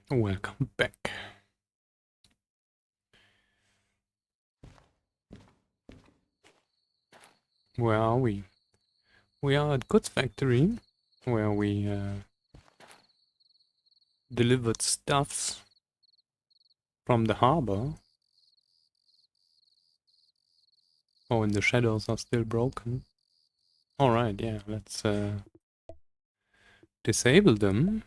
Welcome back. Where are we? We are at Goods Factory, where we delivered stuffs from the harbor. Oh, and the shadows are still broken. Alright, yeah, let's disable them.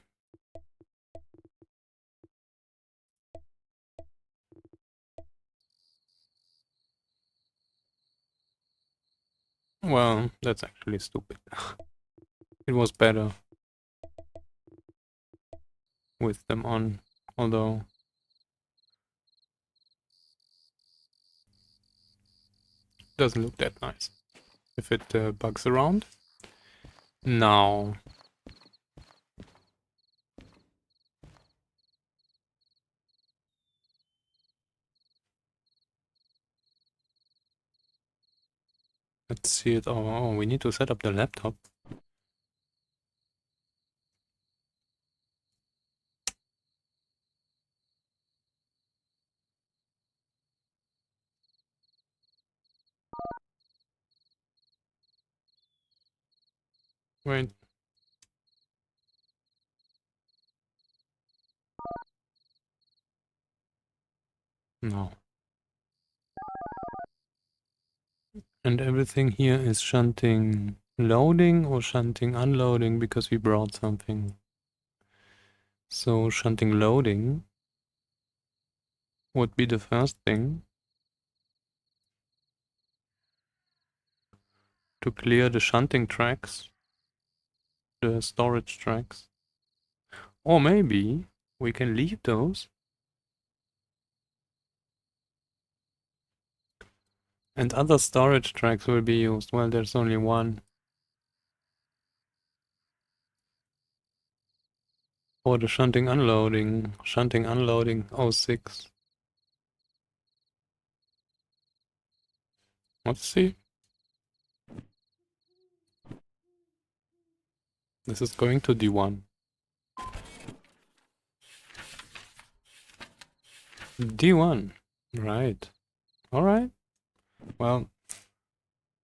Well, that's actually stupid. It was better with them on, although it doesn't look that nice if it bugs around. Now, let's see it. Oh, we need to set up the laptop. Wait. No. And everything here is shunting loading or shunting unloading because we brought something. So shunting loading would be the first thing to clear the shunting tracks, the storage tracks. Or maybe we can leave those and other storage tracks will be used. Well, there's only one. For the shunting unloading 06. Let's see. This is going to D1. D1. Right. Alright. Well,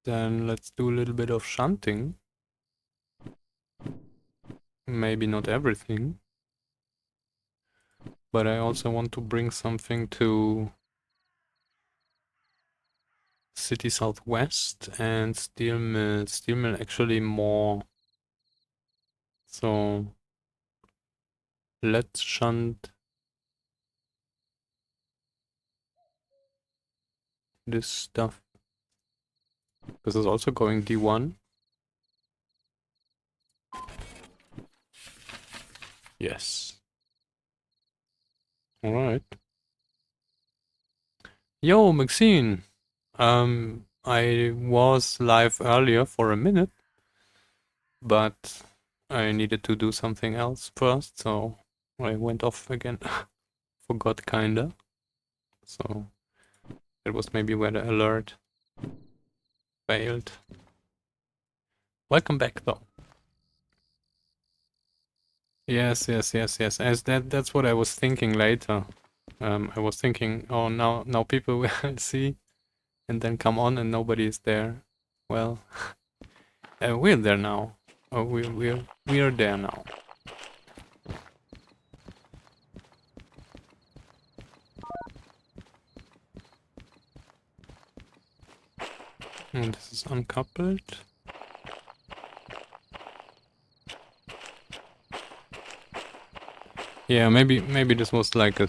then let's do a little bit of shunting. Maybe not everything. But I also want to bring something to City Southwest and Steel Mill. Steel Mill actually more. So let's shunt this stuff. This is also going D1. Yes. Alright. Yo, Maxine. I was live earlier for a minute, but I needed to do something else first, so I went off again. Forgot kinda. So it was maybe where the alert failed. Welcome back though. Yes. As that's what I was thinking later. I was thinking, oh now people will see and then come on and nobody is there. Well, we're there now. Oh, we're there now. And this is uncoupled. Yeah, maybe this was like a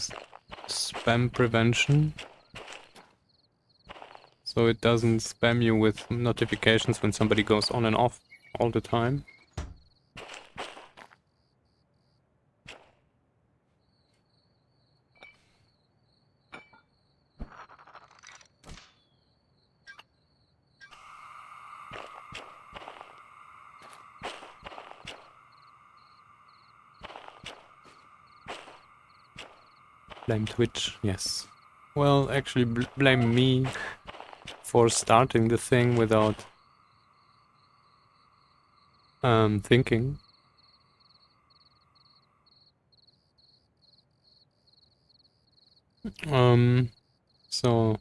spam prevention. So it doesn't spam you with notifications when somebody goes on and off all the time. Blame Twitch, yes. Well, actually blame me for starting the thing without thinking. So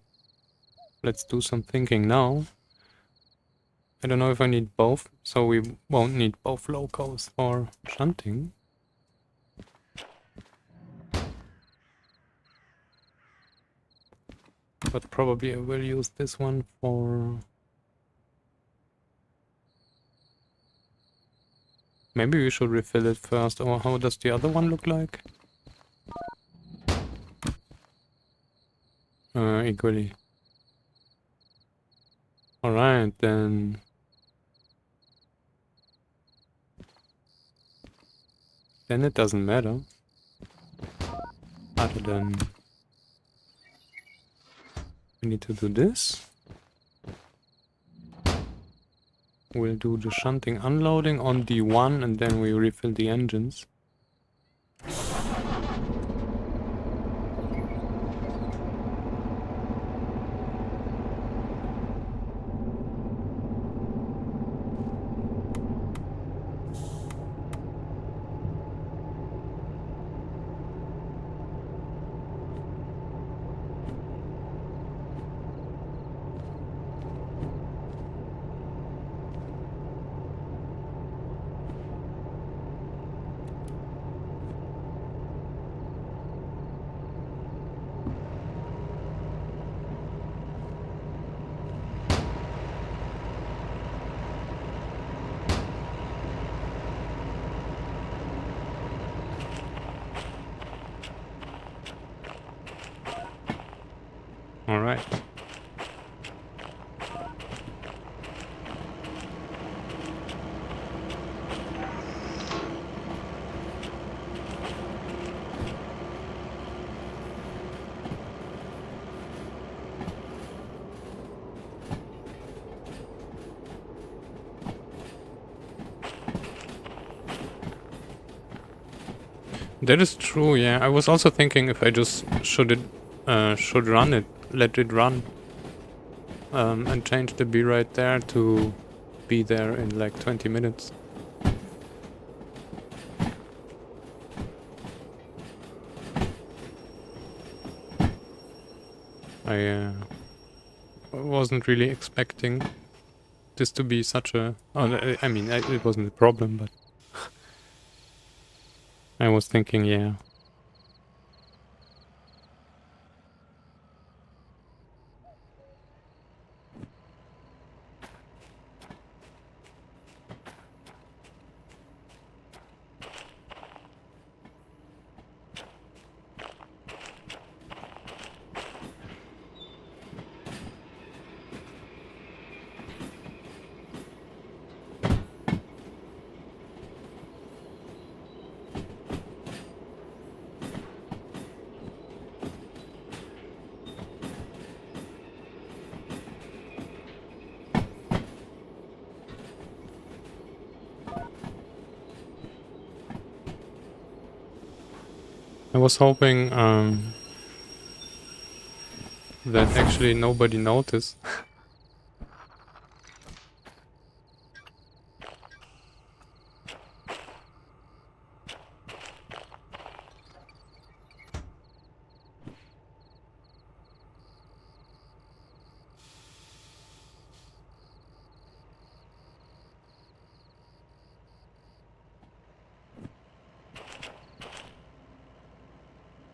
let's do some thinking now. I don't know if I need both, so we won't need both locos for shunting. But probably I will use this one for... Maybe we should refill it first, or how does the other one look like? Equally. Alright, then... Then it doesn't matter. Other than... We need to do this. We'll do the shunting unloading on D1 and then we refill the engines. Alright. That is true, yeah. I was also thinking if I just should run it, let it run. And change the B right there to be there in like 20 minutes. I wasn't really expecting this to be such a... Oh, I mean, it wasn't a problem, but... I was thinking, yeah. I was hoping that actually nobody noticed.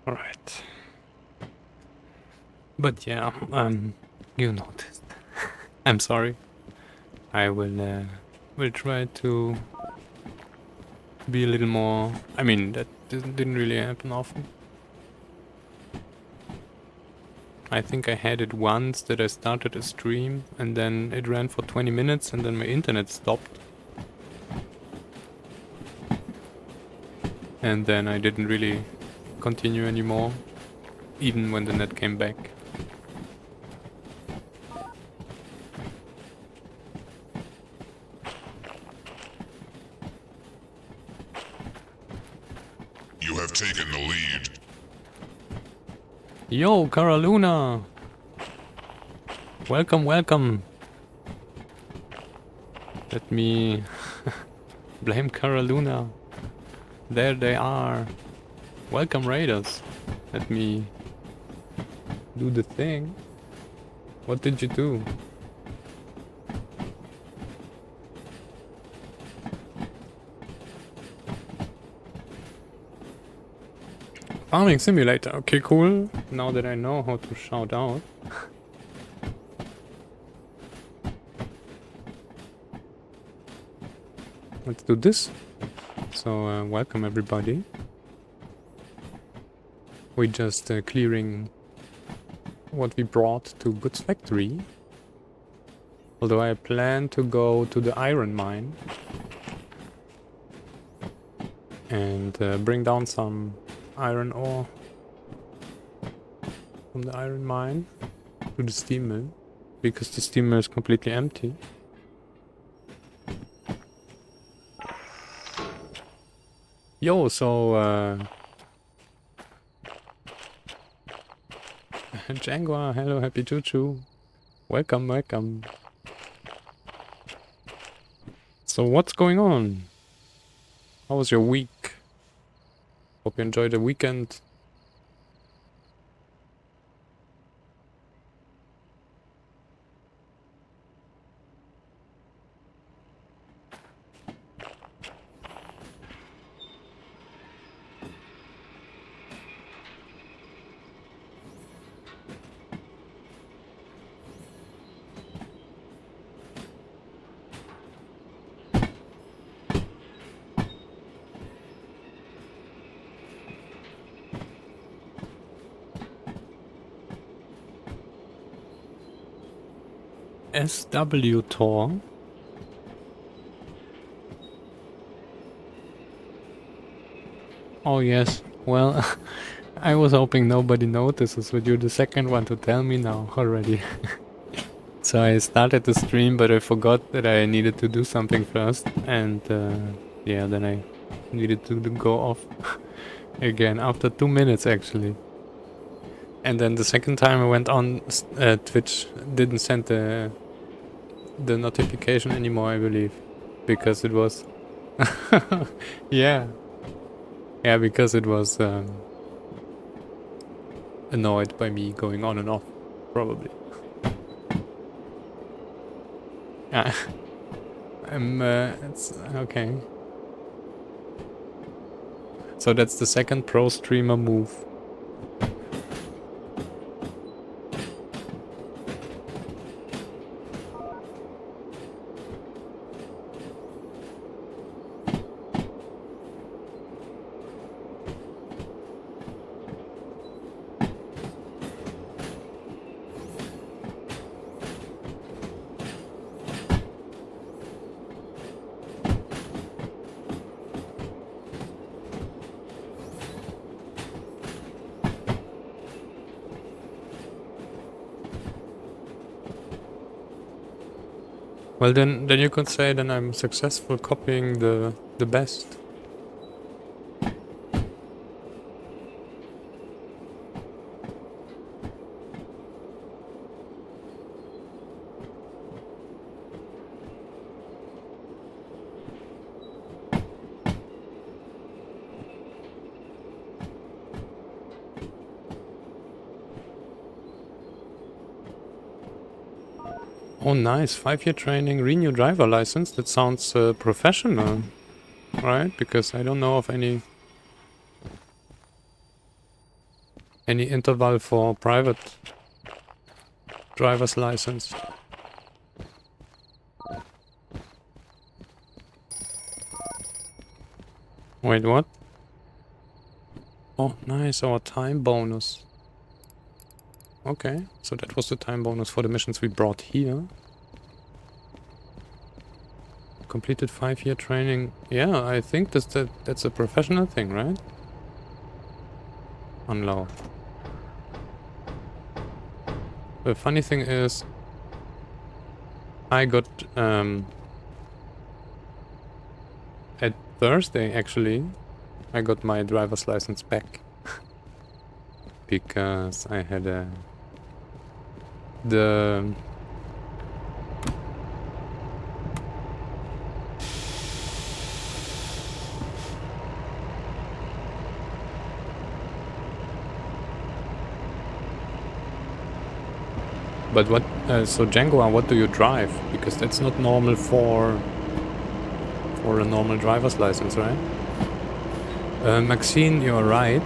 Alright. But yeah, you noticed. I'm sorry. I will try to be a little more... I mean, that didn't really happen often. I think I had it once that I started a stream and then it ran for 20 minutes and then my internet stopped. And then I didn't really continue anymore, even when the net came back. You have taken the lead. Yo, Caraluna! Welcome, welcome! Let me blame Caraluna. There they are. Welcome, Raiders. Let me do the thing. What did you do? Farming simulator. Okay, cool. Now that I know how to shout out. Let's do this. So, welcome everybody. We're just clearing what we brought to Goods Factory. Although I plan to go to the iron mine and bring down some iron ore from the iron mine to the steam mill, because the steam mill is completely empty. Yo, so Django, hello, happy choo-choo. Welcome, welcome. So what's going on? How was your week? Hope you enjoyed the weekend. SW Tor. Oh yes, well, I was hoping nobody notices, but you're the second one to tell me now already. So I started the stream, but I forgot that I needed to do something first, and yeah, then I needed to go off again after 2 minutes actually. And then the second time I went on, Twitch didn't send the notification anymore, I believe, because it was yeah, because it was annoyed by me going on and off, probably. Yeah. It's okay. So that's the second pro streamer move. Well, then you could say then I'm successful copying the best. Oh, nice. 5-year training, renew driver license. That sounds professional, right? Because I don't know of any interval for private driver's license. Wait, what? Oh, nice. Our time bonus. Okay, so that was the time bonus for the missions we brought here. Completed 5-year training. Yeah, I think that's a professional thing, right? Unload. The funny thing is, I got at Thursday actually, I got my driver's license back because I had the But what, so Django, what do you drive? Because that's not normal for a normal driver's license, right? Maxine, you're right.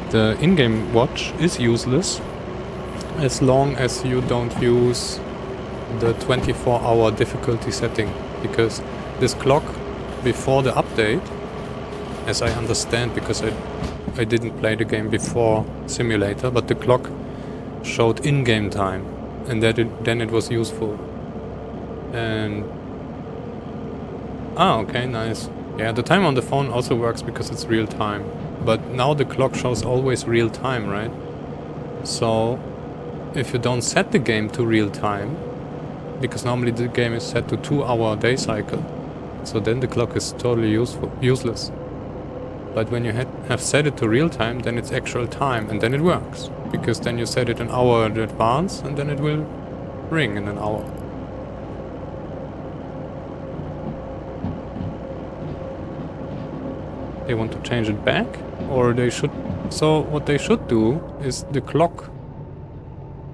The in-game watch is useless as long as you don't use the 24-hour difficulty setting, because this clock before the update, as I understand, because I didn't play the game before Simulator, but the clock showed in-game time, and then it was useful. And okay, nice. Yeah, the time on the phone also works because it's real time, but now the clock shows always real time, right? So if you don't set the game to real time, because normally the game is set to 2-hour day cycle, so then the clock is totally useless. But when you have set it to real time, then it's actual time, and then it works, because then you set it an hour in advance, and then it will ring in an hour. They want to change it back, or they should. So what they should do is the clock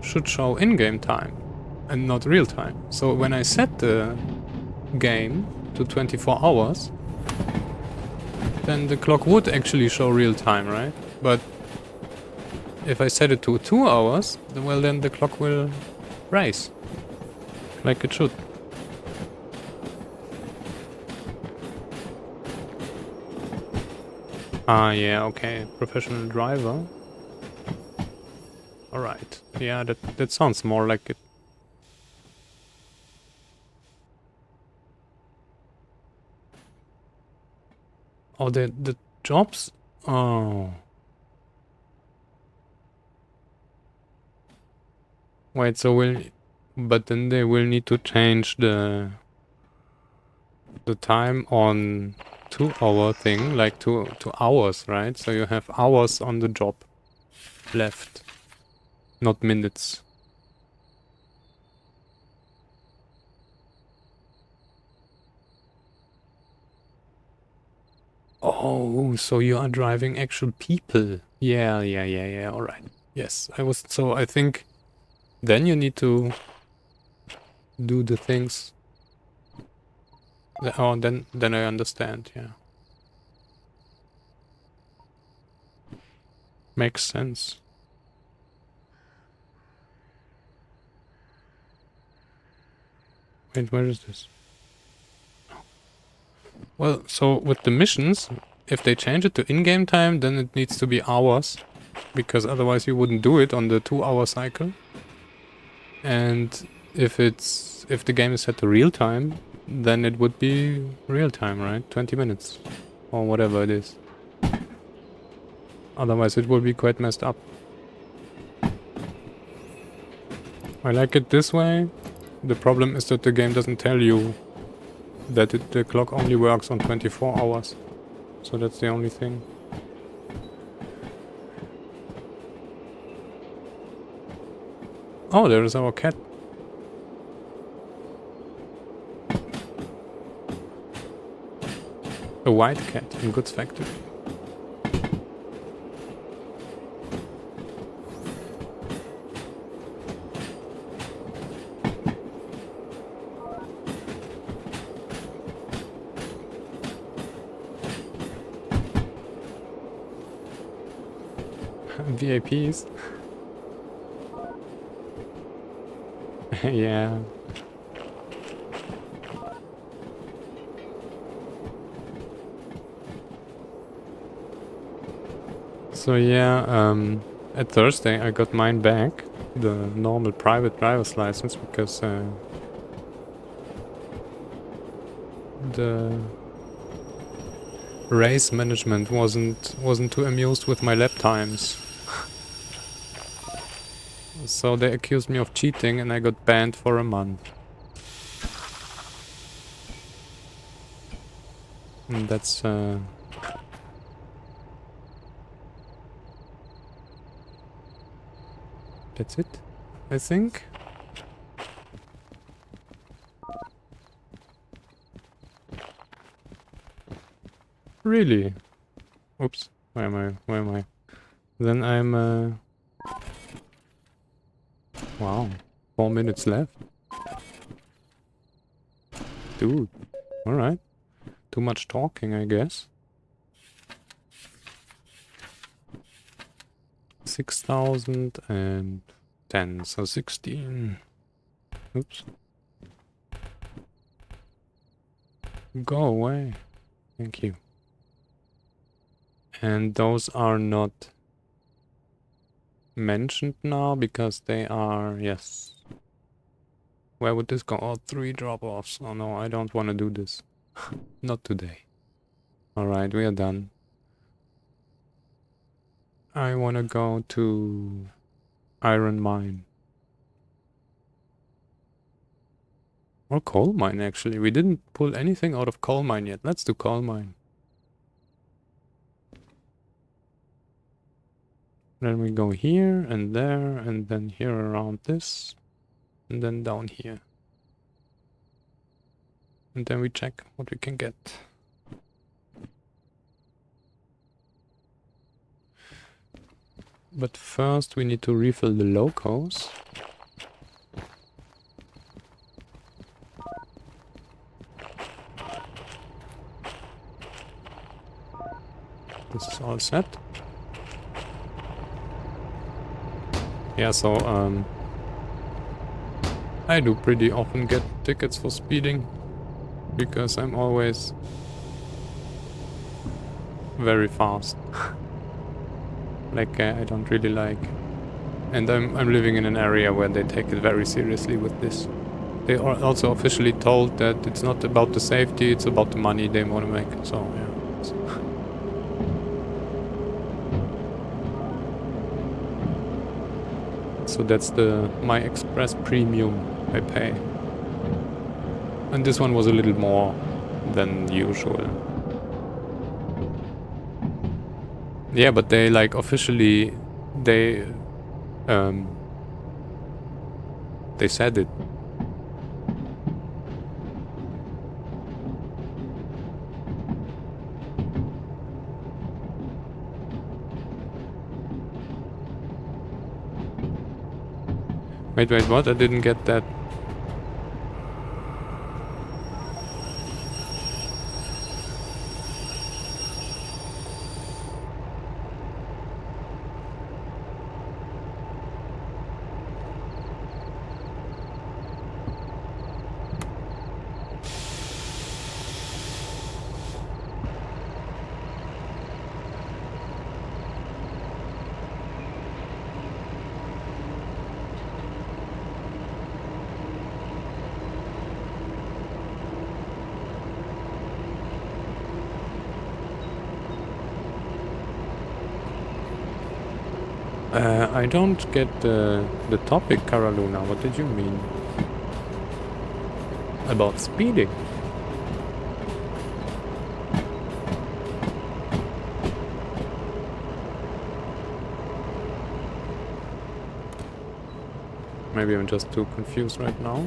should show in-game time and not real time. So when I set the game to 24 hours, then the clock would actually show real time, right? But if I set it to 2 hours, well, then the clock will race like it should. Yeah, okay. Professional driver. Alright. Yeah, that sounds more like it. Oh, the jobs? Oh. Wait, so but then they will need to change the time on 2-hour thing, like to hours, right? So you have hours on the job left, not minutes. Oh, so you are driving actual people. Yeah, all right. Yes, so I think then you need to do the things. Oh, then I understand, yeah. Makes sense. Wait, where is this? Well, so with the missions, if they change it to in-game time, then it needs to be hours, because otherwise you wouldn't do it on the 2-hour cycle. And if the game is set to real time, then it would be real time, right? 20 minutes or whatever it is. Otherwise it would be quite messed up. I like it this way. The problem is that the game doesn't tell you that the clock only works on 24 hours. So that's the only thing. Oh, there is our cat. A white cat in Goods Factory. VIPs. Yeah. So yeah, at Thursday I got mine back, the normal private driver's license, because the race management wasn't too amused with my lap times. So they accused me of cheating and I got banned for a month. And that's it, I think. Really? Oops. Where am I? Then I'm wow. 4 minutes left. Dude. Alright. Too much talking, I guess. 6,010, so 16. Oops. Go away. Thank you. And those are not mentioned now because they are, yes. Where would this go? Oh, 3 drop-offs. Oh no, I don't want to do this. Not today. Alright, we are done. I want to go to Iron Mine. Or Coal Mine, actually. We didn't pull anything out of Coal Mine yet. Let's do Coal Mine. Then we go here and there and then here around this. And then down here. And then we check what we can get. But first we need to refill the locos. This is all set. Yeah, so I do pretty often get tickets for speeding because I'm always very fast. Like I don't really like. And I'm living in an area where they take it very seriously with this. They are also officially told that it's not about the safety, it's about the money they want to make. So yeah. So that's the My Express Premium I pay. And this one was a little more than usual. Yeah, but they like officially they said it. Wait, what? I didn't get that. I don't get the topic, Caraluna. What did you mean? About speeding? Maybe I'm just too confused right now.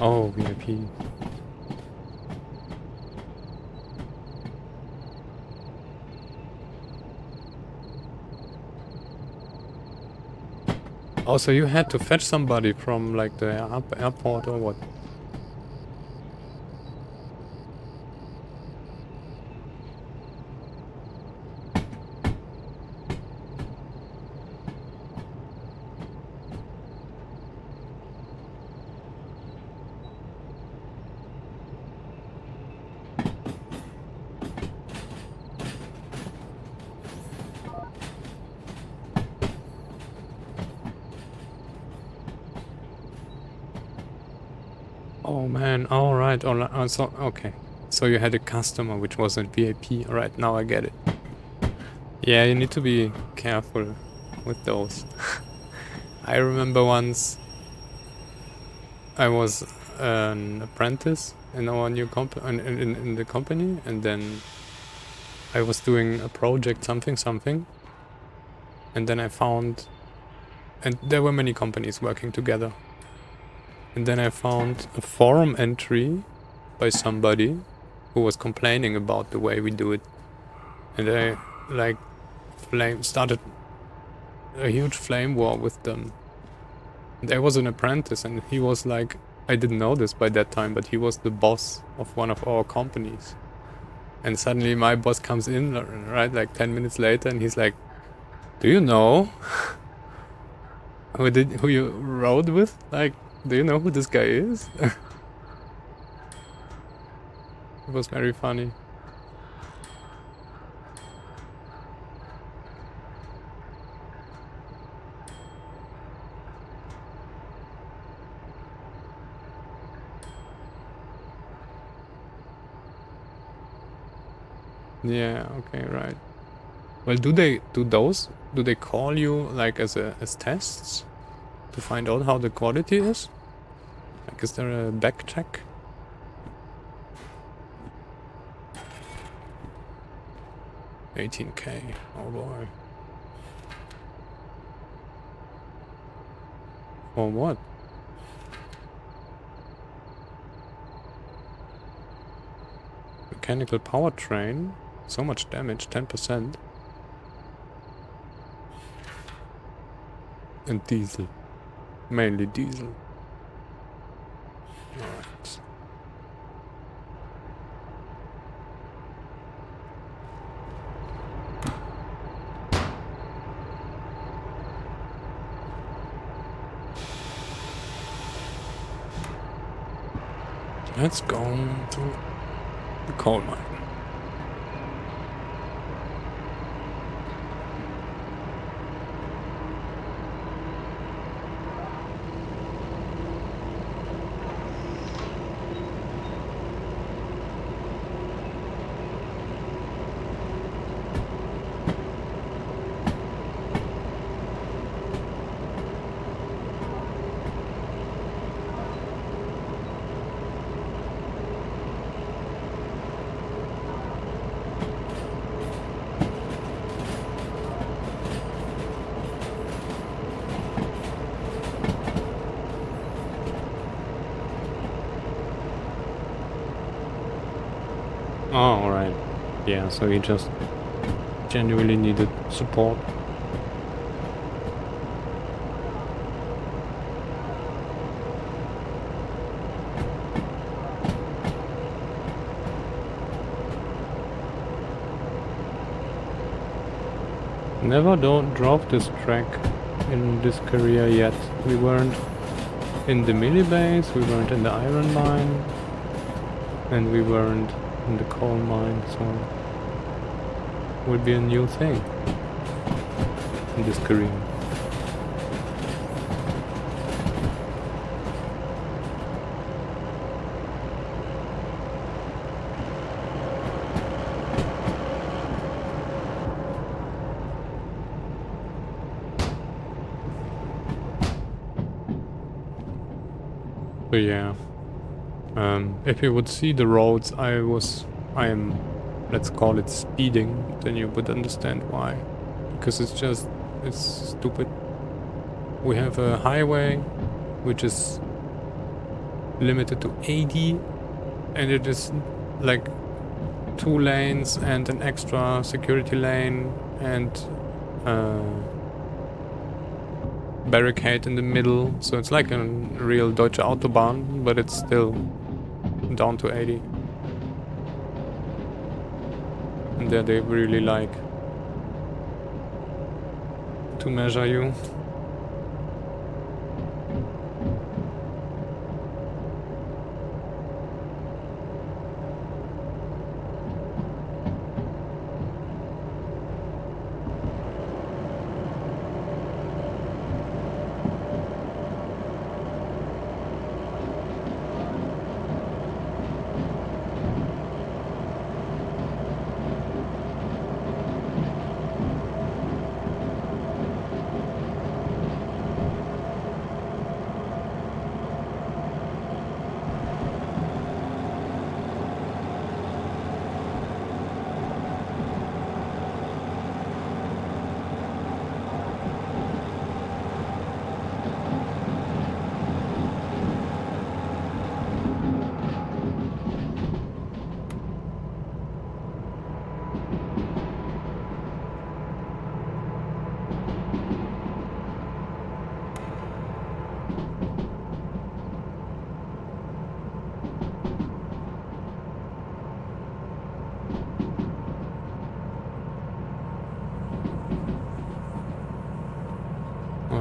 Oh, VIP. Oh, so you had to fetch somebody from like the airport or what? Oh man, alright, alright. Oh, so, okay. So you had a customer which wasn't VIP. Alright, now I get it. Yeah, you need to be careful with those. I remember once I was an apprentice in our new in the company, and then I was doing a project something, and then I found, and there were many companies working together, and then I found a forum entry by somebody who was complaining about the way we do it, and I like started a huge flame war with them. And I was an apprentice, and he was like, I didn't know this by that time, but he was the boss of one of our companies. And suddenly my boss comes in, right, like 10 minutes later, and he's like, do you know who you rode with? Like, do you know who this guy is? It was very funny. Yeah, okay, right. Well, do they call you like as tests to find out how the quality is? Like, is there a back check? 18K. Oh boy. For what? Mechanical powertrain. So much damage, 10%. And diesel. Mainly diesel. Alright. Let's go to the coal mine. Oh, alright. Yeah, so he just genuinely needed support. Never don't drop this track in this career yet. We weren't in the milli base, we weren't in the iron mine, and we weren't in the coal mine, so it would be a new thing in this career. So yeah, if you would see the roads I am, let's call it speeding, then you would understand why. Because it's stupid. We have a highway which is limited to 80, and it is like 2 lanes and an extra security lane and barricade in the middle, so it's like a real Deutsche Autobahn, but it's still down to 80. And there they really like to measure you.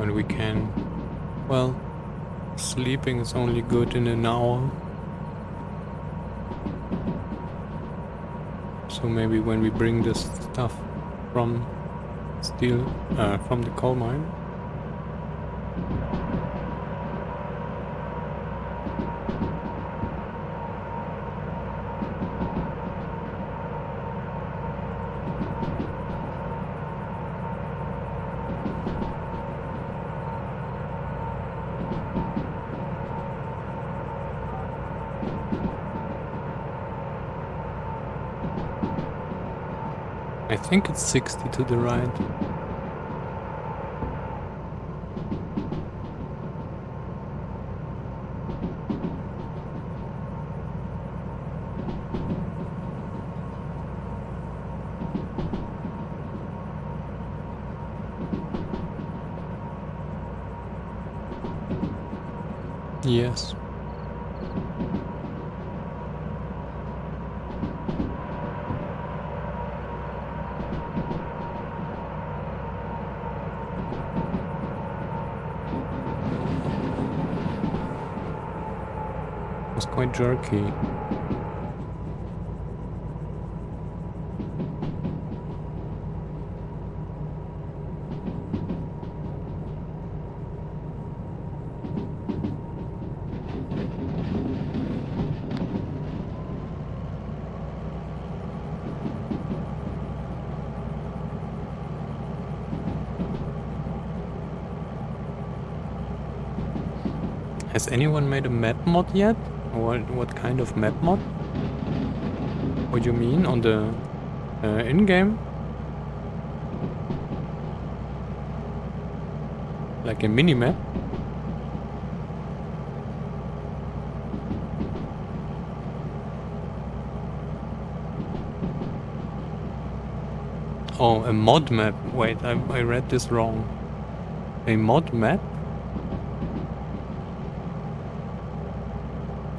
and we can, well, sleeping is only good in an hour. So maybe when we bring this stuff from from the coal mine. I think it's 60 to the right. Yes. It was quite jerky. Has anyone made a map mod yet? What kind of map mod? What do you mean on the in-game? Like a mini map? Oh, a mod map. Wait, I read this wrong. A mod map?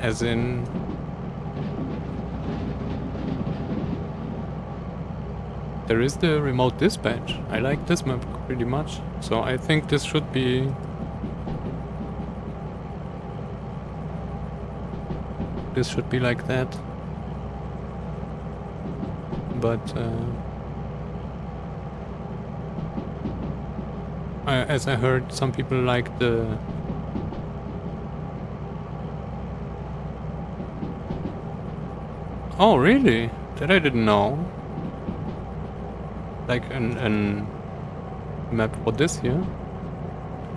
As in... There is the remote dispatch. I like this map pretty much. So I think this should be... This should be like that. But... as I heard, some people like the... Oh, really? That I didn't know. Like an map for this here.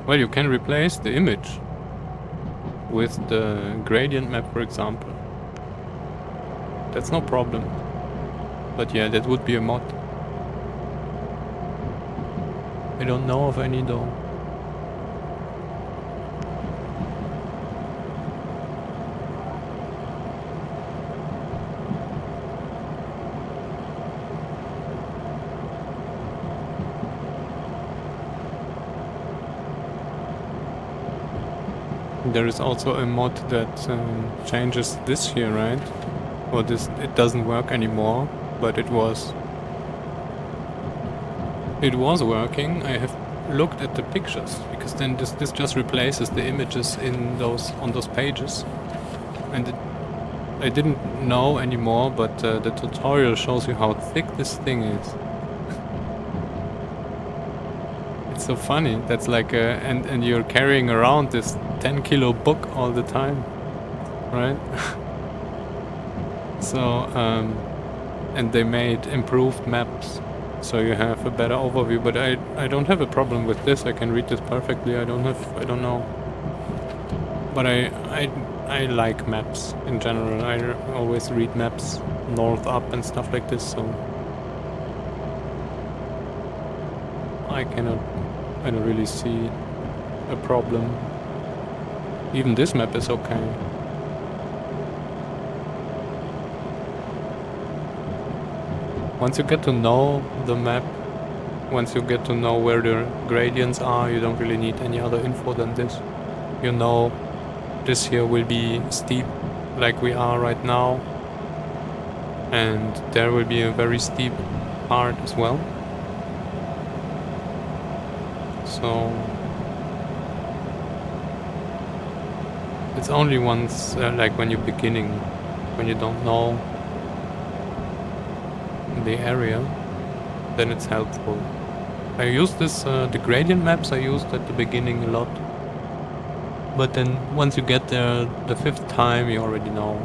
Well, you can replace the image with the gradient map, for example. That's no problem. But yeah, that would be a mod. I don't know of any though. There is also a mod that changes this here, right? Or this, it doesn't work anymore, but it was working. I have looked at the pictures because then this just replaces the images in those on those pages, and I didn't know anymore, but the tutorial shows you how thick this thing is. It's so funny. That's like and you're carrying around this 10-kilo book all the time, right? So and they made improved maps, so you have a better overview. But I don't have a problem with this. I can read this perfectly. I don't know. But I like maps in general. I always read maps north up and stuff like this. So I don't really see a problem. Even this map is okay. Once you get to know the map, once you get to know where the gradients are, you don't really need any other info than this. You know this here will be steep like we are right now, and there will be a very steep part as well. So It's only once, like when you're beginning, when you don't know the area, then it's helpful. I use this, the gradient maps I used at the beginning a lot. But then once you get there the 5th time, you already know.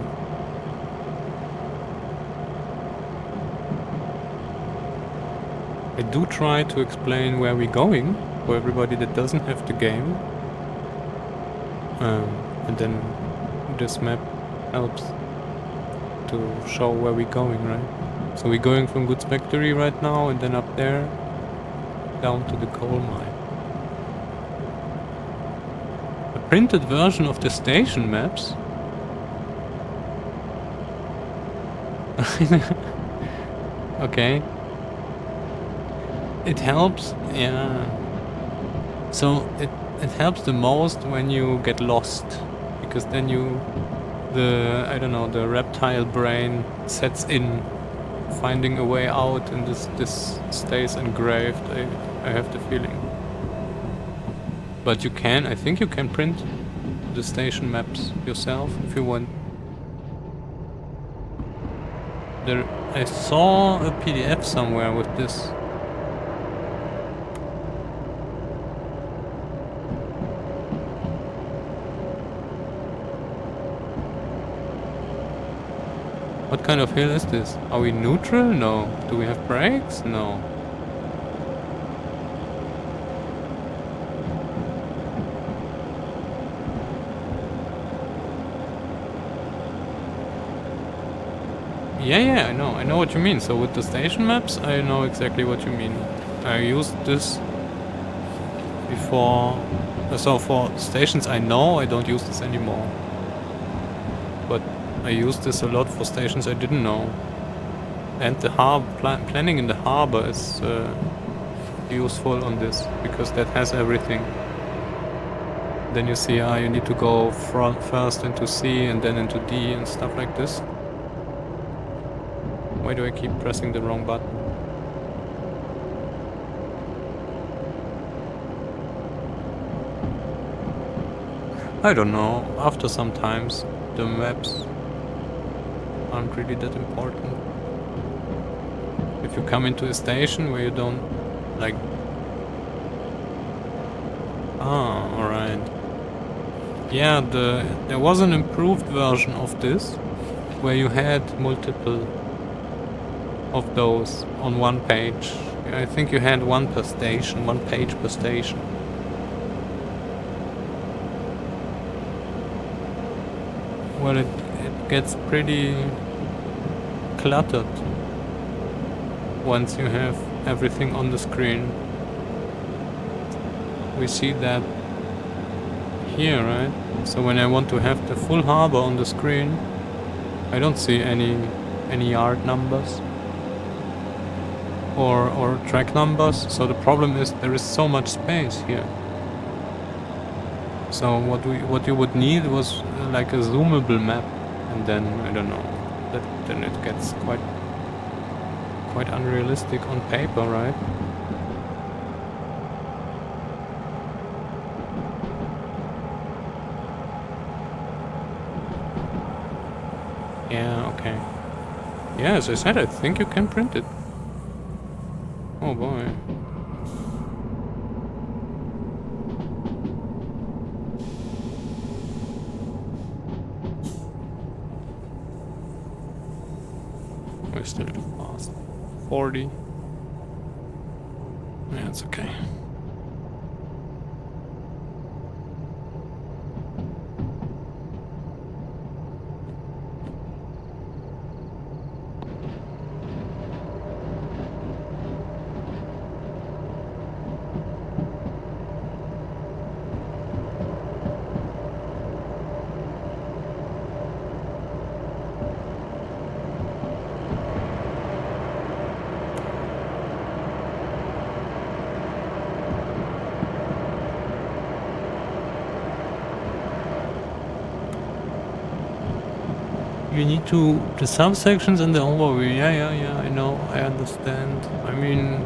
I do try to explain where we're going for everybody that doesn't have the game. And then this map helps to show where we're going, right? So we're going from Goods Factory right now, and then up there, down to the coal mine. A printed version of the station maps? Okay. It helps, yeah. So it helps the most when you get lost, because then I don't know, the reptile brain sets in, finding a way out, and this stays engraved. I have the feeling. But I think you can print the station maps yourself if you want. I saw a PDF somewhere with this. What kind of hill is this? Are we neutral? No. Do we have brakes? No. Yeah, I know. I know what you mean. So with the station maps, I know exactly what you mean. I used this before. So for stations I know, I don't use this anymore. But I used this a lot for stations I didn't know. And the planning in the harbor is useful on this, because that has everything. Then you see, you need to go first into C and then into D and stuff like this. Why do I keep pressing the wrong button? I don't know. After sometimes the maps aren't really that important. If you come into a station where you don't like... Ah, alright. Yeah, there was an improved version of this where you had multiple of those on one page. I think you had one per station, one page per station. Well, it gets pretty cluttered once you have everything on the screen. We see that here, right? So when I want to have the full harbor on the screen, I don't see any yard numbers or track numbers. So the problem is there is so much space here. So what you would need was like a zoomable map, and then I don't know. Then it gets quite unrealistic on paper, right? Yeah, okay. Yeah, as I said, I think you can print it. Oh boy. We're still too fast. 40. Yeah, it's okay. You need the subsections and the overview. Yeah, I know, I understand. I mean...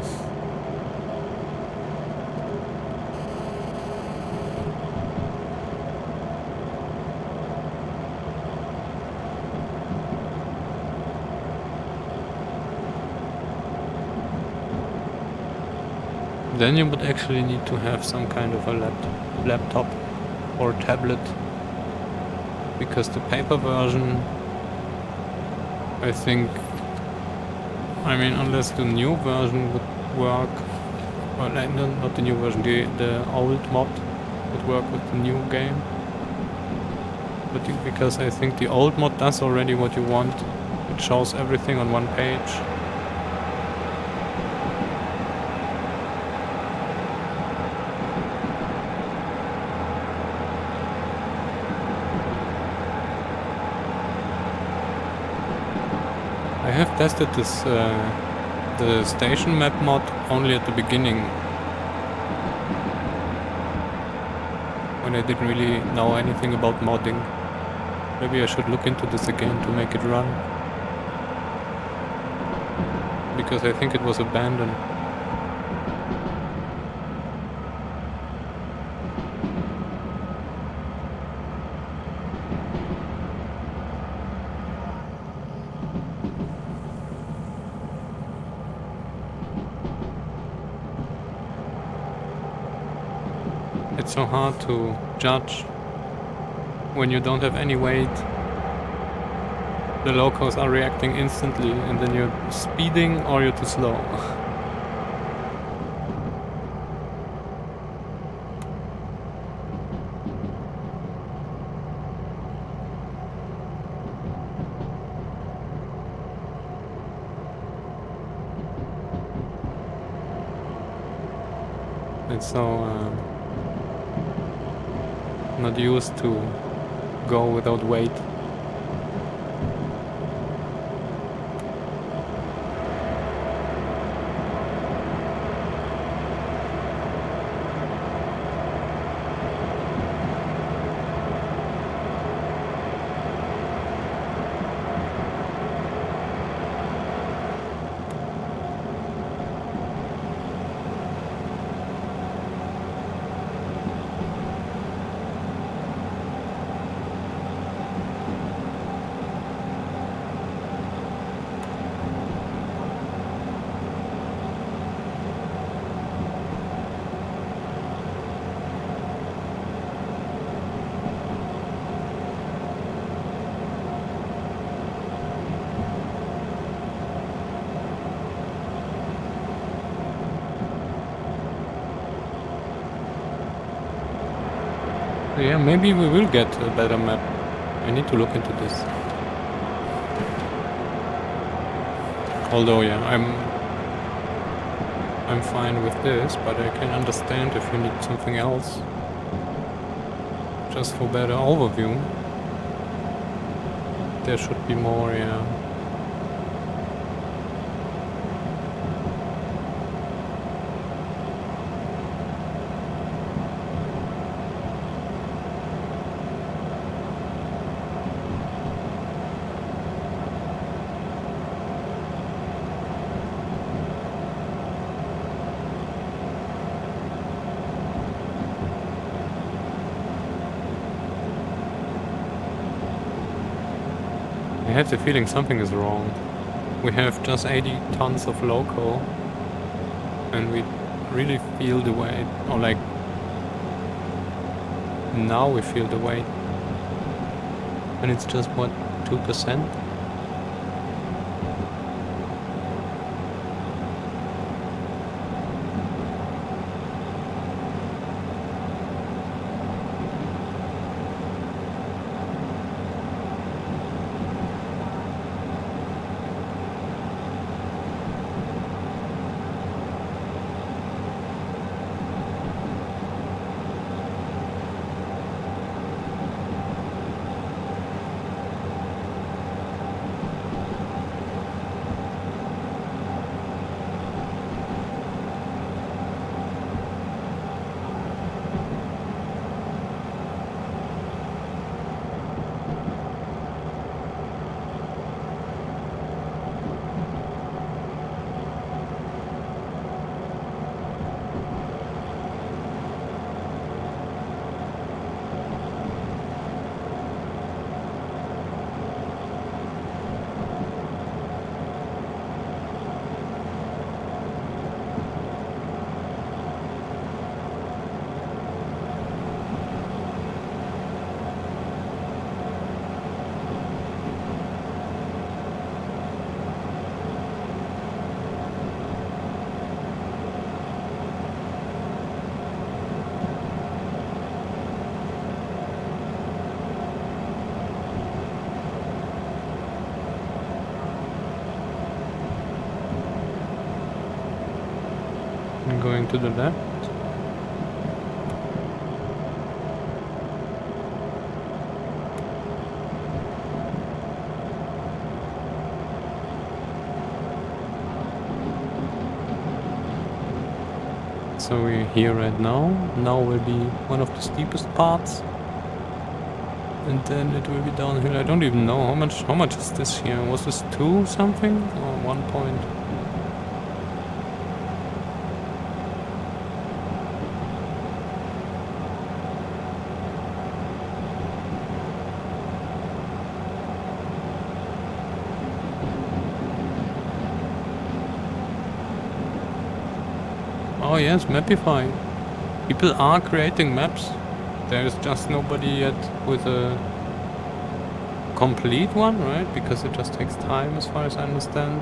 Then you would actually need to have some kind of a laptop or tablet, because the paper version, I think, I mean, unless the new version would work, or no, not the new version, the old mod would work with the new game. But because I think the old mod does already what you want, it shows everything on one page. I have tested this the station map mod only at the beginning, when I didn't really know anything about modding. Maybe I should look into this again to make it run, because I think it was abandoned. It's so hard to judge when you don't have any weight. The locals are reacting instantly, and then you're speeding or you're too slow. It's so not used to go without weight. Yeah, maybe we will get a better map. I need to look into this. Although, yeah, I'm fine with this, but I can understand if you need something else. Just for better overview. There should be more, yeah. I have the feeling something is wrong. We have just 80 tons of local, and we really feel the weight, or like now we feel the weight, and it's just what, 2%? I'm going to the left. So we're here right now. Now will be one of the steepest parts. And then it will be downhill. I don't even know how much is this here? Was this 2 something or 1 point? Oh yes, Mapify. People are creating maps. There's just nobody yet with a complete one, right? Because it just takes time as far as I understand.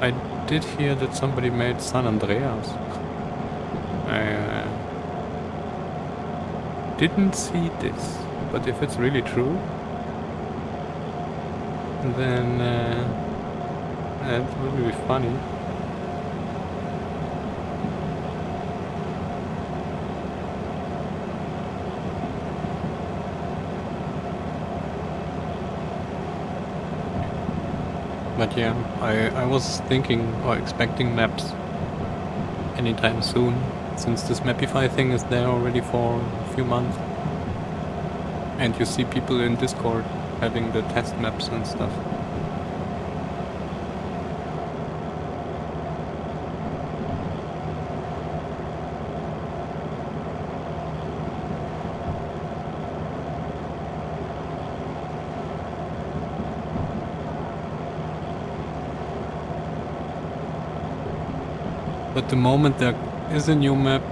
I did hear that somebody made San Andreas. I didn't see this, but if it's really true, then it will be funny. But yeah, I was thinking or expecting maps anytime soon, since this Mapify thing is there already for a few months. And you see people in Discord having the test maps and stuff. But the moment there is a new map,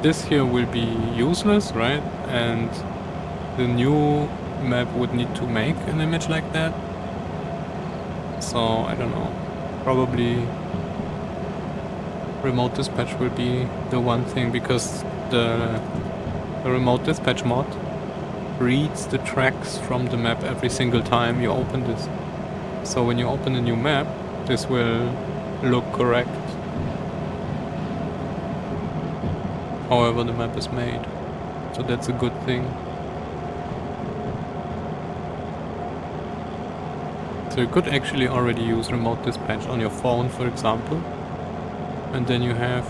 this here will be useless, right? And the new map would need to make an image like that. So, I don't know. Probably remote dispatch will be the one thing, because the remote dispatch mod reads the tracks from the map every single time you open this. So when you open a new map, this will look correct however the map is made. So that's a good thing. So you could actually already use remote dispatch on your phone, for example, and then you have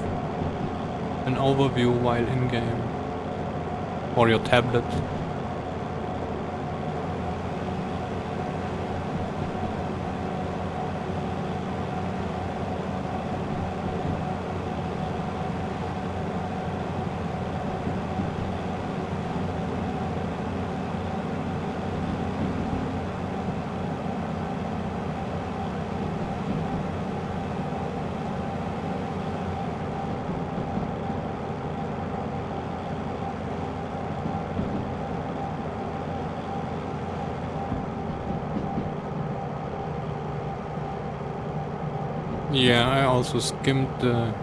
an overview while in-game, or your tablet. Yeah, I also skimmed the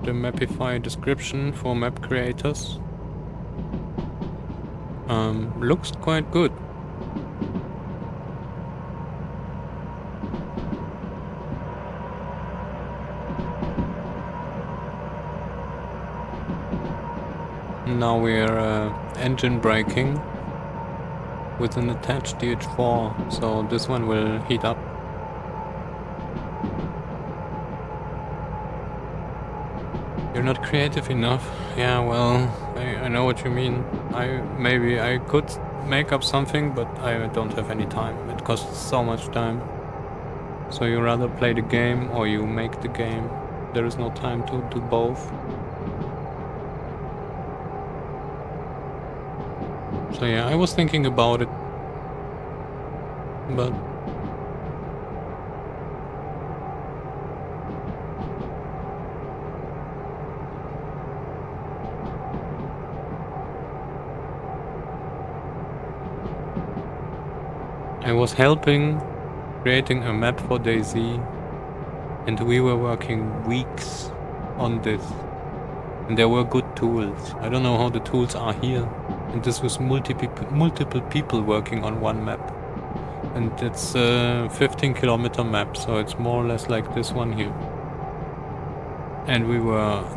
Mapify description for map creators. Looks quite good. Now we're engine braking with an attached DH4, so this one will heat up. You're not creative enough. Yeah, well, I know what you mean. Maybe I could make up something, but I don't have any time. It costs so much time. So you rather play the game or you make the game. There is no time to do both. So yeah, I was thinking about it, but I was helping creating a map for DayZ, and we were working weeks on this. And there were good tools. I don't know how the tools are here. And this was multiple people working on one map. And it's a 15-kilometer map, so it's more or less like this one here. And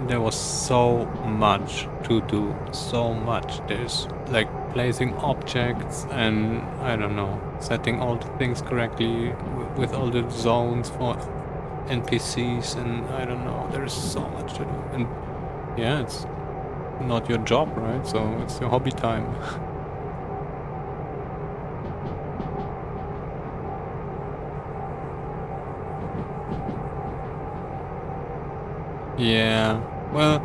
there was so much to do, so much. There's like placing objects and I don't know, setting all the things correctly with all the zones for NPCs and I don't know, there's so much to do. And yeah, it's not your job, right? So it's your hobby time. Yeah, well,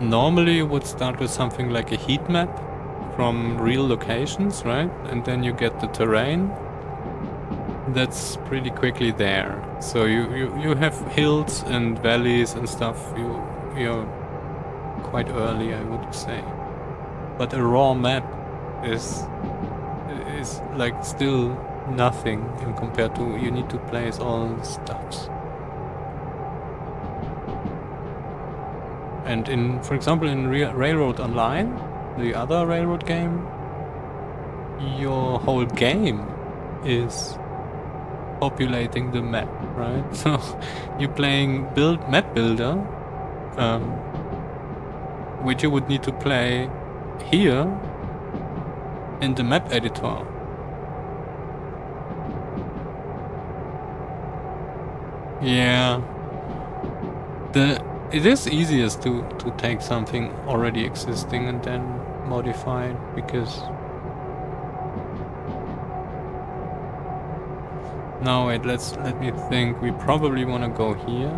normally you would start with something like a heat map from real locations, right? And then you get the terrain. That's pretty quickly there. So you have hills and valleys and stuff. You're quite early, I would say. But a raw map is like still nothing in compared to you need to place all the stuffs. And for example, in Railroad Online, the other railroad game, your whole game is populating the map, right? So you're playing map builder, which you would need to play here in the map editor. Yeah. It is easiest to take something already existing and then modify it because now wait, let me think. We probably want to go here.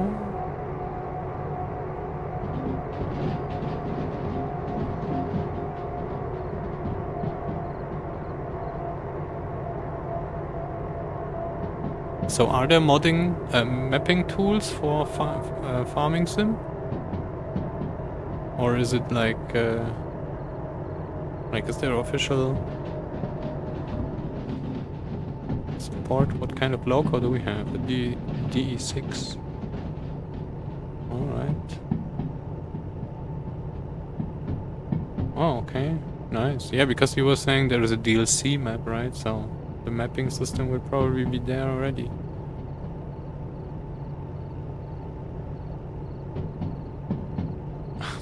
So are there modding mapping tools for farming sim? Or is it like is there official support? What kind of logo do we have? The DE6. Alright. Oh, okay. Nice. Yeah, because you were saying there is a DLC map, right? So the mapping system will probably be there already.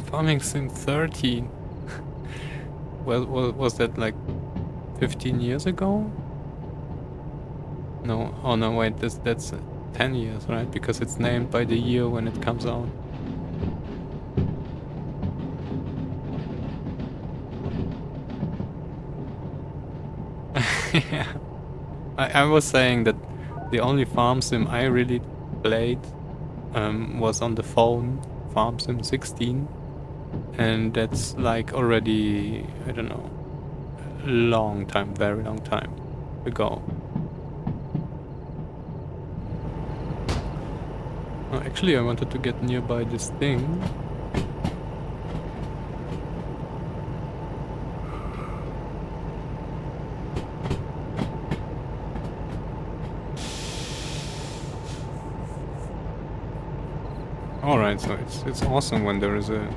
Farming Sim 13. Well, was that like 15 years ago? No. Oh no, wait. That's 10 years, right? Because it's named by the year when it comes out. Yeah. I was saying that the only farm sim I really played was on the phone, Farm Sim 16. And that's like already, I don't know, long time, very long time ago. Actually, I wanted to get nearby this thing. Alright, so it's awesome when there is a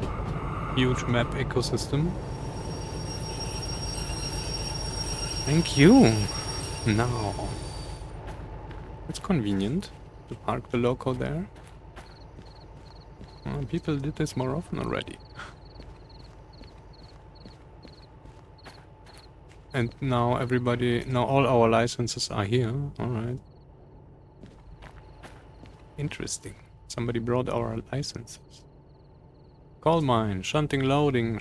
huge map ecosystem. Thank you! Now. It's convenient to park the loco there. People did this more often already. And now all our licenses are here. Alright. Interesting. Somebody brought our licenses. Coal mine, shunting loading,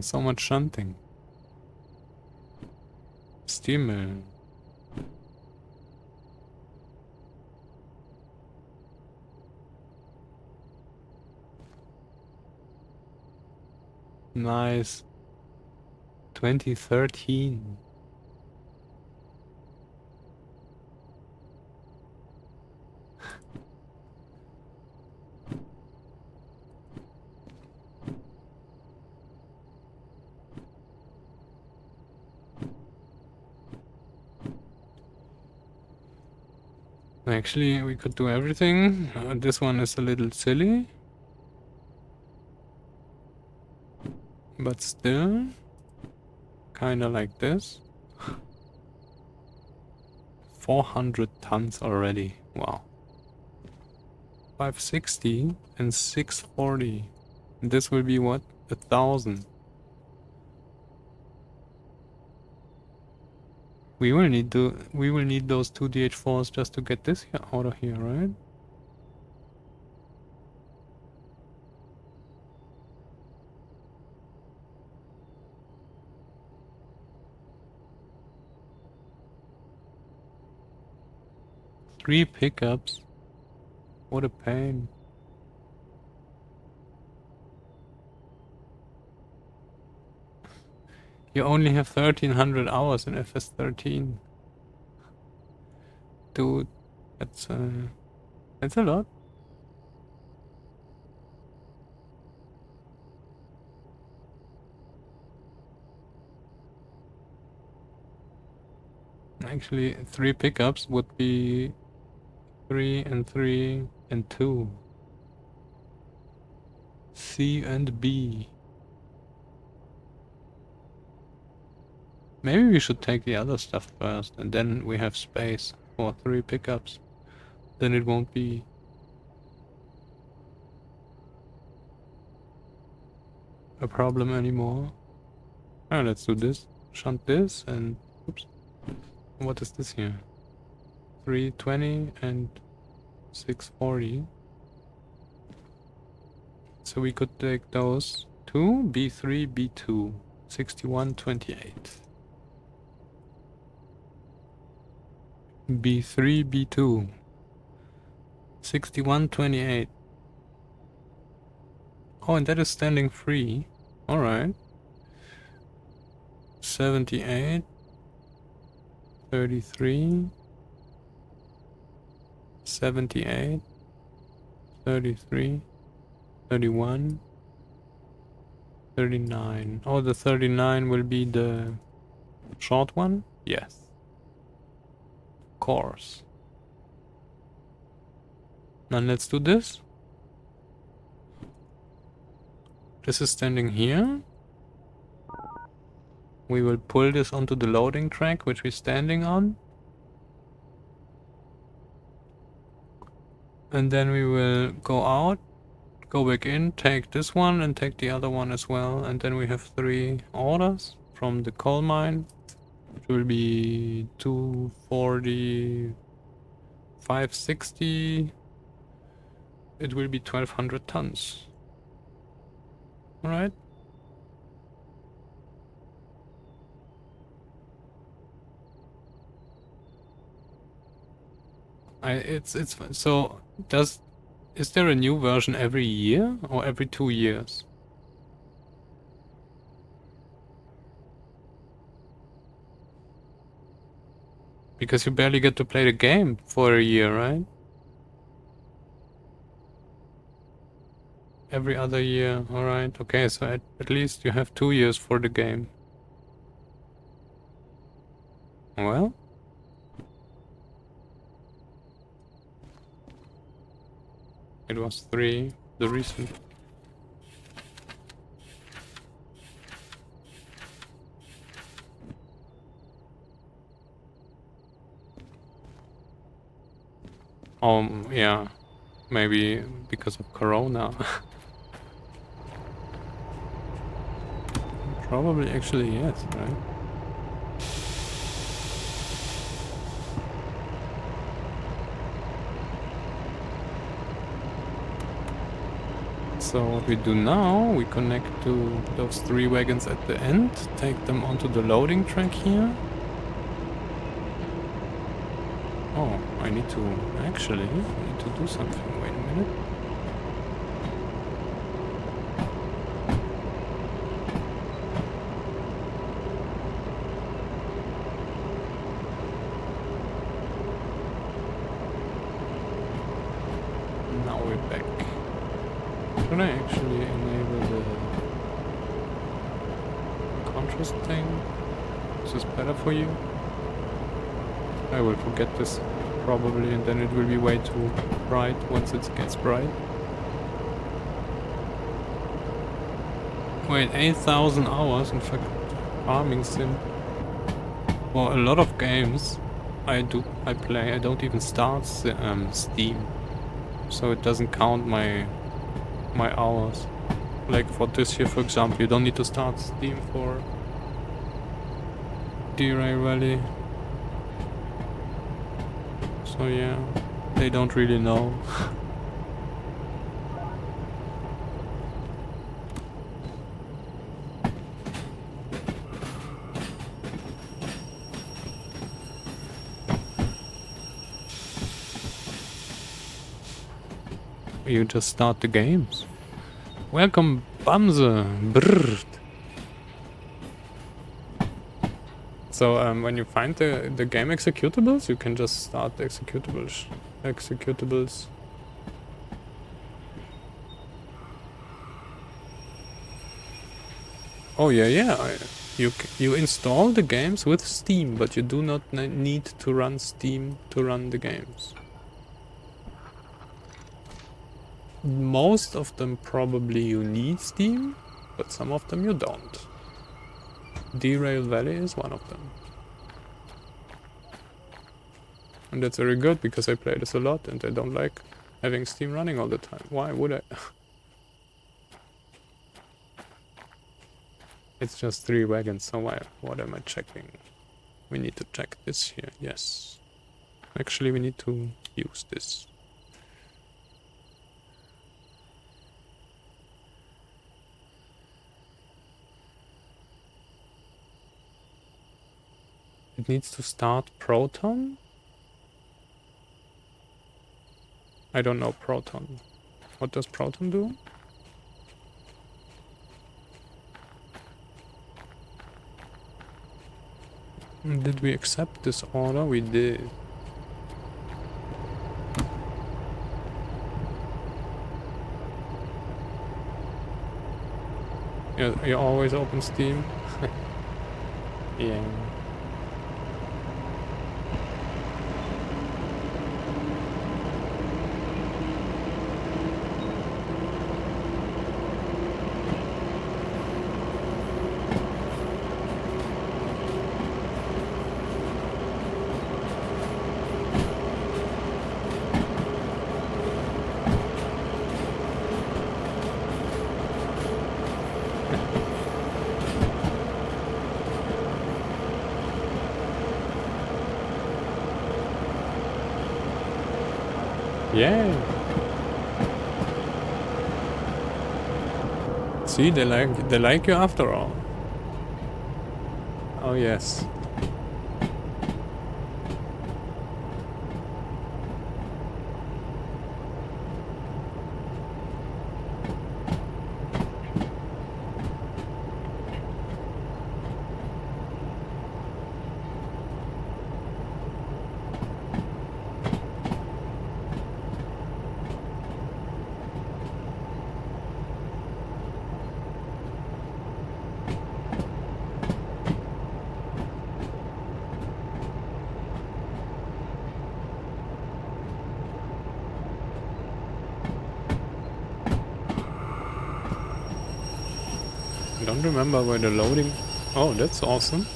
so much shunting. Steel mill. Nice. 2013. Actually, we could do everything. This one is a little silly. But still, kinda like this. 400 tons already. Wow. 560 and 640. This will be what? 1,000. We will need those two DH4s just to get this here out of here, right? Three pickups. What a pain. You only have 1,300 hours in FS13. Dude, that's a lot. Actually, three pickups would be 3 and 3 and 2. C and B. Maybe we should take the other stuff first, and then we have space for 3 pickups. Then it won't be a problem anymore. Oh, let's do this. Shunt this and... Oops. What is this here? 320 and 640. So we could take those two, B3, B2, 6128. B3, B2, 6128. Oh, and that is standing free. Alright. 78, 33, 78, 33, 31, 39. Oh, the 39 will be the short one? Yes. Of course. Now let's do this. This is standing here. We will pull this onto the loading track, which we're standing on. And then we will go out, go back in, take this one and take the other one as well. And then we have 3 orders from the coal mine. It will be 240, 560. It will be 1,200 tons. Alright. So is there a new version every year or every 2 years? Because you barely get to play the game for a year, right? Every other year, alright. Okay, so at least you have 2 years for the game. Well. It was 3, the recent. Yeah. Maybe because of Corona. Probably actually yes, right? So what we do now, we connect to those 3 wagons at the end, take them onto the loading track here. Oh, I need to do something. Wait a minute. Now we're back. Should I actually enable the contrast thing? Is this better for you? I will forget this probably, and then it will be way too bright once it gets bright. Wait, 8,000 hours in fact farming sim for a lot of games. I play. I don't even start Steam, so it doesn't count my hours. Like for this year, for example, you don't need to start Steam for D-Ray Rally. So yeah, they don't really know. You just start the games. Welcome, Bamse. Brrrt. So when you find the game executables, you can just start the executables. Oh yeah. You install the games with Steam, but you do not need to run Steam to run the games. Most of them probably you need Steam, but some of them you don't. Derail Valley is one of them. And that's very good because I play this a lot and I don't like having Steam running all the time. Why would I? It's just 3 wagons, so what am I checking? We need to check this here, yes. Actually, we need to use this. It needs to start Proton? I don't know Proton. What does Proton do? Did we accept this order? We did. Yeah, you always open Steam? Yeah. Yay! See, they like you after all. Oh yes. I don't remember where the loading... Oh, that's awesome.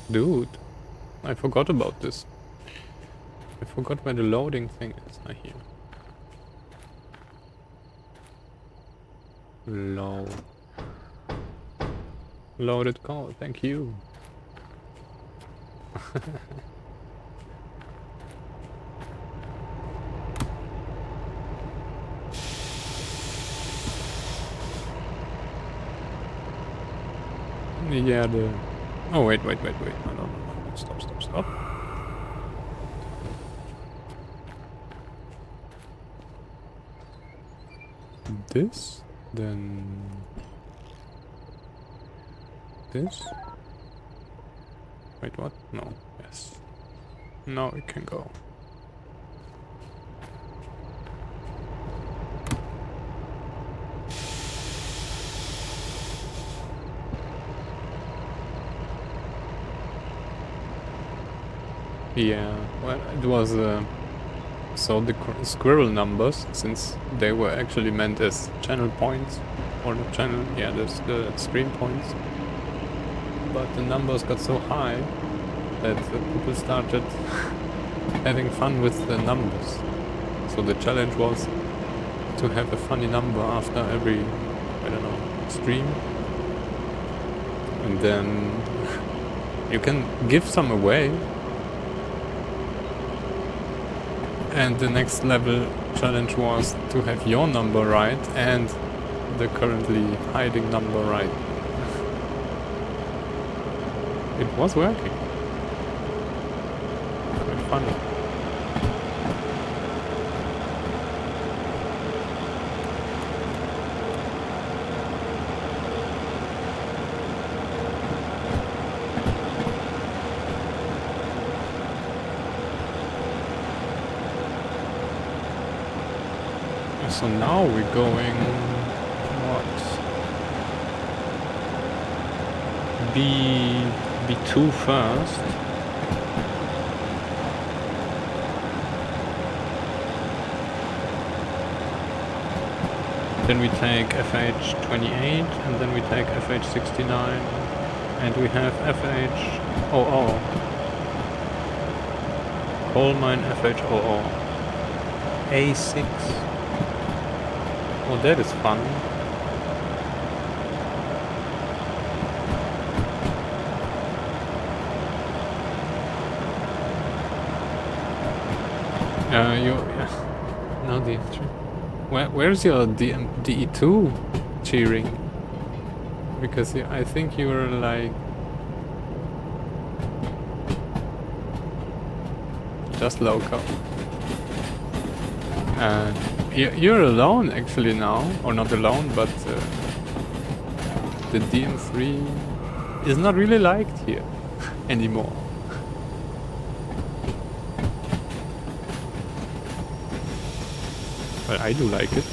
Dude, I forgot about this. I forgot where the loading thing is. Not here. Load. Loaded call, thank you. Yeah, the... Oh, wait. No. Stop. This, then... This? Wait, what? No, yes. Now it can go. Yeah, well, it was so the squirrel numbers, since they were actually meant as channel points, or not channel, yeah, the stream points, but the numbers got so high that people started having fun with the numbers. So the challenge was to have a funny number after every, I don't know, stream. And then you can give some away. And the next level challenge was to have your number right and the currently hiding number right. It was working. Quite funny. So now we're going what? B2 first. Then we take FH28 and then we take FH69 and we have FH00. Coal mine FH00. A6. Oh, that is fun. No, where's your DE2 cheering? Because I think you were like just local. You're alone actually now, or not alone, but the DM3 is not really liked here anymore. But I do like it.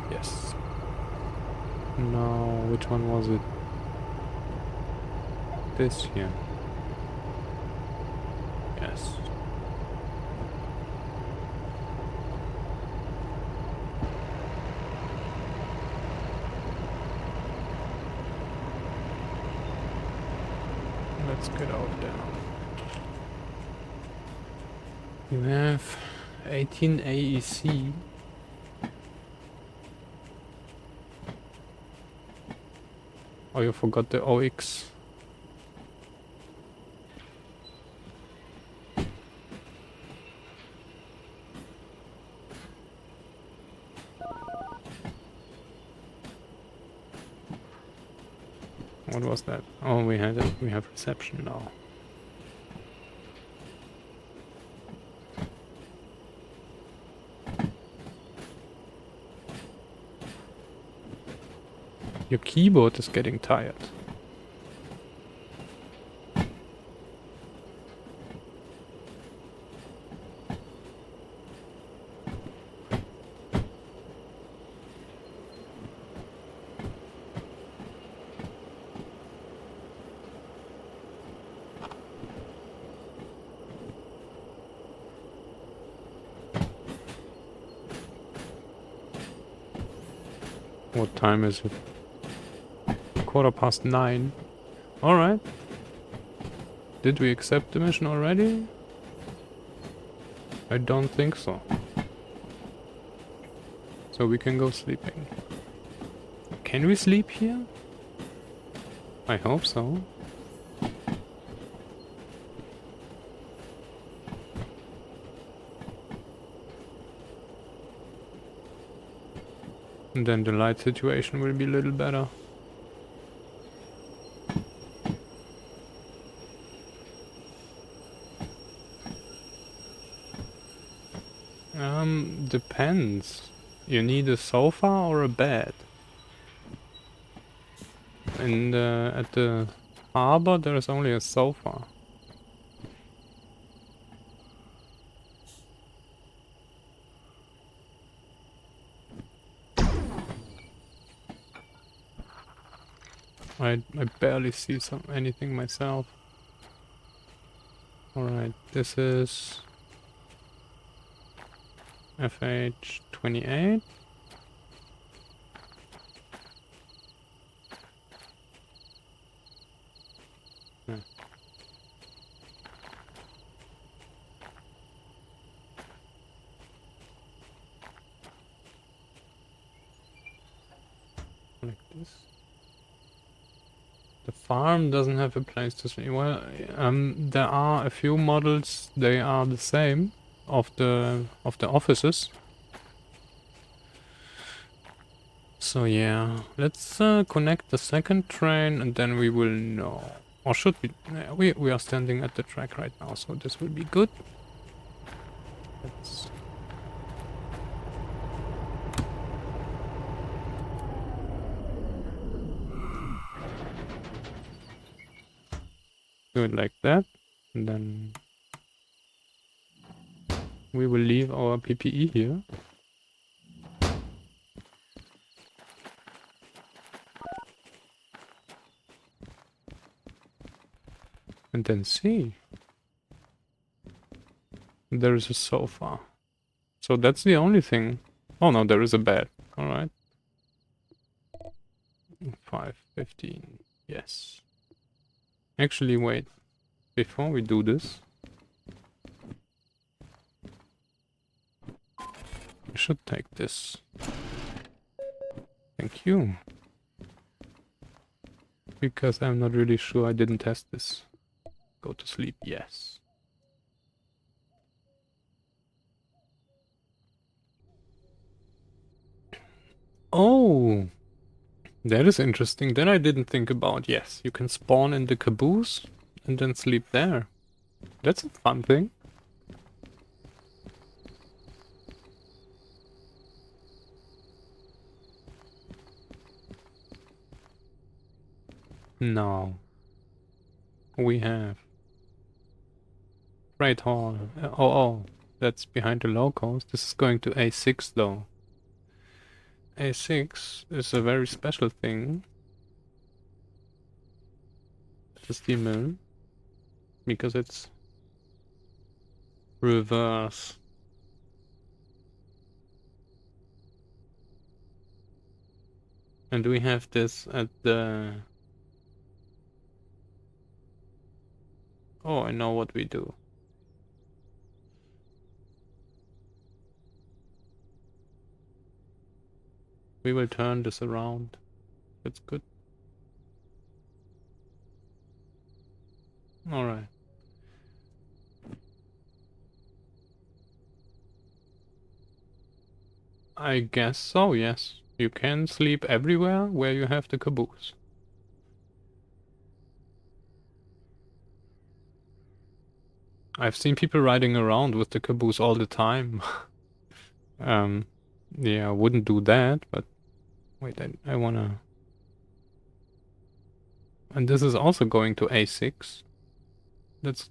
Yes. No, which one was it? This here. Yes. Let's get out there. You have 18 AEC. Oh, you forgot the OX. What was that? Oh, we had it. We have reception now. Your keyboard is getting tired. What time is it? 9:15. Alright. Did we accept the mission already? I don't think so. So we can go sleeping. Can we sleep here? I hope so. And then the light situation will be a little better. Depends. You need a sofa or a bed? And at the harbor there's only a sofa. I barely see anything myself. Alright, this is FH28. Yeah. Like this. The farm doesn't have a place to sleep. Well, there are a few models. They are the same of the offices. So yeah, let's connect the second train and then we will know. Or should we? We are standing at the track right now, so this will be good. Let's do it like that, and then we will leave our PPE here. And then see. There is a sofa. So that's the only thing. Oh no, there is a bed. Alright. 5:15. Yes. Actually, wait. Before we do this, I should take this. Thank you. Because I'm not really sure, I didn't test this. Go to sleep, yes. Oh, that is interesting. Then I didn't think about, yes, you can spawn in the caboose and then sleep there. That's a fun thing. No. We have Freight Hall. Oh, that's behind the locals. This is going to A6 though. A6 is a very special thing. The steam mill. Because it's reverse. And we have this at the... Oh, I know what we do. We will turn this around. That's good. Alright. I guess so, yes. You can sleep everywhere where you have the caboose. I've seen people riding around with the caboose all the time. Yeah, I wouldn't do that, but wait, I wanna... And this is also going to A6. That's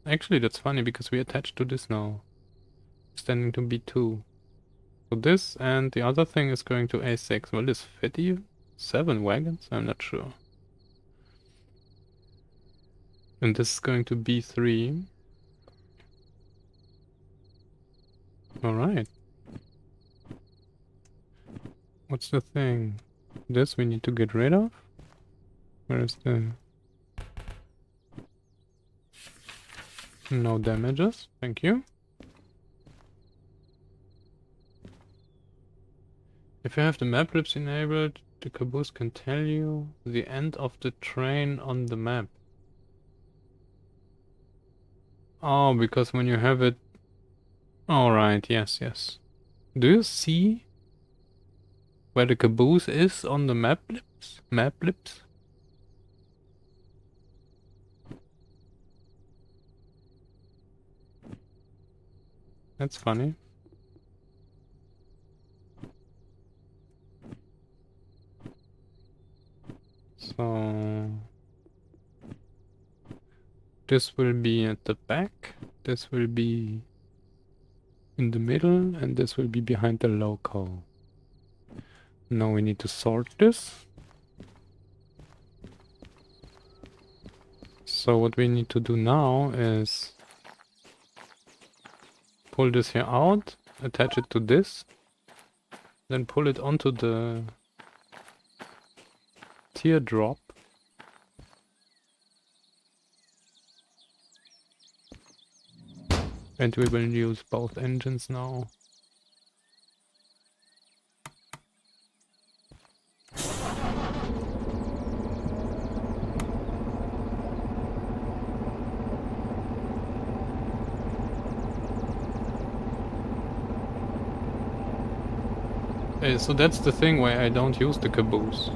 actually that's funny because we attached to this now. Standing to B2. So this and the other thing is going to A6. Will this fit you? 7 wagons? I'm not sure. And this is going to B3. Alright. What's the thing? This we need to get rid of? Where is the... No damages. Thank you. If you have the map lips enabled, the caboose can tell you the end of the train on the map. Oh, because when you have it... Alright, yes, yes. Do you see where the caboose is on the map lips? Map lips? That's funny. So... This will be at the back, this will be in the middle, and this will be behind the loco. Now we need to sort this. So what we need to do now is pull this here out attach it to this, then pull it onto the teardrop. And we will use both engines now. So that's the thing why I don't use the caboose.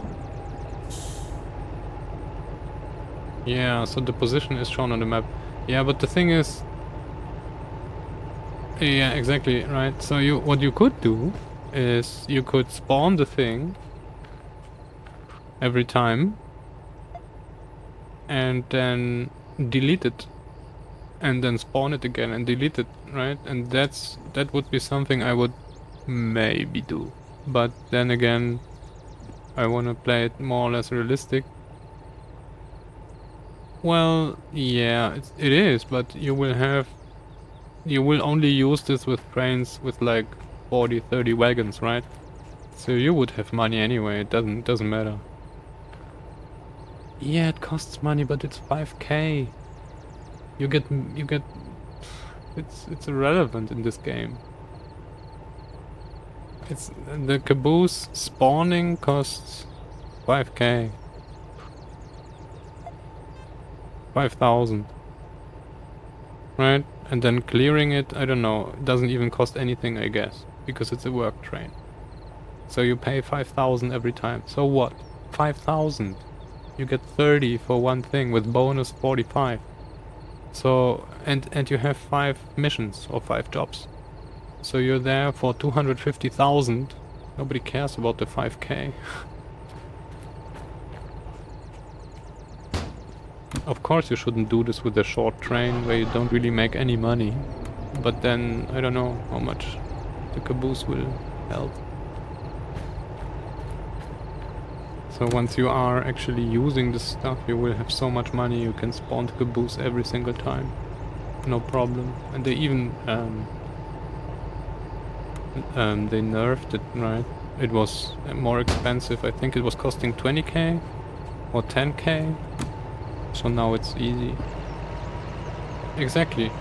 Yeah, so the position is shown on the map. Yeah, but the thing is... Yeah, exactly, right. So what you could do is you could spawn the thing every time and then delete it and then spawn it again and delete it, right? And that would be something I would maybe do. But then again, I want to play it more or less realistic. Well, yeah, it is, but you will only use this with trains with like 40, 30 wagons, right? So you would have money anyway, it doesn't matter. Yeah, it costs money, but it's 5k. You get it's irrelevant in this game. It's the caboose spawning costs 5k. 5,000. Right? And then clearing it, I don't know, it doesn't even cost anything, I guess, because it's a work train. So you pay 5,000 every time. So what? 5,000. You get 30 for one thing with bonus 45. So and you have 5 missions or 5 jobs. So you're there for 250,000. Nobody cares about the 5k. Of course you shouldn't do this with a short train where you don't really make any money. But then I don't know how much the caboose will help. So once you are actually using this stuff, you will have so much money you can spawn the caboose every single time. No problem. And they even they nerfed it, right? It was more expensive. I think it was costing 20k or 10k. So now it's easy. Exactly.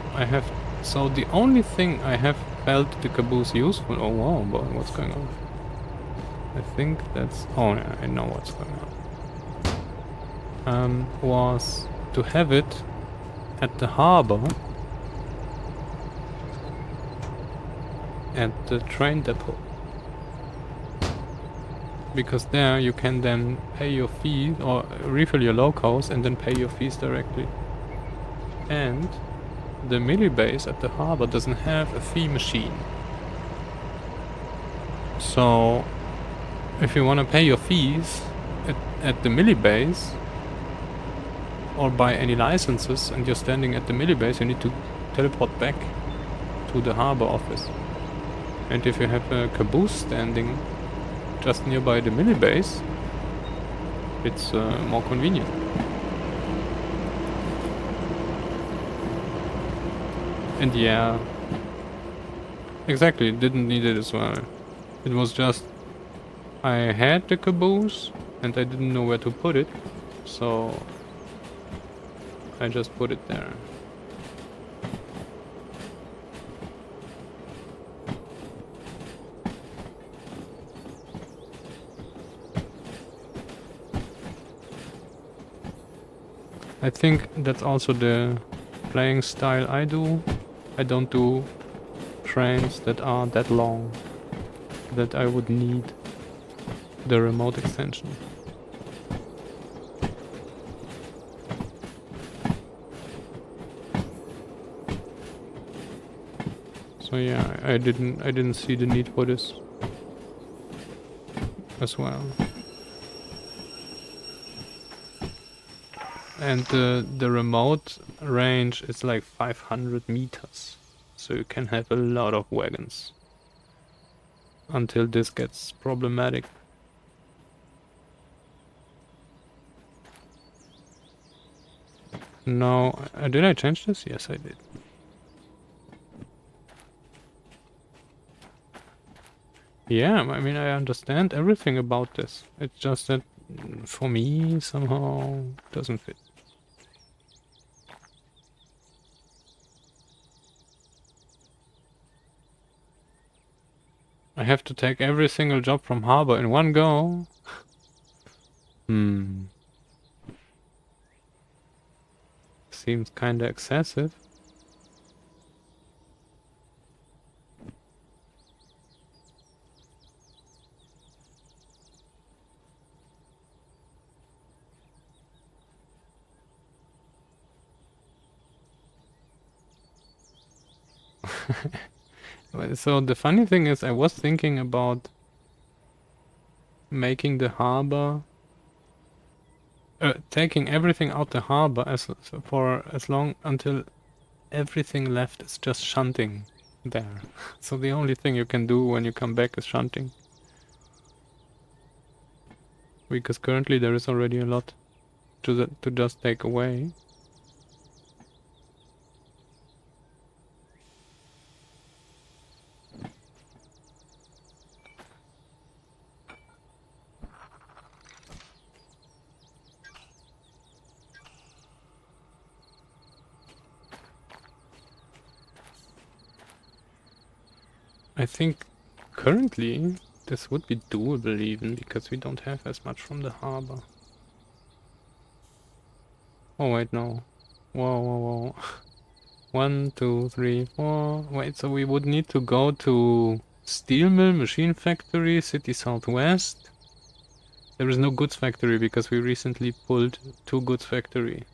So the only thing I have felt the caboose useful. Oh wow, boy, what's going on? I think that's... Oh yeah, I know what's going on. Was to have it at the harbor at the train depot. Because there you can then pay your fees or refill your locals and then pay your fees directly. And the milli base at the harbor doesn't have a fee machine. So if you want to pay your fees at the milli base or buy any licenses and you're standing at the milli base, you need to teleport back to the harbor office. And if you have a caboose standing just nearby the milli base, it's more convenient. And yeah, exactly, didn't need it as well. It was just I had the caboose and I didn't know where to put it, so I just put it there. I think that's also the playing style I do. I don't do trains that are that long that I would need the remote extension. So yeah, I didn't see the need for this as well. And the remote range is like 500 meters. So you can have a lot of wagons. Until this gets problematic. No, did I change this? Yes, I did. Yeah, I mean, I understand everything about this. It's just that for me, somehow doesn't fit. I have to take every single job from harbor in one go. Hmm. Seems kinda excessive. So the funny thing is, I was thinking about making the harbor, taking everything out the harbor for as long until everything left is just shunting there. So the only thing you can do when you come back is shunting. Because currently there is already a lot to just take away. I think currently this would be doable even because we don't have as much from the harbor. Oh wait, no. Whoa, whoa, whoa. 1, 2, 3, 4. Wait, so we would need to go to steel mill, machine factory, city southwest. There is no goods factory because we recently pulled 2 goods factory.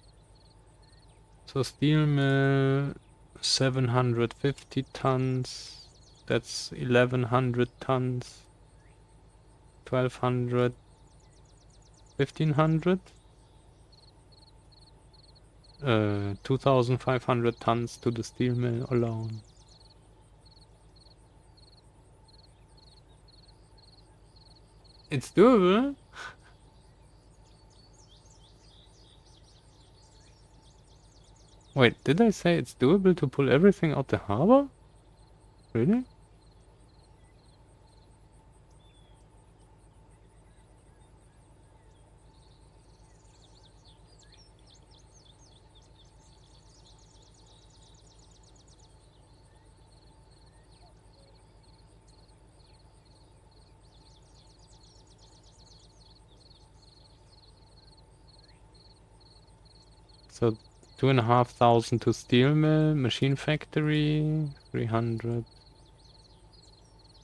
So steel mill, 750 tons. That's 1100 tons. 1200. 1500. 2500 tons to the steel mill alone. It's doable. Wait, did I say it's doable to pull everything out the harbor? Really? So 2500 to steel mill, machine factory, 300.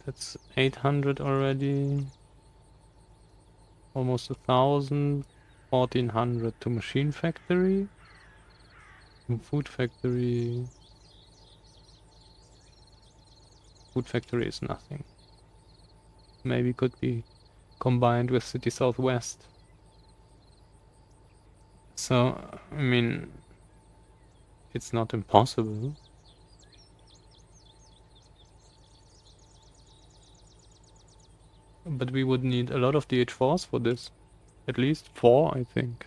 That's 800 already. Almost 1000. 1400 to machine factory. Food factory. Food factory is nothing. Maybe could be combined with city southwest. So, I mean, it's not impossible. But we would need a lot of DH4s for this. At least 4, I think.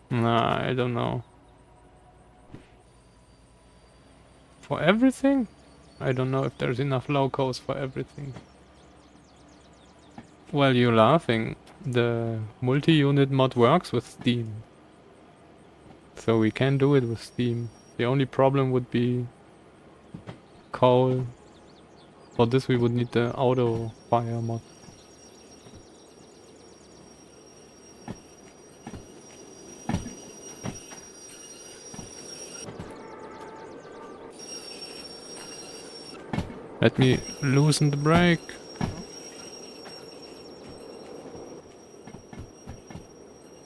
Nah, I don't know. For everything? I don't know if there's enough locos for everything. Well, you're laughing. The multi-unit mod works with Steam. So we can do it with Steam. The only problem would be coal. For this we would need the auto fire mod. Let me loosen the brake.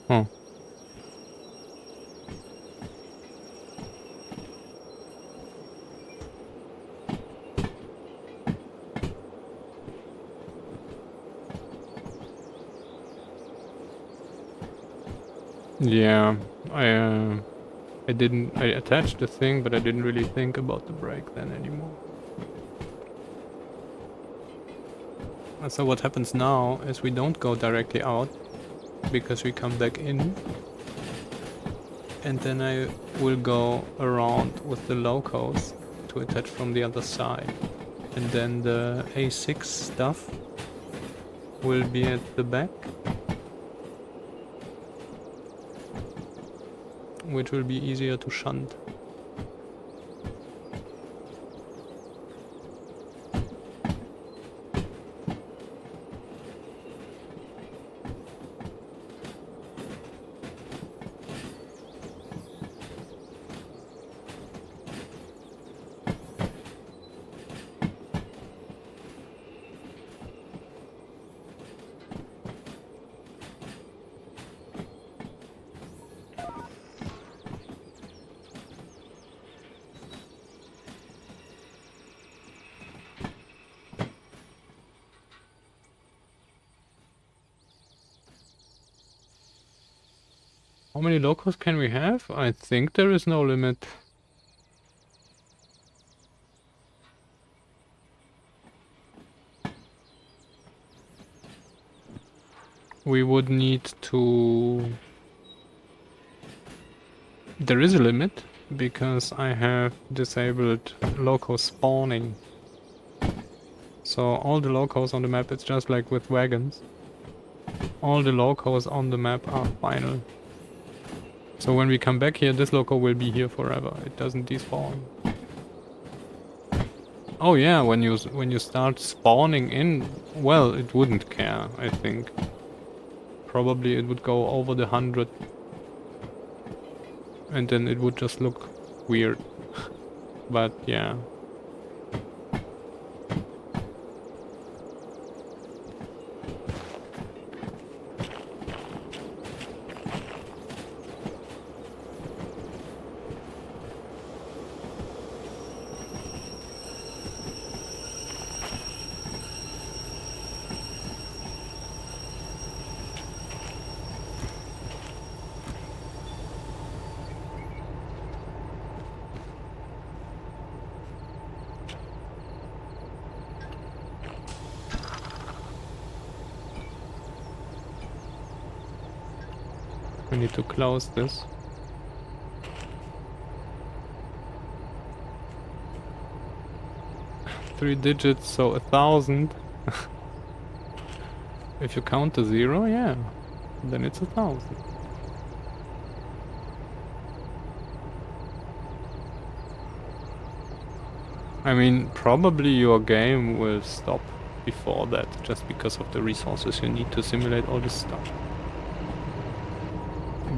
Oh. Yeah, I attached the thing, but I didn't really think about the brake then anymore. So what happens now is we don't go directly out because we come back in, and then I will go around with the locos to attach from the other side, and then the A6 stuff will be at the back, which will be easier to shunt. How many locos can we have? I think there is no limit. We would need to... There is a limit, because I have disabled loco spawning. So all the locos on the map, it's just like with wagons. All the locos on the map are final. So when we come back here, this loco will be here forever. It doesn't despawn. Oh yeah, when you start spawning in, well, it wouldn't care, I think. Probably it would go over the 100. And then it would just look weird. But yeah. We need to close this. Three digits, so 1,000. If you count the 0, yeah, then it's 1,000. I mean, probably your game will stop before that, just because of the resources you need to simulate all this stuff.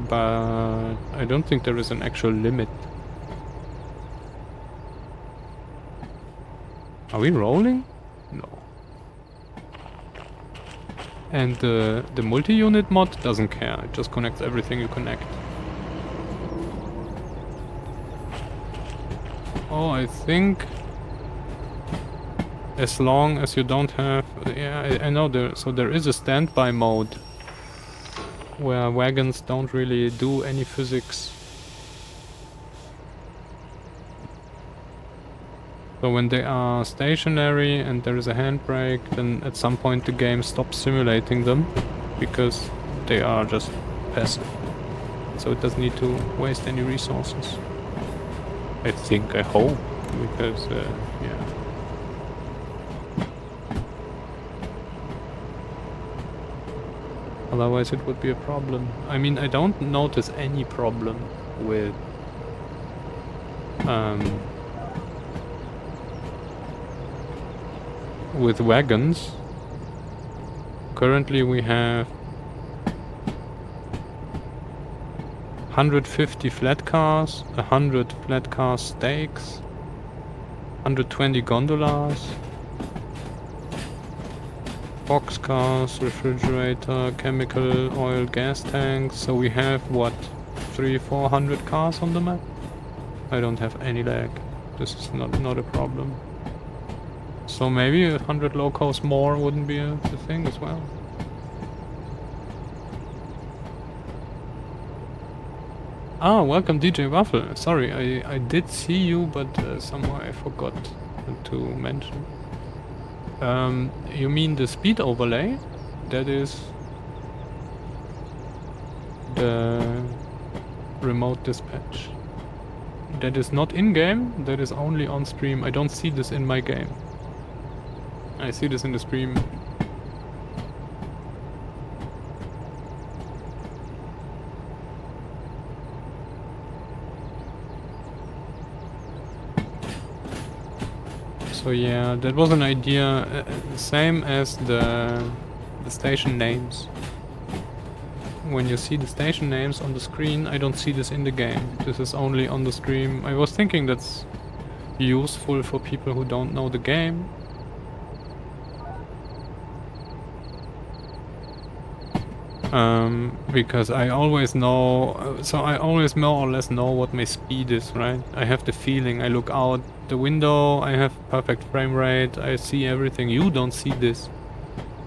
But I don't think there is an actual limit. Are we rolling? No. And the multi-unit mod doesn't care, it just connects everything you connect. Oh, I think as long as you don't have... Yeah, I know so there is a standby mode where wagons don't really do any physics. So when they are stationary and there is a handbrake, then at some point the game stops simulating them, because they are just passive. So it doesn't need to waste any resources. I think, I hope, because, yeah. Otherwise it would be a problem. I mean, I don't notice any problem with wagons. Currently we have 150 flat cars, 100 flat car stakes, 120 gondolas, boxcars, refrigerator, chemical, oil, gas tanks. So we have, what, 300-400 cars on the map? I don't have any lag. This is not a problem. So maybe 100 locals more wouldn't be a thing as well. Ah, welcome DJ Waffle. Sorry, I did see you, but somehow I forgot to mention. You mean the speed overlay? That is the remote dispatch. That is not in-game, that is only on stream. I don't see this in my game. I see this in the stream. So yeah, that was an idea, same as the station names. When you see the station names on the screen, I don't see this in the game. This is only on the stream. I was thinking that's useful for people who don't know the game. Because I always know, so I always more or less know what my speed is, right? I have the feeling, I look out the window, I have perfect frame rate, I see everything. You don't see this.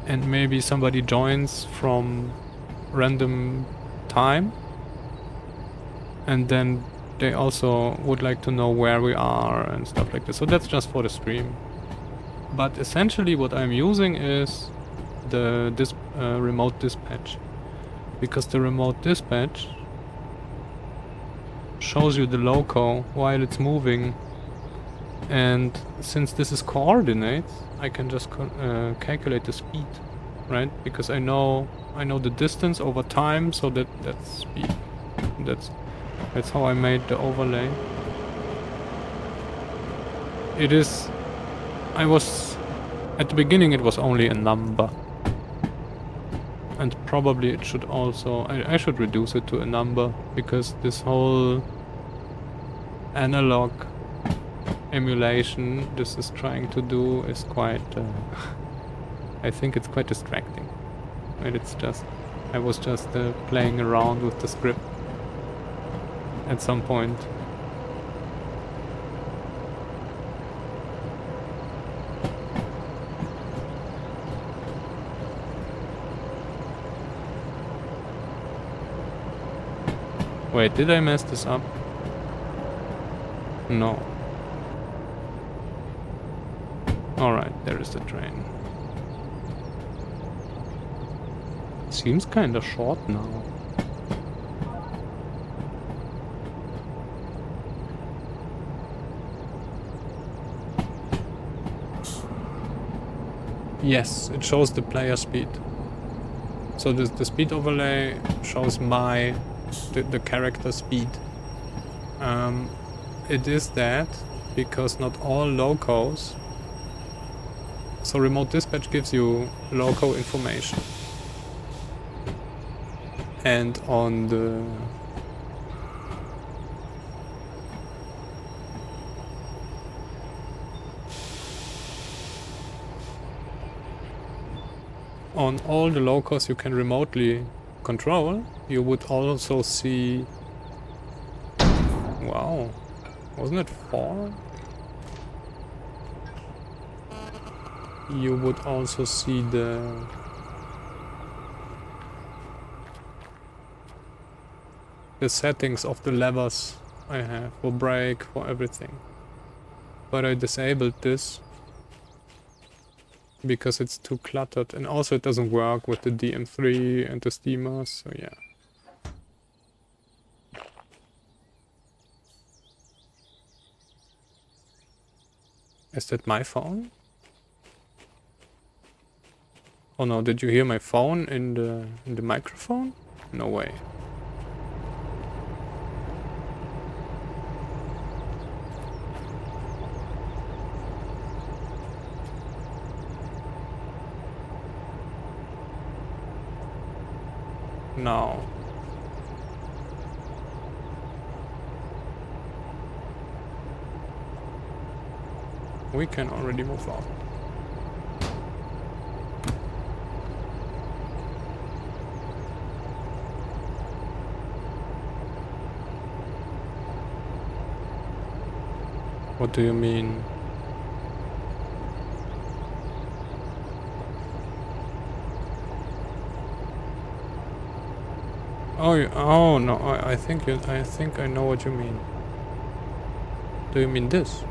And maybe somebody joins from random time, and then they also would like to know where we are and stuff like this. So that's just for the stream. But essentially what I'm using is the remote dispatch. Because the remote dispatch shows you the loco while it's moving, and since this is coordinates, I can just calculate the speed, right? Because I know the distance over time, so that's speed. That's how I made the overlay. It is. I was at the beginning. It was only a number. And probably it should also... I should reduce it to a number, because this whole analog emulation this is trying to do is quite... I think it's quite distracting. And it's just... I was just playing around with the script at some point. Wait, did I mess this up? No. Alright, there is the train. Seems kinda short now. Yes, it shows the player speed. So the speed overlay shows the character speed. It is that because not all locos... So remote dispatch gives you loco information. And on the... On all the locos you can remotely control, you would also see... Wow, wasn't it 4? You would also see the settings of the levers I have for brake, for everything. But I disabled this because it's too cluttered, and also it doesn't work with the DM3 and the steamers, so yeah. Is that my phone? Oh no, did you hear my phone in the microphone? No way. No. We can already move on. What do you mean? Oh no, I think I know what you mean. Do you mean this?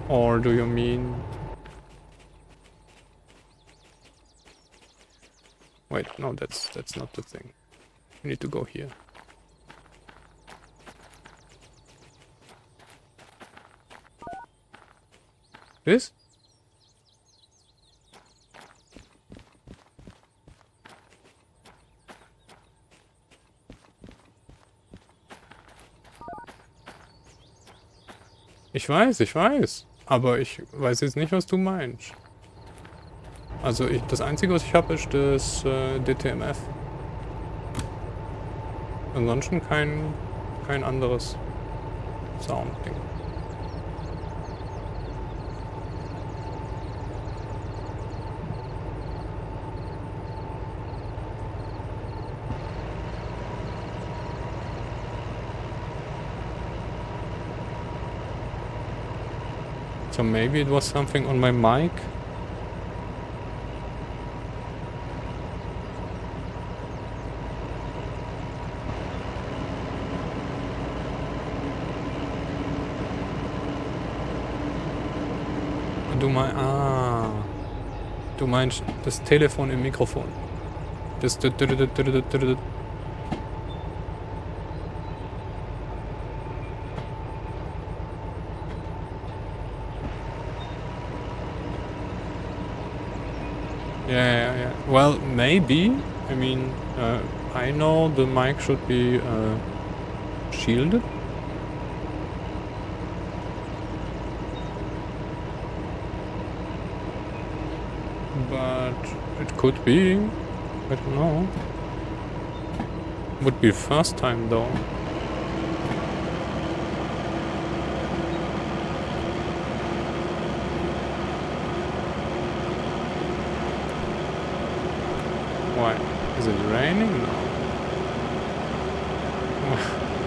Or do you mean... Wait, no, that's not the thing. We need to go here. This? Ich weiß. Aber ich weiß jetzt nicht, was du meinst. Also das Einzige, was ich habe, ist das DTMF. Ansonsten kein anderes Sound-Ding. So maybe it was something on my mic. Du meinst das Telefon im Mikrofon. Das... Yeah. Well, maybe. I mean, I know the mic should be shielded. But it could be. I don't know. Would be the first time though. Why? Is it raining? No.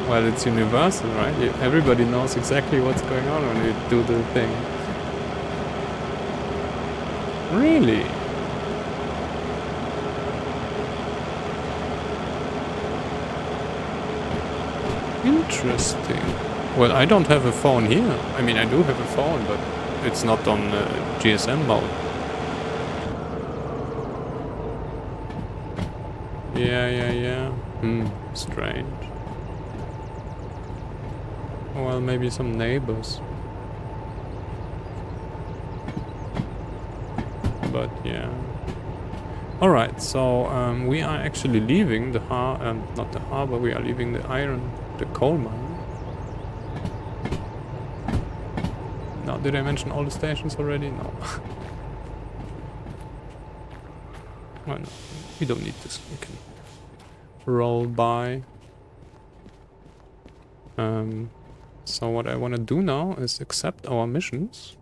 Well, it's universal, right? Everybody knows exactly what's going on when you do the thing. Really? Interesting. Well, I don't have a phone here. I mean, I do have a phone, but it's not on GSM mode. Yeah. Strange. Well, maybe some neighbors. But yeah. Alright, so we are actually leaving the not the harbor, we are leaving the coal mine. Now, did I mention all the stations already? No. Well, no, we don't need this, we can roll by. So what I want to do now is accept our missions.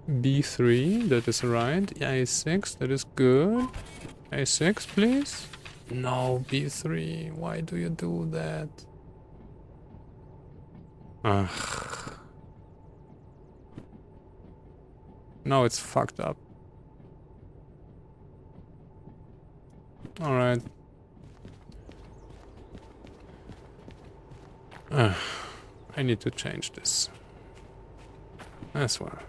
B3, that is right. A6, that is good. A6, please. No, B3, why do you do that? Ugh. Now it's fucked up. Alright. I need to change this as well.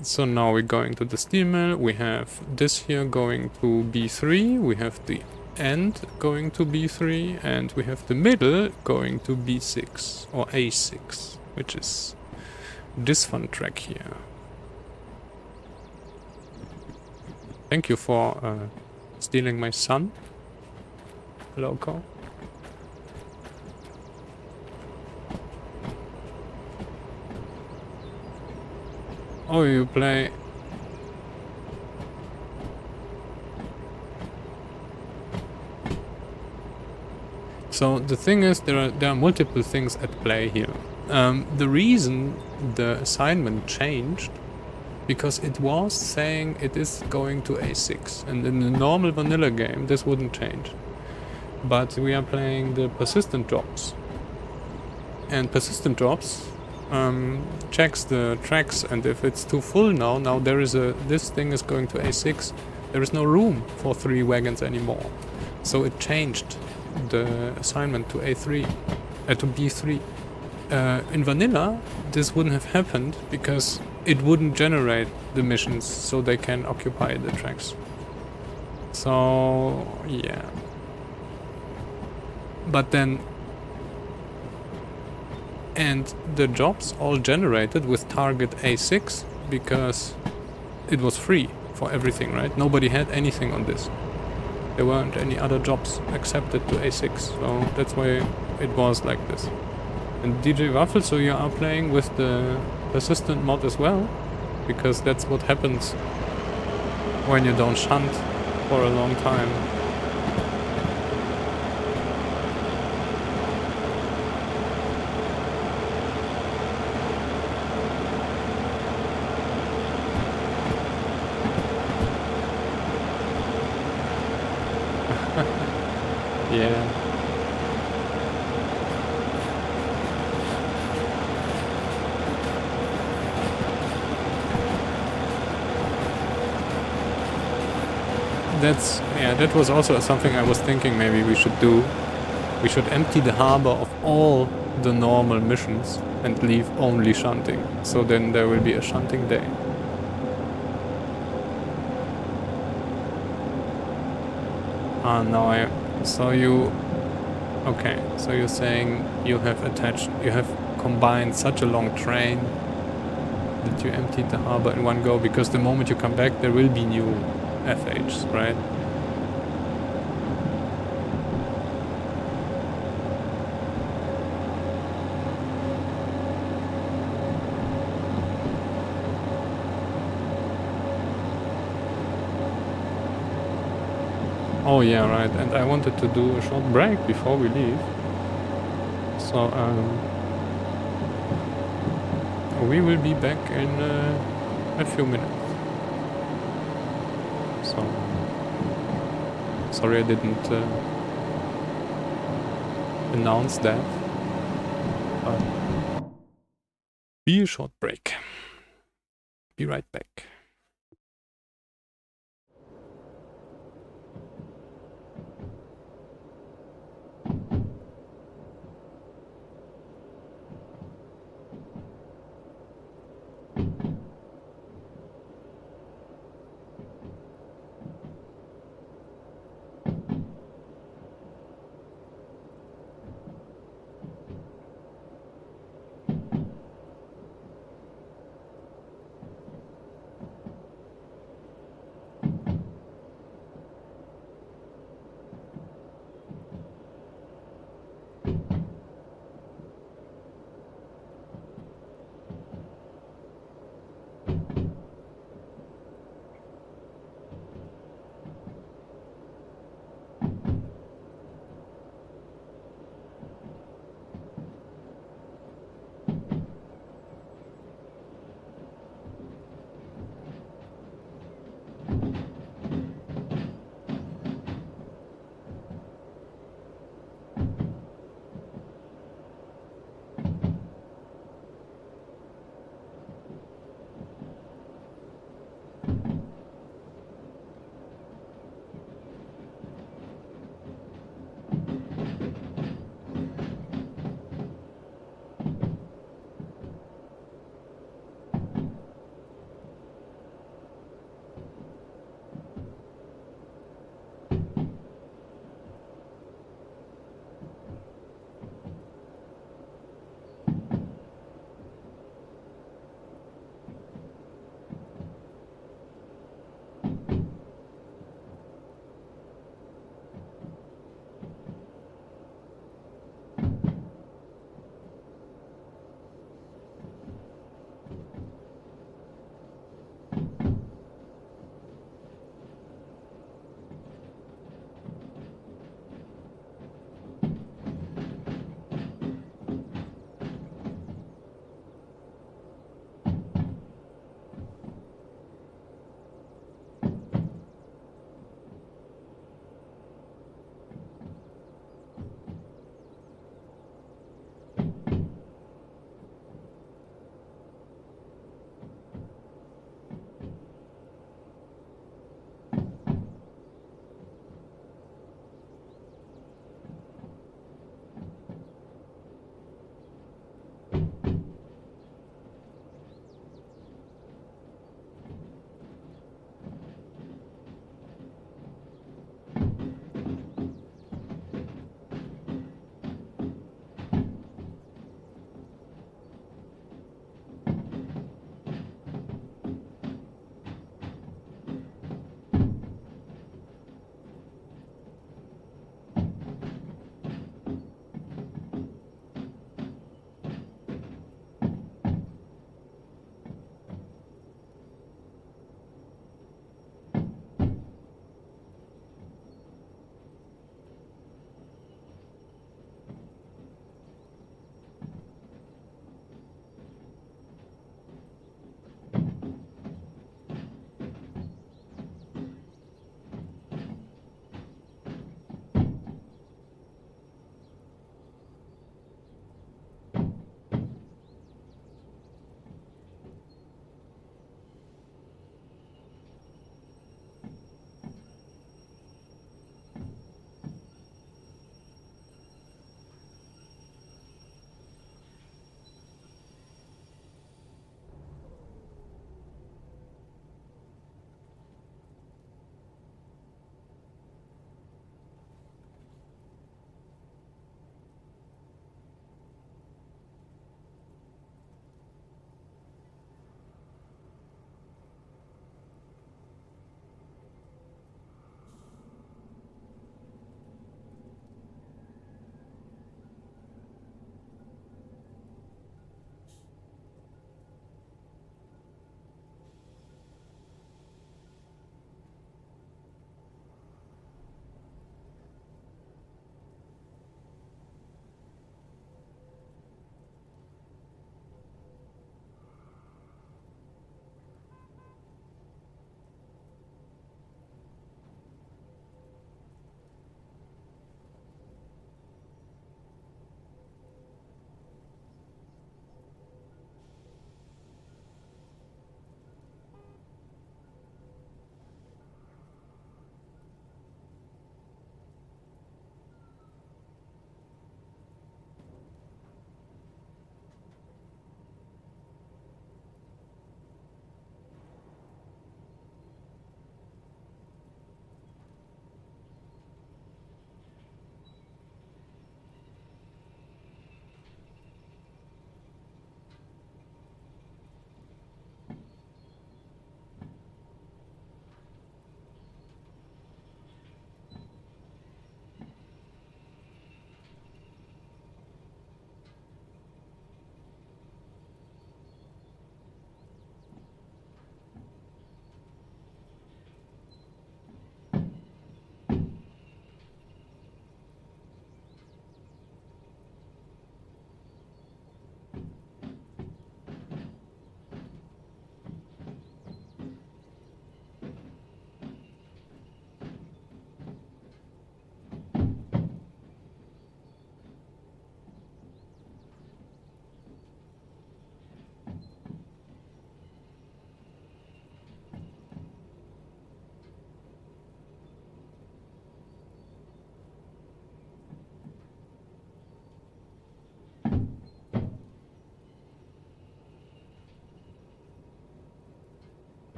So now we're going to the steel mill. We have this here going to B3. We have the end going to B3. And we have the middle going to B6 or A6, which is this fun track here. Thank you for stealing my son, Loco. Oh, you play... So the thing is, there are multiple things at play here. The reason the assignment changed, because it was saying it is going to A6, and in the normal vanilla game this wouldn't change. But we are playing the persistent drops, and persistent drops checks the tracks, and if it's too full now there is this thing is going to A6, There is no room for 3 wagons anymore. So it changed the assignment to A3, to B3. In vanilla, this wouldn't have happened because it wouldn't generate the missions so they can occupy the tracks. So, yeah. But then... And the jobs all generated with target A6 because it was free for everything, right? Nobody had anything on this. There weren't any other jobs accepted to A6, so that's why it was like this. And DJ Waffle, so you are playing with the persistent mod as well, because that's what happens when you don't shunt for a long time. Yeah. That was also something I was thinking maybe we should do. We should empty the harbor of all the normal missions and leave only shunting. So then there will be a shunting day. Ah, now so you... Okay, so you're saying you have combined such a long train that you emptied the harbor in one go, because the moment you come back there will be new FHs, right? Oh yeah, right. And I wanted to do a short break before we leave. So we will be back in a few minutes. So sorry I didn't announce that. But be a short break. Be right back.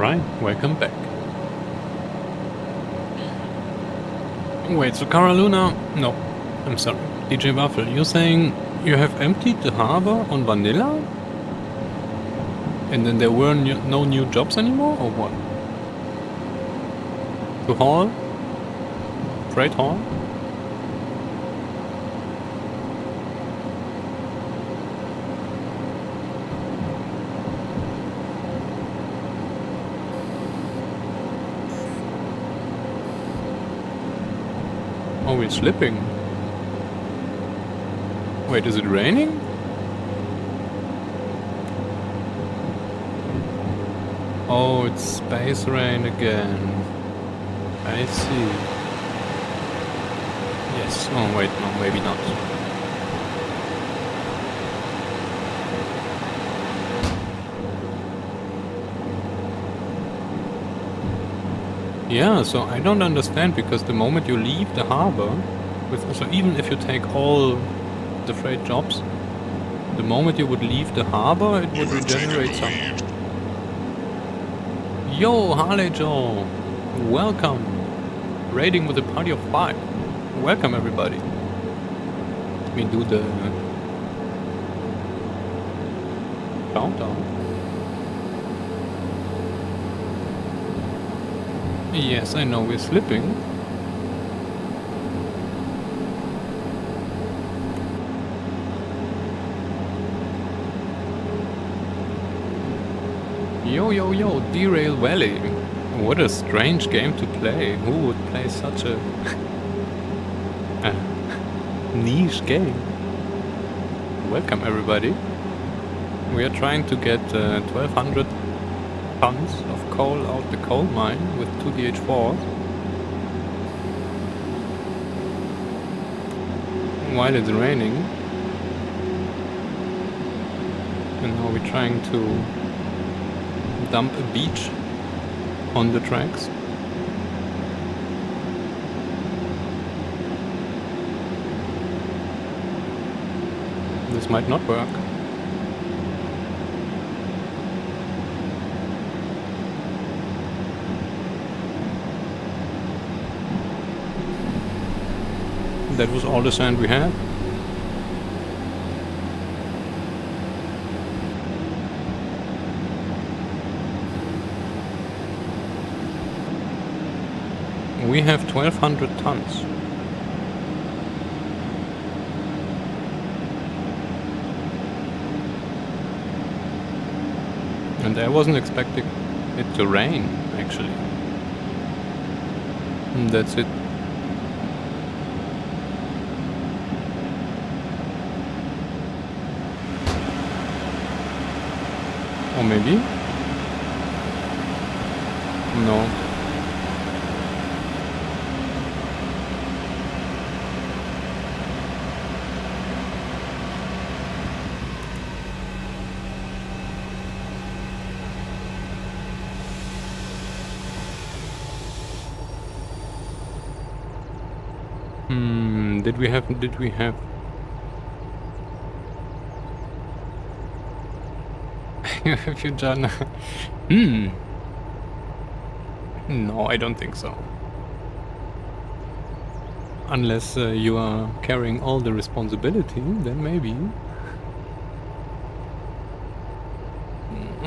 Alright, welcome back. Wait, so Cara Luna? No, I'm sorry. DJ Waffle, you're saying you have emptied the harbor on Vanilla? And then there were no new jobs anymore, or what? To haul? Freight haul? Oh, we're slipping. Wait, is it raining? Oh, it's space rain again. I see. Yes. Oh, wait, no, maybe not. Yeah, so I don't understand, because the moment you leave the harbor, so even if you take all the freight jobs, the moment you would leave the harbor, it would regenerate some. Yo, Harley Joe! Welcome! Raiding with a party of 5. Welcome, everybody. Let me do the countdown. Yes, I know we're slipping. Yo, yo, yo, Derail Valley. What a strange game to play. Who would play such a niche game? Welcome, everybody. We are trying to get 1200 tons of coal out the coal mine with 2 DH4s. While it's raining. And now we're trying to dump a beach on the tracks. This might not work. That was all the sand we had. We have 1200 tons. And I wasn't expecting it to rain, actually. And that's it. Or maybe? No. Did we have have you done No, I don't think so. Unless you are carrying all the responsibility, then maybe.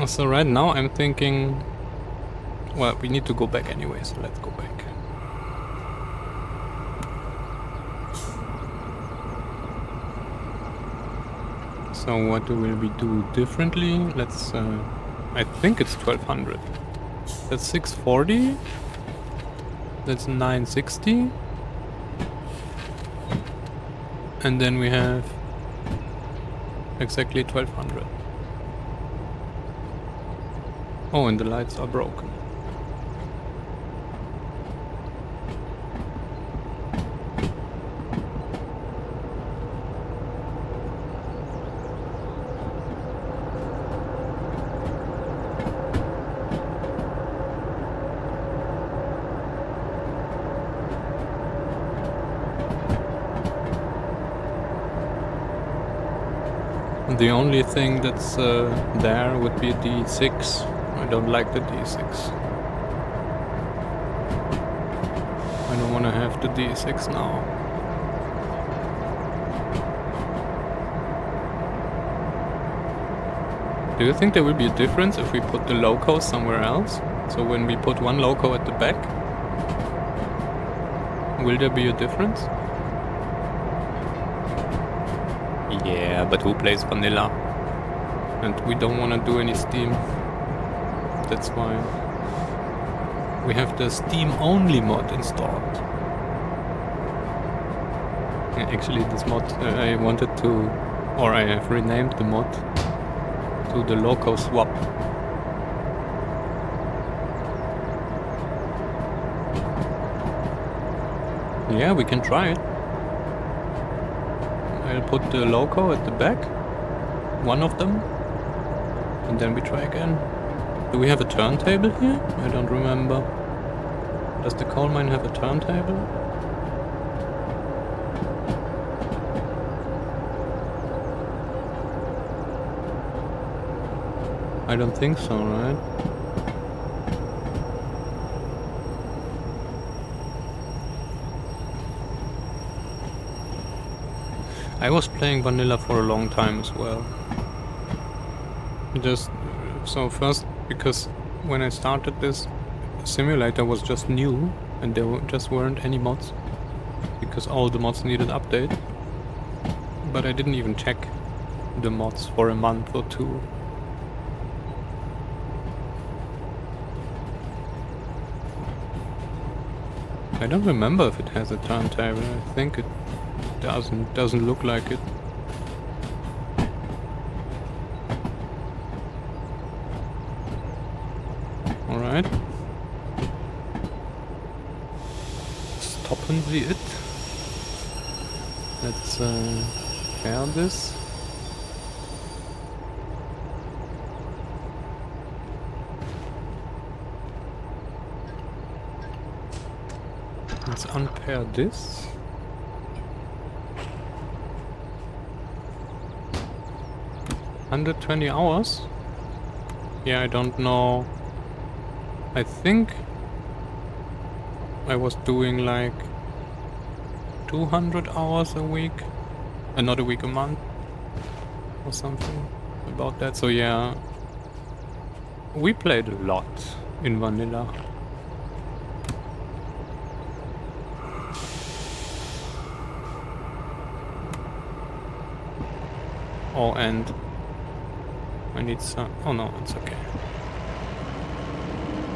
So right now I'm thinking, well, we need to go back anyway, so let's go back. So what will we do differently? Let's, I think it's 1200. That's 640. That's 960. And then we have exactly 1200. Oh, and the lights are broken. The only thing that's there would be the 6 I don't like the D6. I don't want to have the D6 now. Do you think there will be a difference if we put the loco somewhere else? So when we put one loco at the back, will there be a difference? Yeah, but who plays vanilla? And we don't want to do any Steam. That's why we have the Steam only mod installed. Actually, this mod I wanted to, or I have renamed the mod to the loco swap. Yeah, we can try it. I'll put the loco at the back, one of them, and then we try again. Do we have a turntable here? I don't remember. Does the coal mine have a turntable? I don't think so, right? I was playing vanilla for a long time as well. So first, because when I started this simulator was just new and there just weren't any mods because all the mods needed update. But I didn't even check the mods for a month or two. I don't remember if it has a turntable. I think it doesn't look like it. Alright. Stoppen Sie it. Let's pair this. Let's unpair this. $120 hours? Yeah, I don't know. I think I was doing like 200 hours a week. Not a week, a month. Or something about that. So yeah, we played a lot in vanilla. Oh, and I need some. Oh no, it's okay.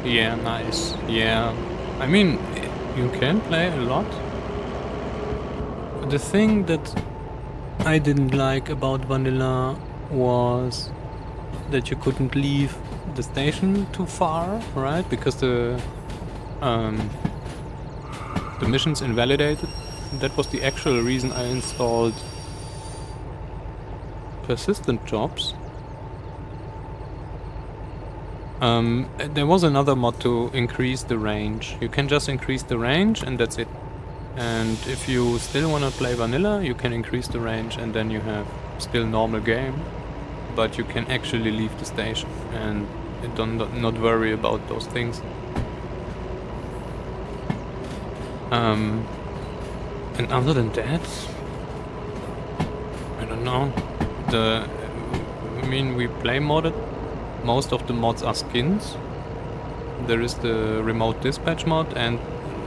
Yeah, nice. Yeah, I mean, you can play a lot. The thing that I didn't like about vanilla was that you couldn't leave the station too far, right? Because the mission's invalidated. That was the actual reason I installed persistent jobs. There was another mod to increase the range. You can just increase the range and that's it. And if you still want to play vanilla, you can increase the range and then you have still normal game. But you can actually leave the station and not worry about those things. And other than that, I don't know. I mean, we play modded. Most of the mods are skins. There is the remote dispatch mod, and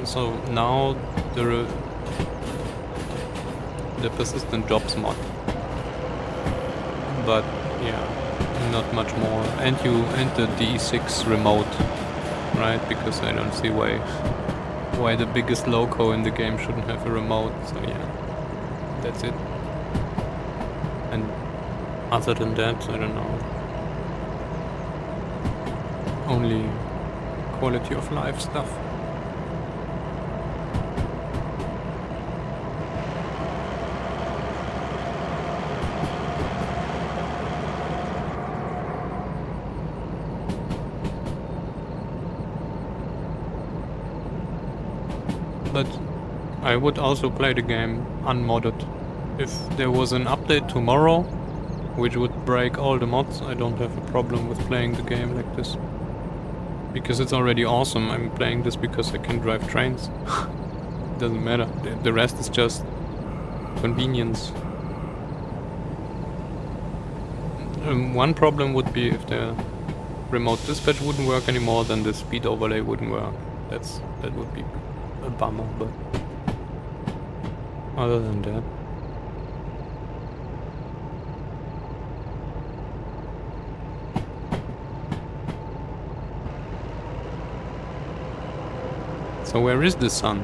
so now the persistent jobs mod. But yeah, not much more. And you enter DE6 remote, right? Because I don't see why the biggest loco in the game shouldn't have a remote. So yeah, that's it. And other than that, I don't know. Only quality of life stuff. But I would also play the game unmodded. If there was an update tomorrow, which would break all the mods, I don't have a problem with playing the game like this. Because it's already awesome. I'm playing this because I can drive trains. Doesn't matter. The rest is just convenience. One problem would be if the remote dispatch wouldn't work anymore, then the speed overlay wouldn't work. That would be a bummer, but other than that. So where is the sun?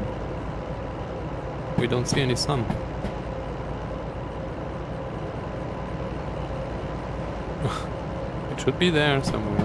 We don't see any sun. It should be there somewhere.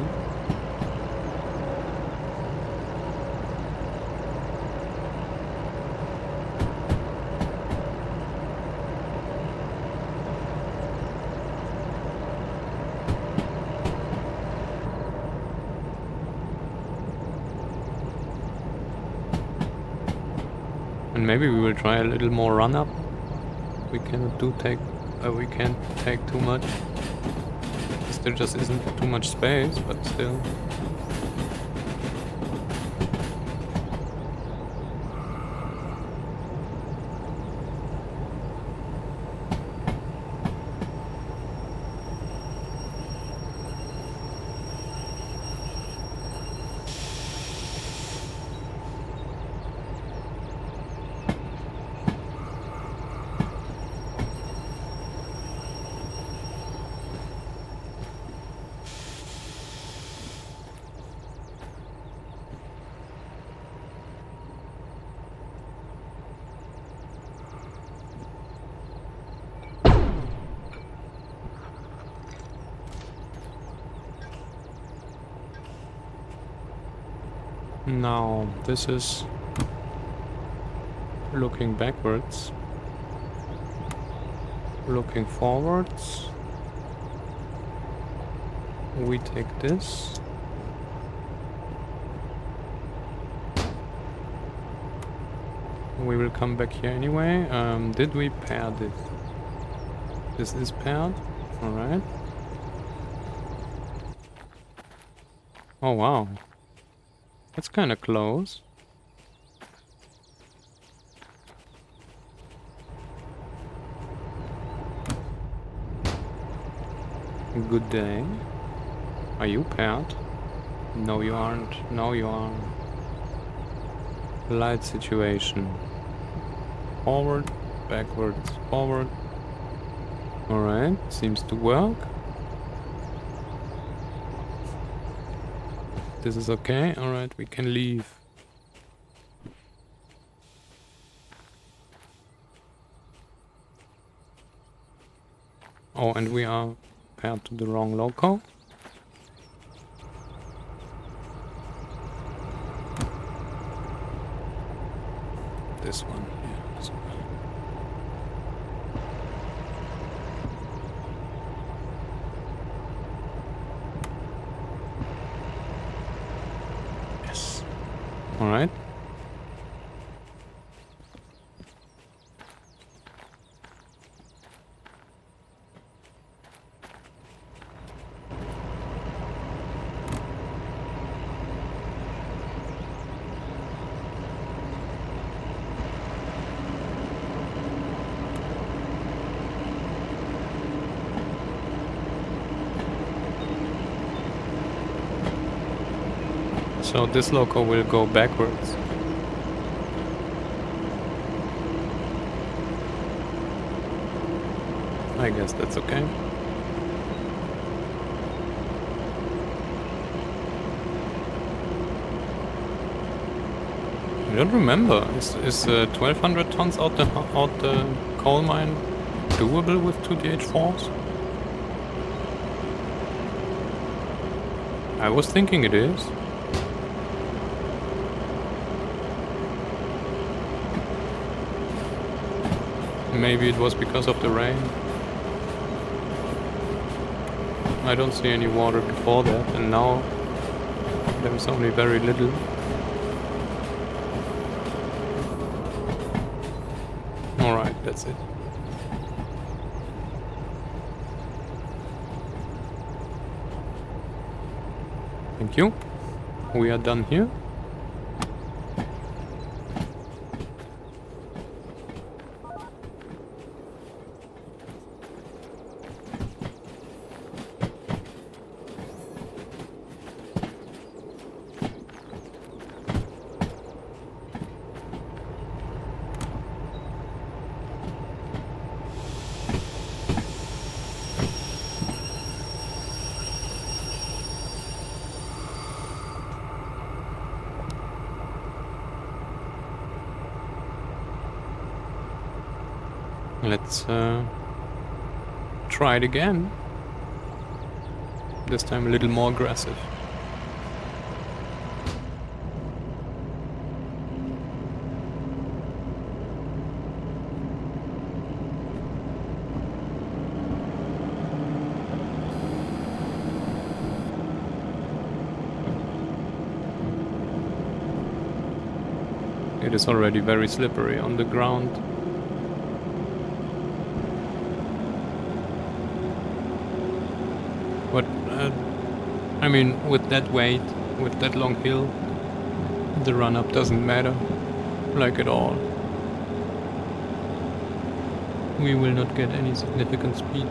And maybe we will try a little more run up. We can't take too much. There just isn't too much space, but still. Now, this is looking backwards. Looking forwards. We take this. We will come back here anyway. Did we pair this? This is paired. Alright. Oh wow. That's kind of close. Good day. Are you paired? No, you aren't. No, you are. Light situation. Forward, backwards, forward. Alright, seems to work. This is okay. Alright, we can leave. Oh, and we are paired to the wrong loco. This one, yeah. This one. Yes. Alright. So this loco will go backwards. I guess that's okay. I don't remember. Is 1200 tons out the coal mine doable with 2DH4s? I was thinking it is. Maybe it was because of the rain. I don't see any water before that, and now there's only very little. Alright, that's it. Thank you. we are done here. Let's try it again. This time a little more aggressive. It is already very slippery on the ground. But, I mean, with that weight, with that long hill, the run-up doesn't matter, like at all. We will not get any significant speed.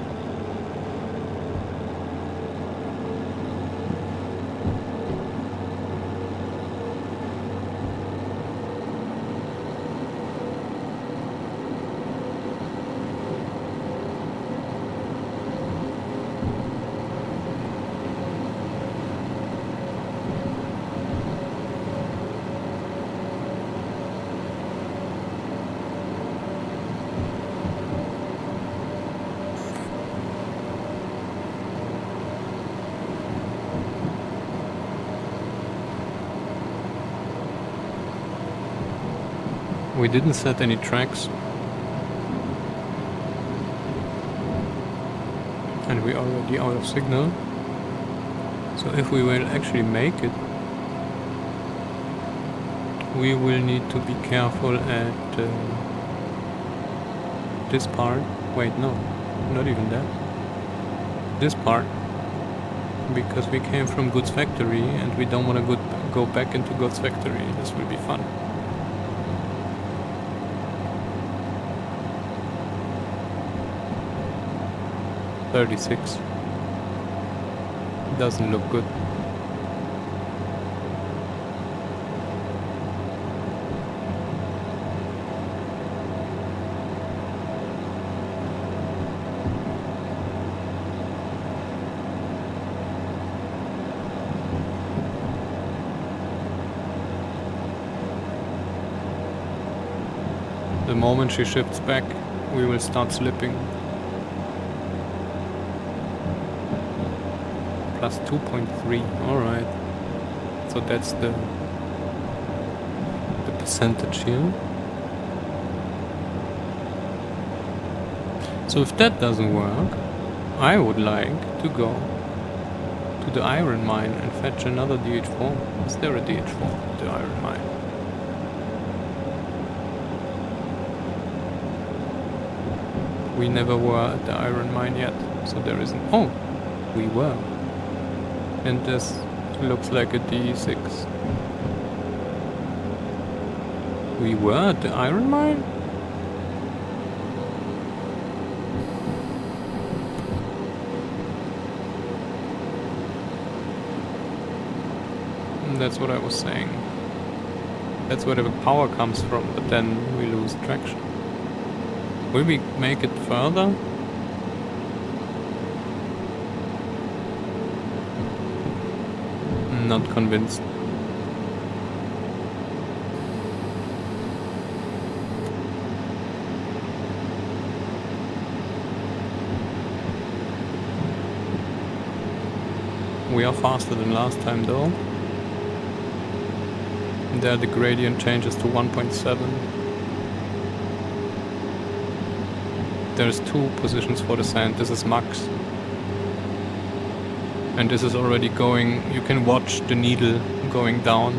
We didn't set any tracks. And we're already out of signal. So if we will actually make it, we will need to be careful at this part. Wait, no, not even that. This part. Because we came from Goods Factory and we don't want to go back into Goods Factory. This will be fun. $36 doesn't look good. The moment she shifts back, we will start slipping. Plus 2.3, alright. So that's the percentage here. So if that doesn't work, I would like to go to the iron mine and fetch another DH4. Is there a DH4 at the iron mine? We never were at the iron mine yet, so there isn't. Oh, we were. And this looks like a D6. We were at the iron mine? That's what I was saying. That's where the power comes from, but then we lose traction. Will we make it further? Not convinced. We are faster than last time though. There the gradient changes to 1.7. There's 2 positions for the sand. This is max. And this is already going, you can watch the needle going down.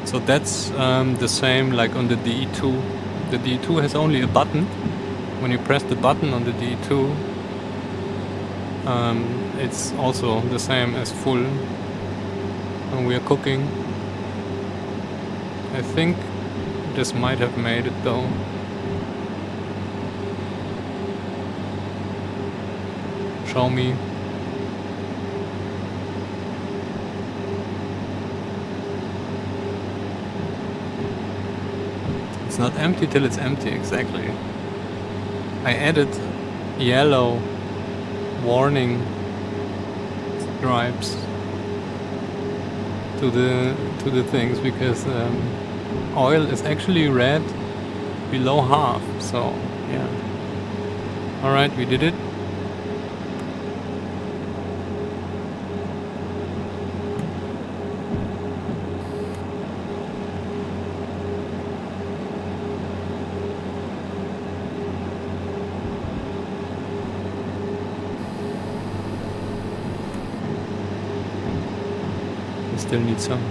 So that's the same like on the DE2. The DE2 has only a button. When you press the button on the DE2, it's also the same as full. And we are cooking. I think this might have made it though. Show me. It's not empty till it's empty, exactly. I added yellow warning stripes to the things because oil is actually red below half, so yeah. Alright, we did it. We still need some.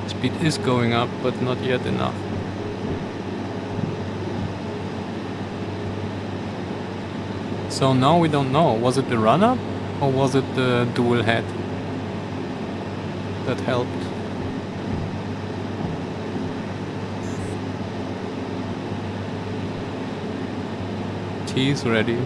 Speed is going up, but not yet enough. So now we don't know. Was it the run-up or was it the dual head that helped? Tea is ready.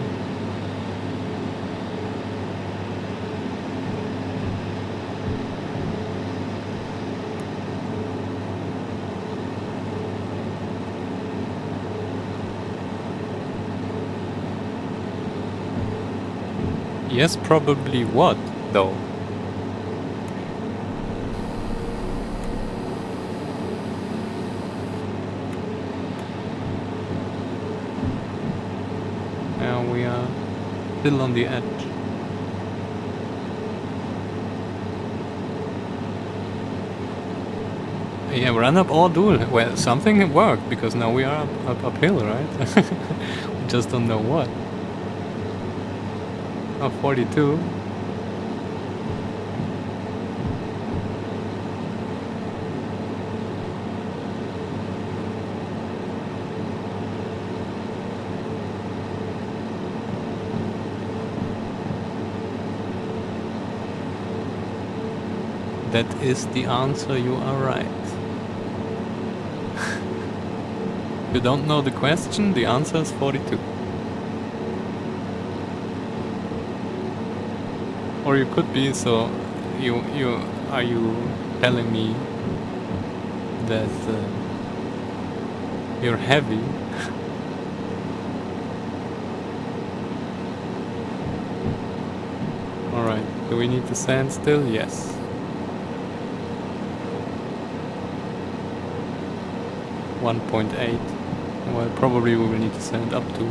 Yes, probably what, though? Yeah, we are still on the edge. Yeah, run up or duel. Well, something worked because now we are uphill, right? We just don't know what. Oh, 42. That is the answer, you are right. If you don't know the question, the answer is 42. Or you could be, so are you telling me that you're heavy? Alright, do we need to stand still? Yes. .8. Well, probably we will need to send up to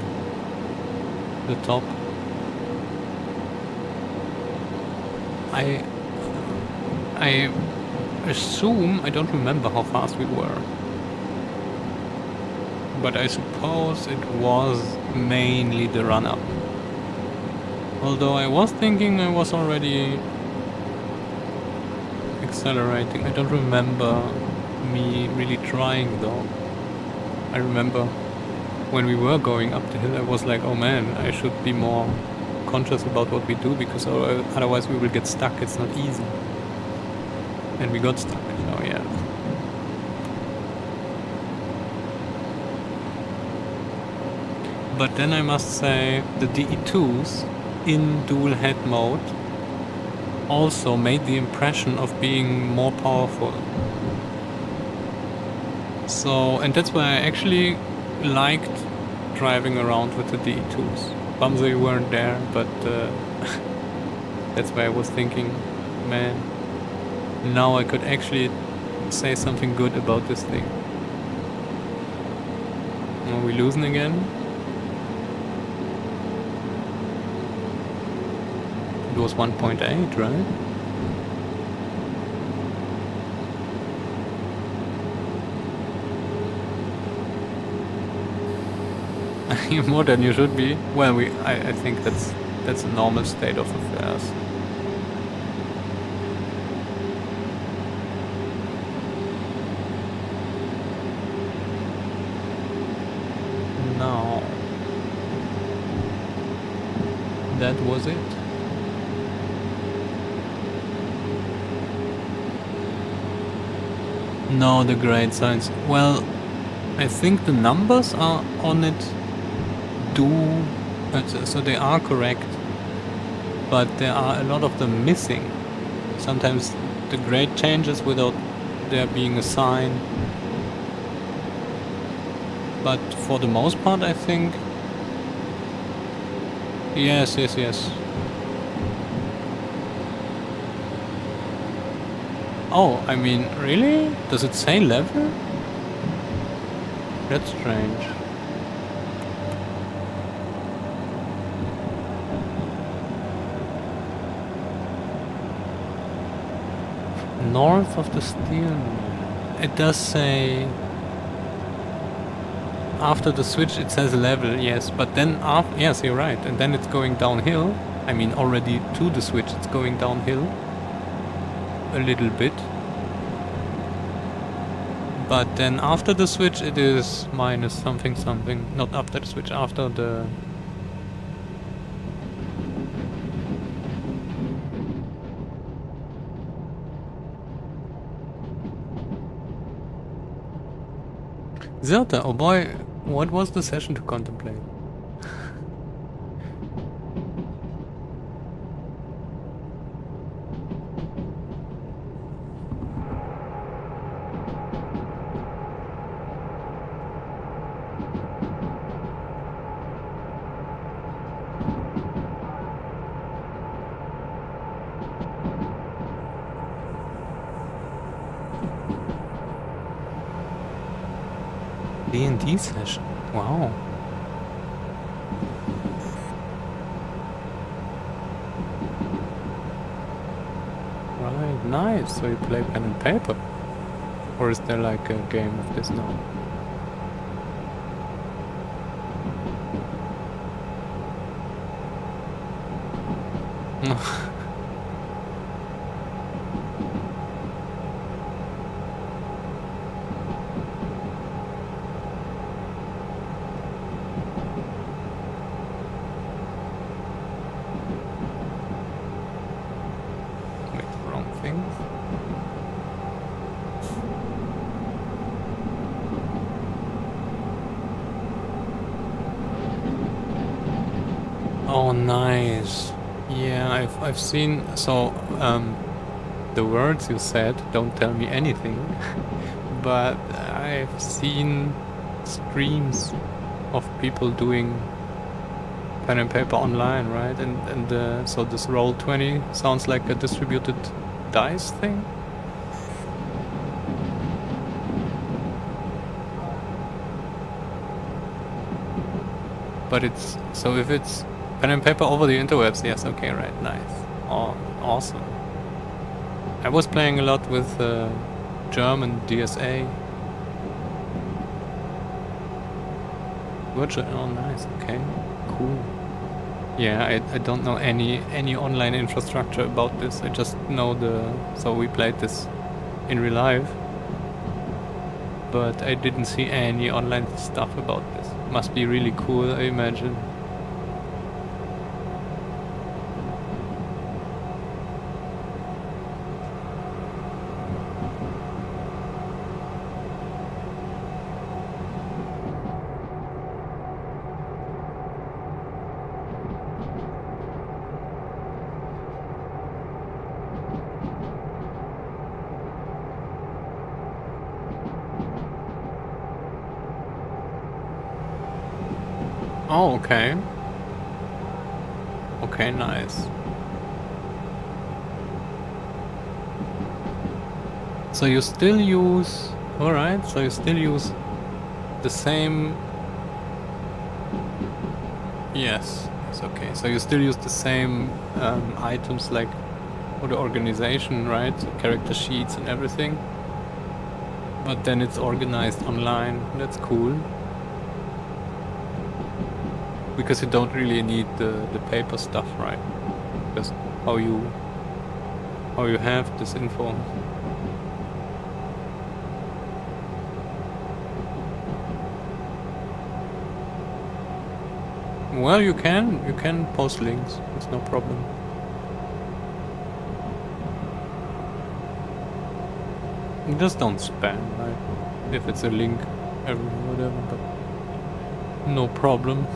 the top. I assume, I don't remember how fast we were, but I suppose it was mainly the run-up. Although I was thinking I was already accelerating. I don't remember me really trying though. I remember when we were going up the hill, I was like, oh man, I should be more conscious about what we do because otherwise we will get stuck. It's not easy. And we got stuck, so yeah. But then I must say the DE2s in dual head mode also made the impression of being more powerful. So, and that's why I actually liked driving around with the DE2s. Bumsy weren't there, but that's why I was thinking, man, now I could actually say something good about this thing. Are we losing again? It was 1.8, right? More than you should be. Well, I think that's a normal state of affairs. Now, that was it. No, the grade signs. Well, I think the numbers are on it so they are correct, but there are a lot of them missing. Sometimes the grade changes without there being a sign. But for the most part, I think... Yes. Oh, I mean, really? Does it say level? That's strange. North of the steel mill. It does say... After the switch it says level, yes, but then yes, you're right, and then it's going downhill. I mean, already to the switch it's going downhill a little bit. But then after the switch it is minus something. Not after the switch, after the... Zilta, oh boy, what was the session to contemplate? D&D session, wow. Right, nice. So you play pen and paper? Or is there like a game of this now? Make the wrong things. Oh, nice. Yeah, I've seen... So, the words you said don't tell me anything, but I've seen streams of people doing pen and paper online, right? And so this Roll20 sounds like a distributed dice thing? But it's... So if it's pen and paper over the interwebs, yes, okay, right, nice. Oh, awesome. I was playing a lot with German DSA. Virtual, oh nice, okay, cool. Yeah, I don't know any online infrastructure about this. I just know so we played this in real life, but I didn't see any online stuff about this. Must be really cool, I imagine. Oh, okay. Okay, nice. So you still use... Alright, so you still use the same... Yes, it's okay. So you still use the same items like for the organization, right? So character sheets and everything. But then it's organized online. That's cool. Because you don't really need the paper stuff, right? Just how you have this info. Well, you can post links. It's no problem. Just don't spam, right? If it's a link, whatever, but no problem.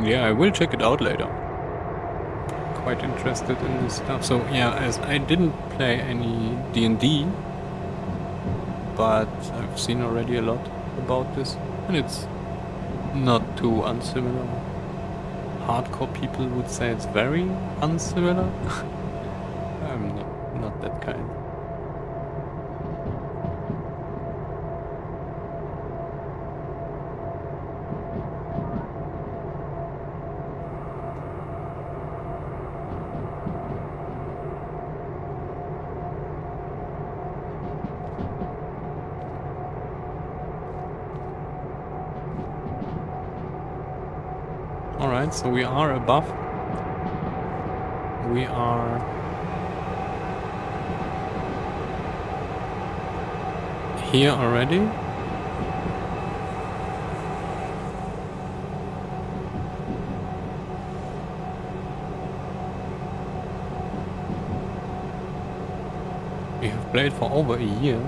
Yeah, I will check it out later. Quite interested in this stuff. So yeah, as I didn't play any D&D, but I've seen already a lot about this, and it's not too unsimilar. Hardcore people would say it's very unsimilar. I'm not that kind. Alright, so we are above. We are here already. We have played for over a year.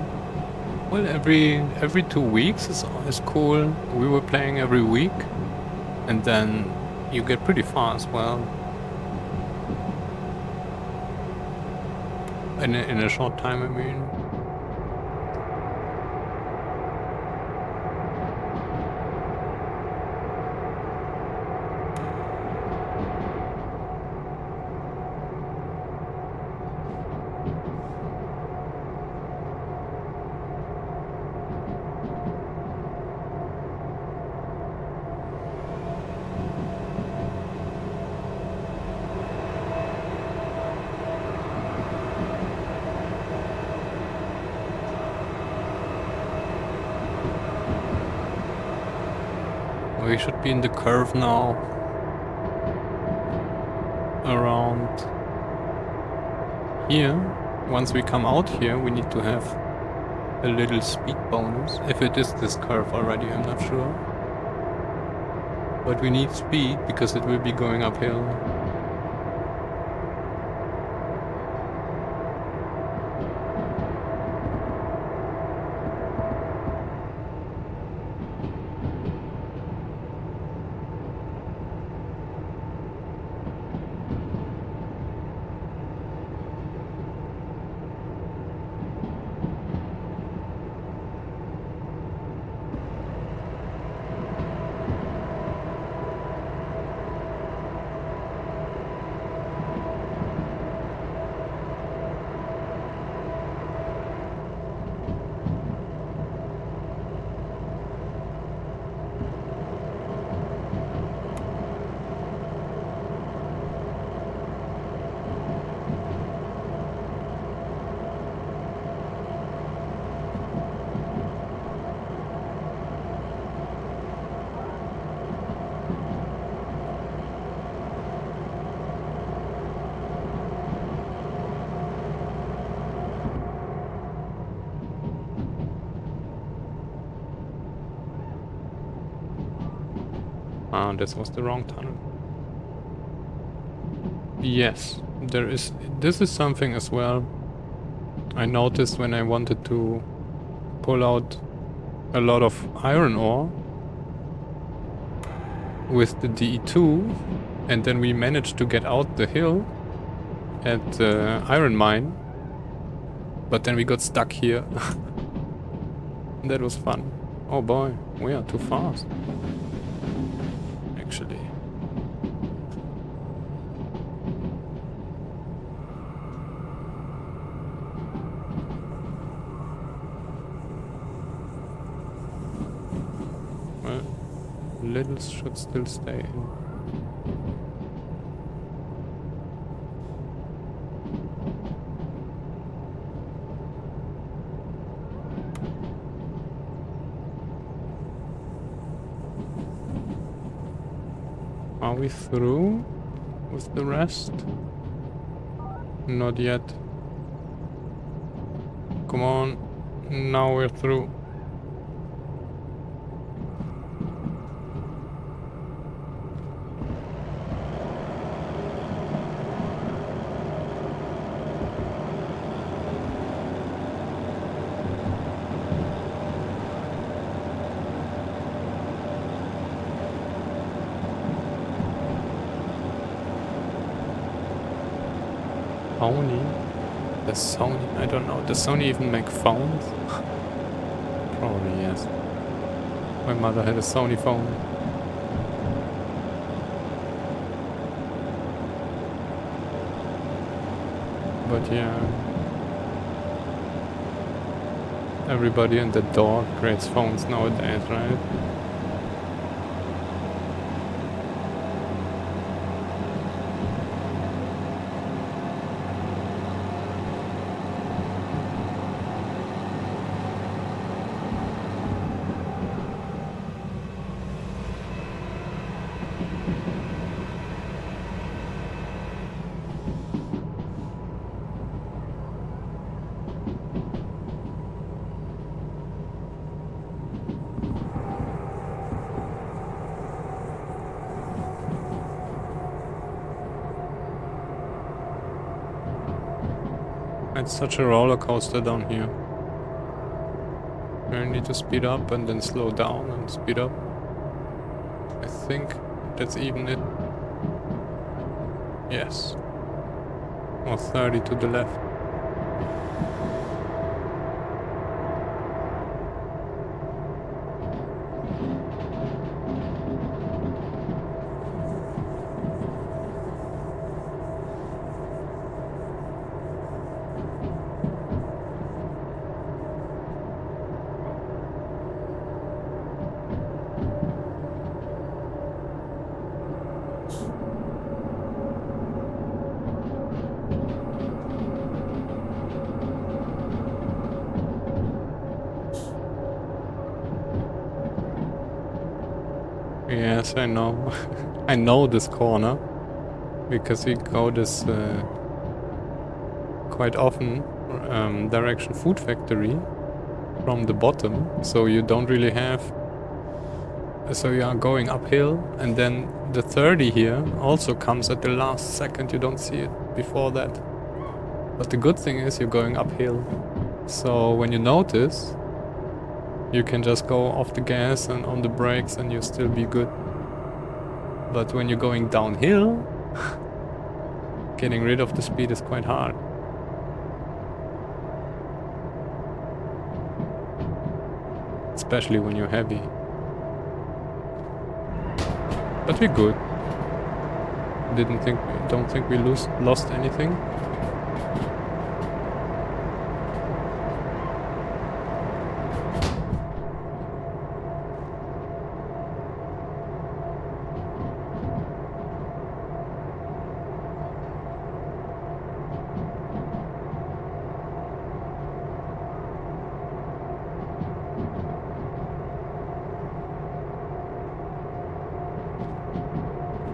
Well, every 2 weeks is cool. We were playing every week, and then you get pretty far as well. In a short time, I mean. We should be in the curve now. Around here. Once we come out here, we need to have a little speed bonus. If it is this curve already, I'm not sure. But we need speed because it will be going uphill. Ah, this was the wrong tunnel. Yes, there is. This is something as well. I noticed when I wanted to pull out a lot of iron ore with the DE2, and then we managed to get out the hill at the iron mine, but then we got stuck here. That was fun. Oh boy, we are too fast. Actually. Littles should still stay in. Are we through with the rest? Not yet. Come on. Now we're through. Sony? The Sony? I don't know. Does Sony even make phones? Probably yes. My mother had a Sony phone. But yeah. Everybody and the dog creates phones nowadays, right? It's such a roller coaster down here. I need to speed up and then slow down and speed up. I think that's even it. Yes. Or 30 to the left. Yes, I know. I know this corner because we go this quite often direction Food Factory from the bottom, so you don't really have. So you are going uphill, and then the 30 here also comes at the last second. You don't see it before that. But the good thing is you're going uphill, so when you notice, you can just go off the gas and on the brakes and you'll still be good. But when you're going downhill, getting rid of the speed is quite hard. Especially when you're heavy. But we're good. Don't think we lost anything.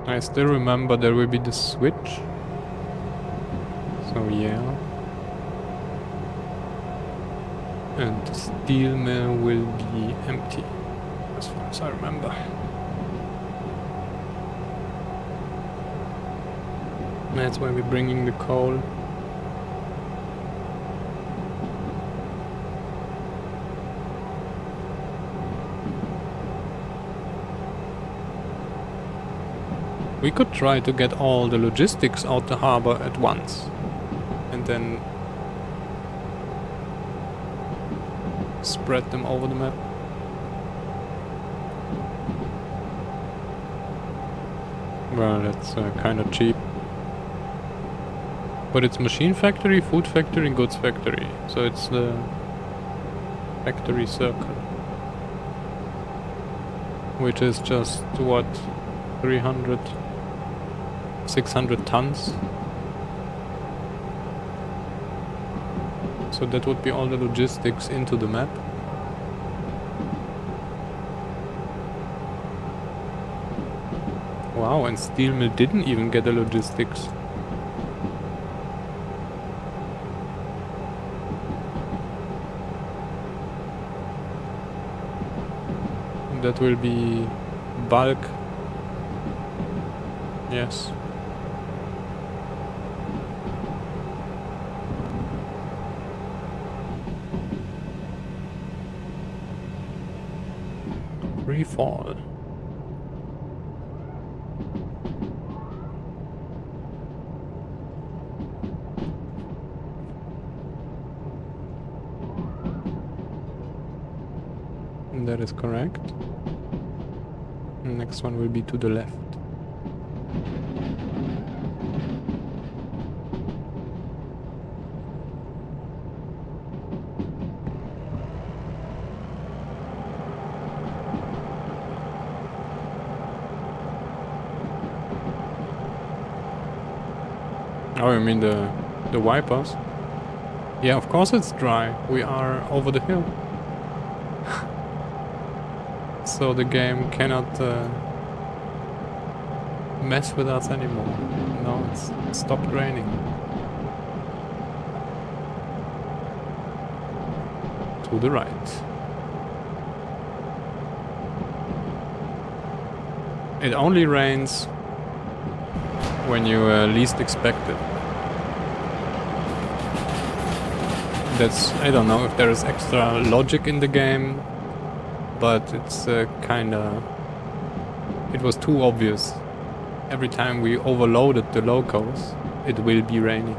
I still remember there will be the switch. So yeah. And the steel mill will be empty, as far as I remember. That's why we're bringing the coal. We could try to get all the logistics out the harbor at once. And then spread them over the map. Well, that's kind of cheap. But it's machine factory, food factory, goods factory. So it's the factory circle. which is just what, 300, 600 tons. So that would be all the logistics into the map. Wow, and steel mill didn't even get a logistics. That will be bulk. Yes. Free fall. That is correct. The next one will be to the left. Oh, you mean the wipers? Yeah, of course it's dry. We are over the hill. So the game cannot mess with us anymore. No, it's stopped raining. To the right. It only rains when you least expect it. That's, I don't know if there is extra logic in the game, but it's kinda... It was too obvious. Every time we overloaded the locals, it will be raining.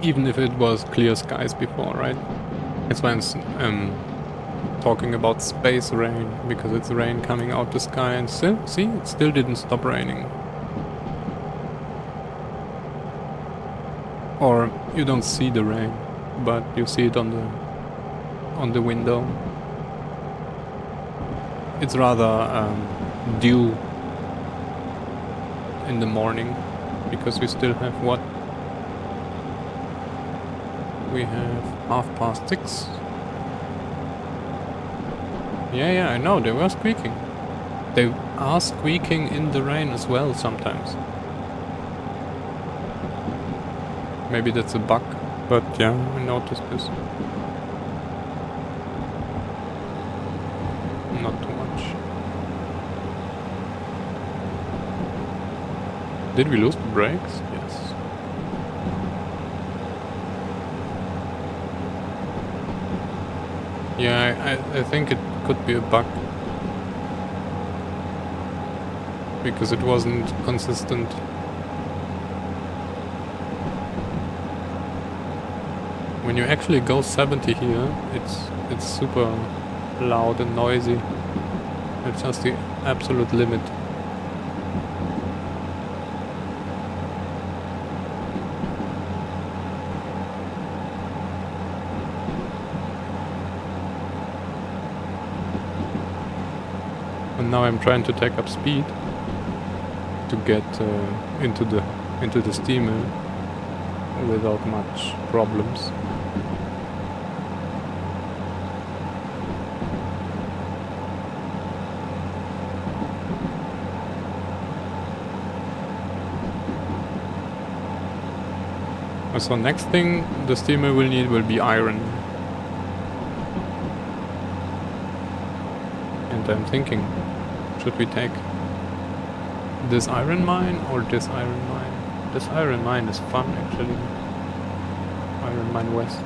Even if it was clear skies before, right? That's why I'm talking about space rain, because it's rain coming out the sky, and still, see, it still didn't stop raining. Or you don't see the rain, but you see it on the window. It's rather dew in the morning, because we still have what? We have 6:30. Yeah, I know, they were squeaking. They are squeaking in the rain as well sometimes. Maybe that's a bug, but yeah, I noticed this. Not too much. Did we lose the brakes? Yes. Yeah, I think it could be a bug. Because it wasn't consistent. When you actually go 70 here, it's super loud and noisy. It's just the absolute limit. And now I'm trying to take up speed to get into the steamer without much problems. So next thing the steamer will need will be iron. And I'm thinking, should we take this iron mine or this iron mine? This iron mine is fun actually. Iron Mine West.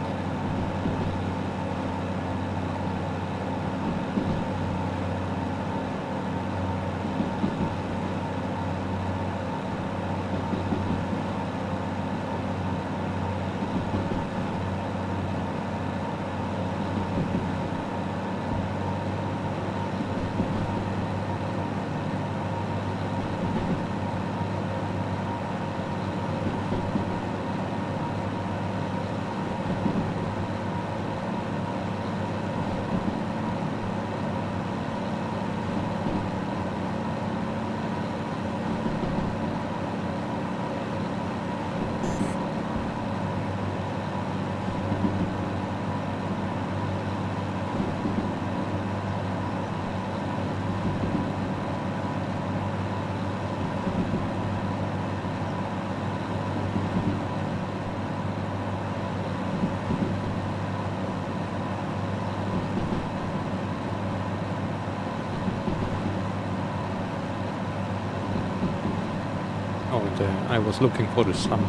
I was looking for the sun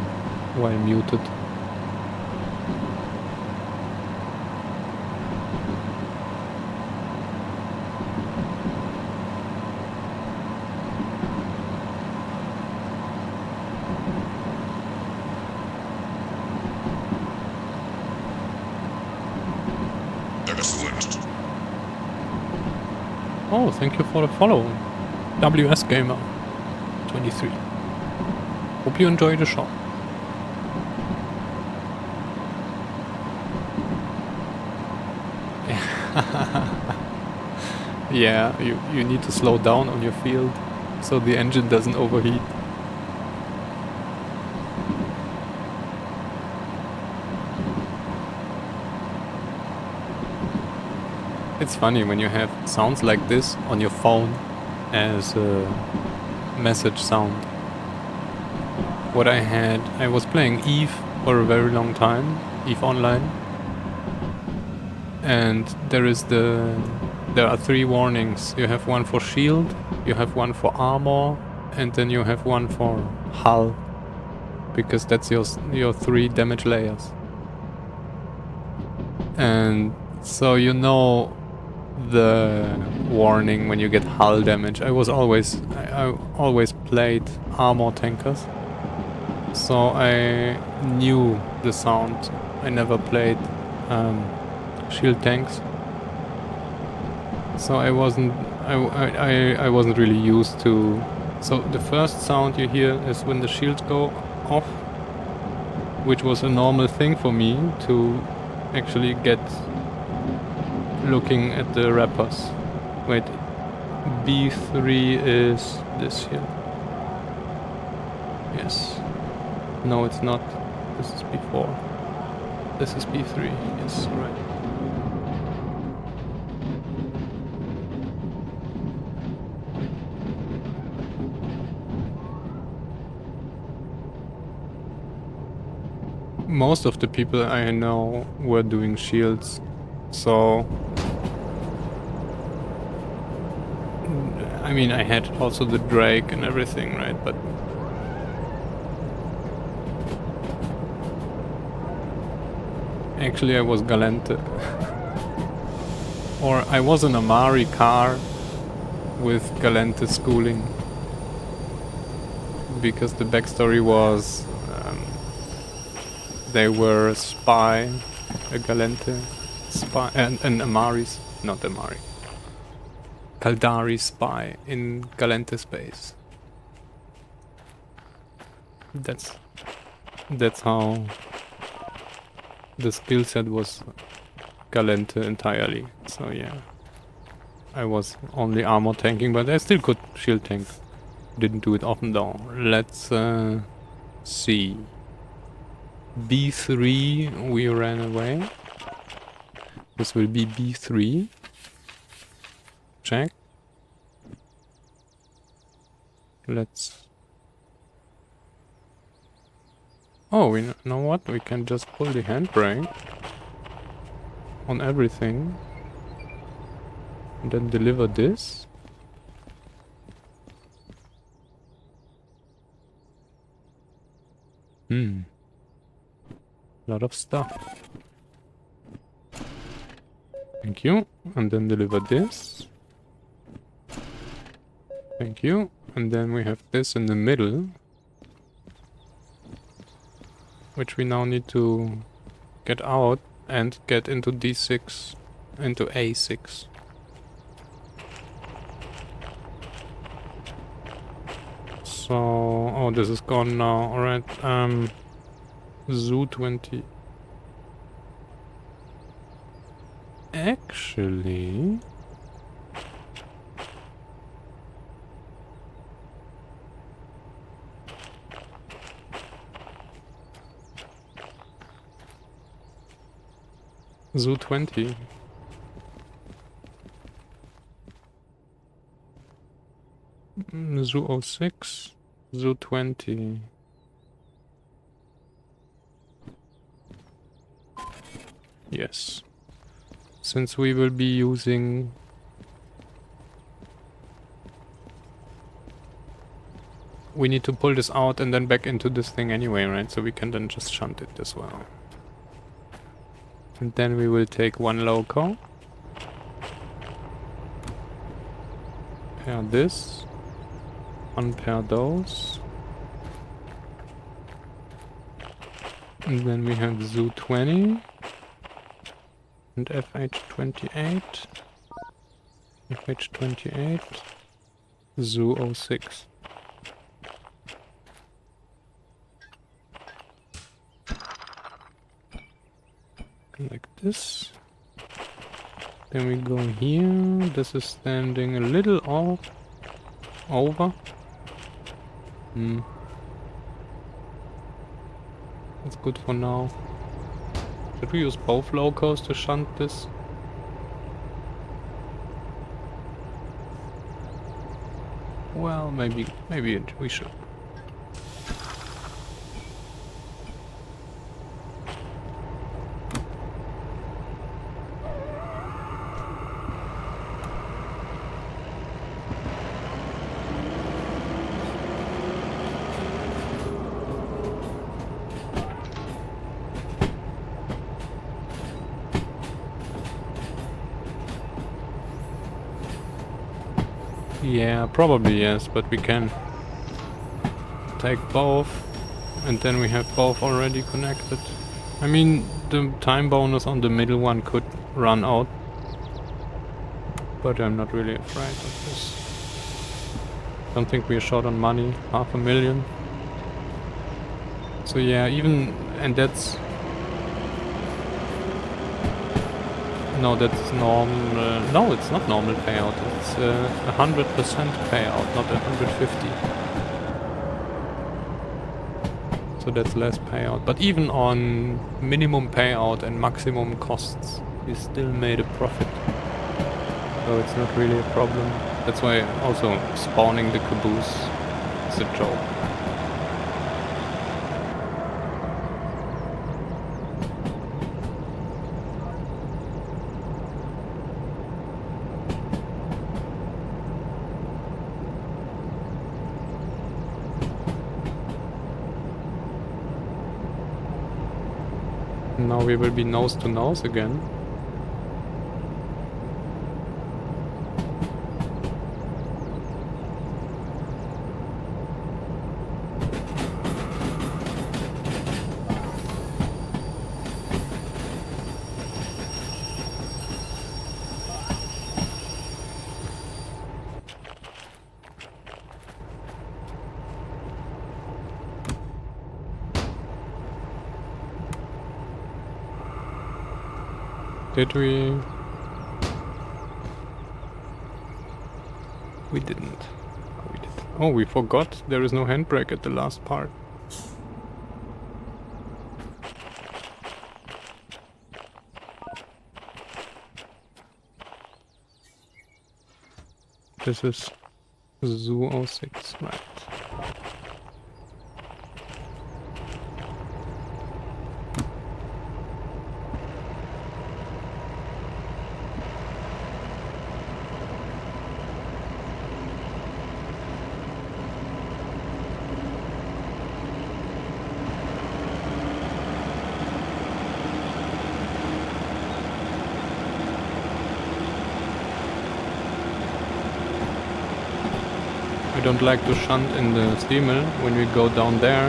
while muted. Excellent. Oh, thank you for the follow. WS Gamer 23. Hope you enjoy the show. Yeah, you need to slow down on your field so the engine doesn't overheat. It's funny when you have sounds like this on your phone as a message sound. What I was playing Eve for a very long time, Eve Online, and there are 3 warnings. You have one for shield, you have one for armor, and then you have one for hull, because that's your 3 damage layers. And so you know the warning when you get hull damage. I always played armor tankers, so I knew the sound. I never played shield tanks, so I wasn't really used to. So the first sound you hear is when the shields go off, which was a normal thing for me to actually get looking at the wrappers. Wait, B3 is this here. Yes. No, it's not. This is B4. This is B3. Yes, right. Most of the people I know were doing shields, so I mean, I had also the Drake and everything, right? But actually I was Galente. Or I was an Amari car with Galente schooling. Because the backstory was they were a spy, a Galente spy, and Amari's, not Amari. Kaldari spy in Galente space. That's how the skill set was Galente entirely. So yeah, I was only armor tanking, but I still could shield tank. Didn't do it often though. Let's see. B3, we ran away. This will be B3. Check. Let's... Oh, we know what? We can just pull the handbrake on everything. And then deliver this. Lot of stuff. Thank you. And then deliver this. Thank you. And then we have this in the middle, which we now need to get out and get into D6, into A6. So, oh, this is gone now. Alright, Zoo 20. Actually... Zoo 20. Zoo 06. Zoo 20. Yes. Since we will be using... we need to pull this out and then back into this thing anyway, right? So we can then just shunt it as well. And then we will take one loco. Pair this. Unpair those. And then we have Zoo 20. And FH28. FH28. Zoo 06. Like this. Then we go here. This is standing a little off. Over. That's good for now. Should we use both locos to shunt this? Well, maybe we should. Yeah, probably yes, but we can take both and then we have both already connected. I mean, the time bonus on the middle one could run out, but I'm not really afraid of this. Don't think we're short on money, 500,000. So yeah, even, and that's... No, that's normal. No, it's not normal payout. It's 100% payout, not 150. So that's less payout. But even on minimum payout and maximum costs, we still made a profit. So it's not really a problem. That's why also spawning the caboose is a joke. Now we will be nose to nose again. Did we? We didn't. We did. Oh, we forgot there is no handbrake at the last part. This is Zoo 06, right? I don't like to shunt in the steamer when we go down there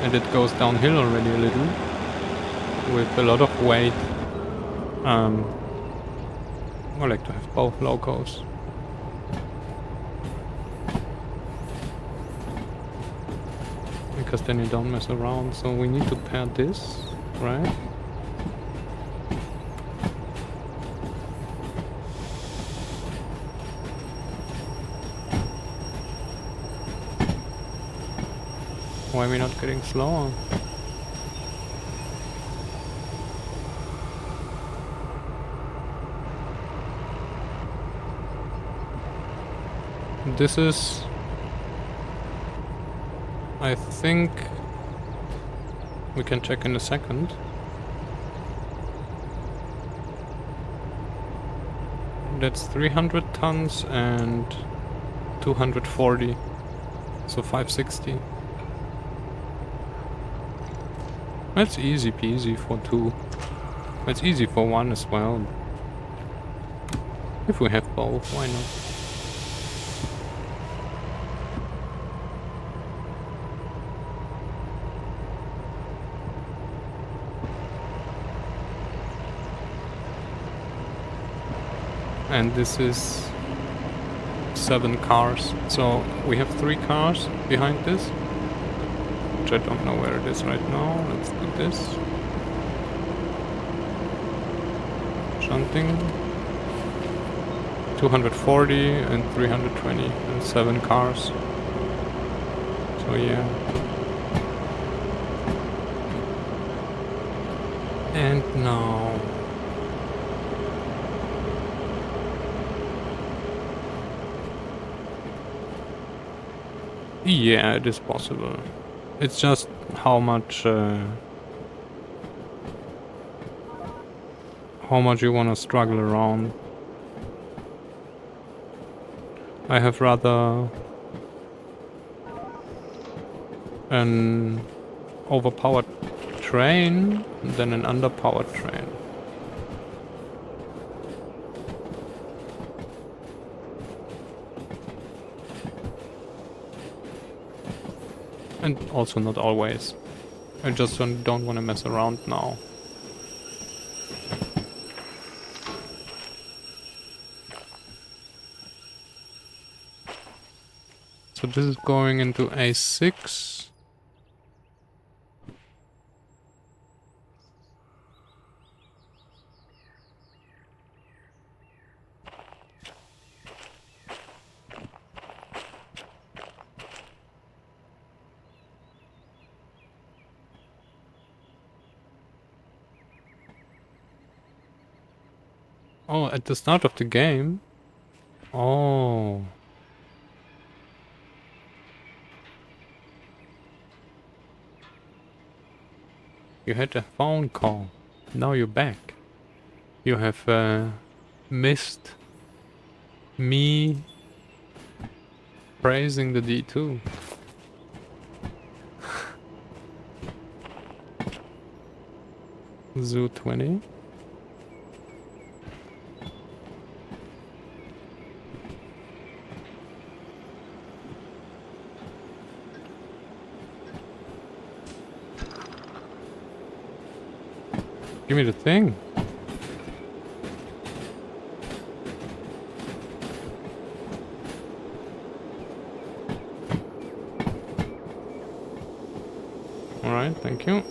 and it goes downhill already a little with a lot of weight. I like to have both locos. Because then you don't mess around. So we need to pair this, right? Why are we not getting slower? This is... I think... we can check in a second. That's 300 tons and 240. So 560. That's easy peasy for 2. That's easy for 1 as well. If we have both, why not? And this is 7 cars. So we have 3 cars behind this. Which I don't know where it is right now. Let's do this. Shunting. 240 and 320 and 7 cars. So yeah. And now... yeah, it is possible. It's just how much you want to struggle around. I have rather an overpowered train than an underpowered train. And also not always. I just don't want to mess around now. So this is going into A6. Oh, at the start of the game? Oh. You had a phone call. Now you're back. You have missed me praising the D2. Zoo 20. Give me the thing. Alright, thank you.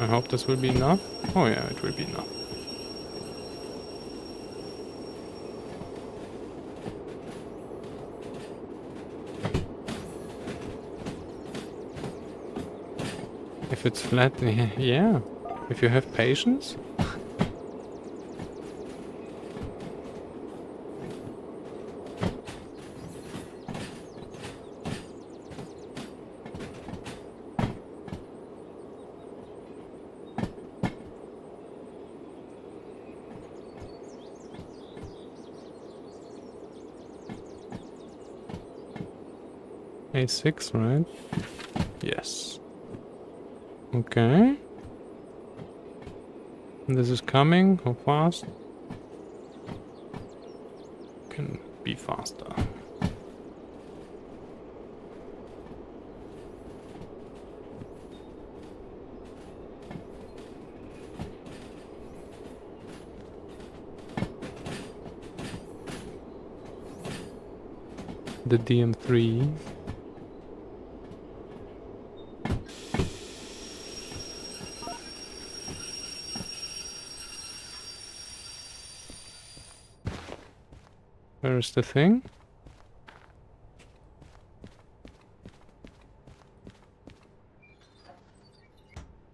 I hope this will be enough. Oh yeah, it will be enough. If it's flat, yeah. If you have patience. A6, right? Yes. Okay. This is coming. How fast? Can be faster. The DM3. Where is the thing?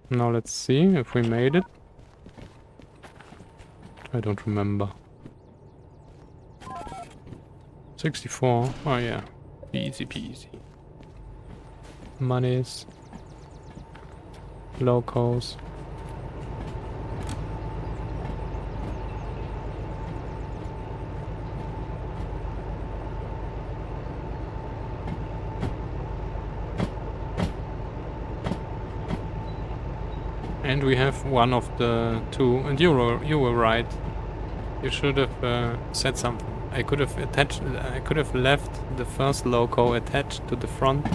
Now let's see if we made it. I don't remember. 64. Oh yeah. Easy peasy. Monies. Locals. And we have one of the two, and you were right. You should have said something. I could have left the first loco attached to the front.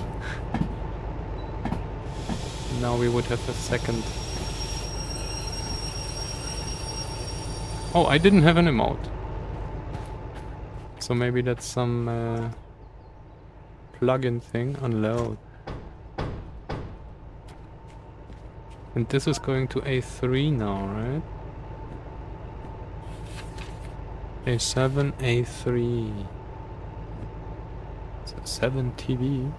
Now we would have a second. Oh, I didn't have an emote. So maybe that's some plugin thing. Unload. And this is going to A3 now, right? A7, A3. So 7 TV.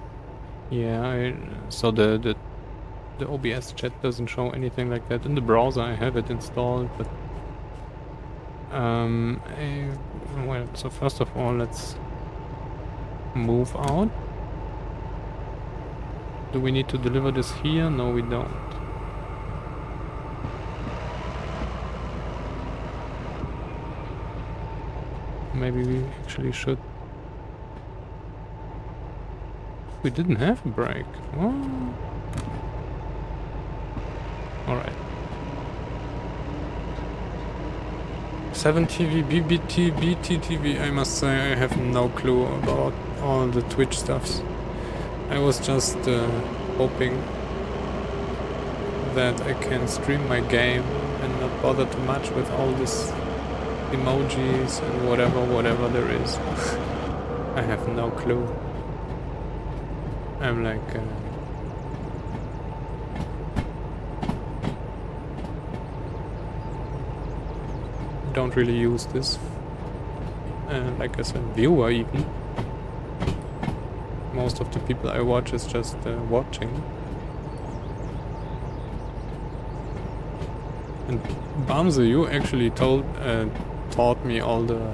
Yeah, so the OBS chat doesn't show anything like that in the browser. I have it installed, but well, so first of all, let's move out. Do we need to deliver this here? No, we don't. Maybe we actually should. We didn't have a break. Oh. Alright. 7 TV, BBT, BTTV. I must say I have no clue about all the Twitch stuffs. I was just hoping that I can stream my game and not bother too much with all this emojis and whatever there is. I have no clue. I'm like don't really use this. Like as a viewer even. Most of the people I watch is just watching. And Bamse, you actually taught me all the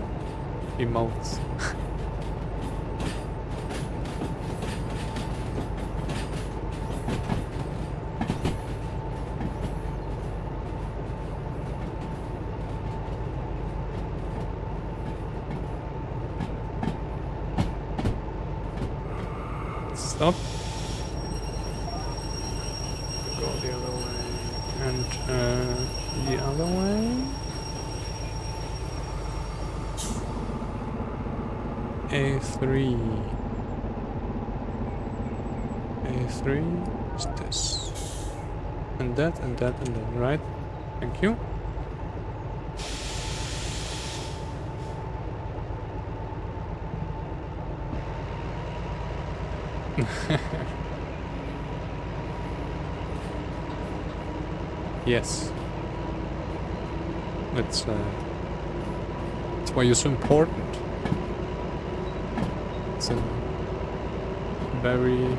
emotes. Stop. Go the other way. And the other way. A3. A3 is this. And that, and that, and that, right? Thank you. Yes. That's why you're so important. It's a very...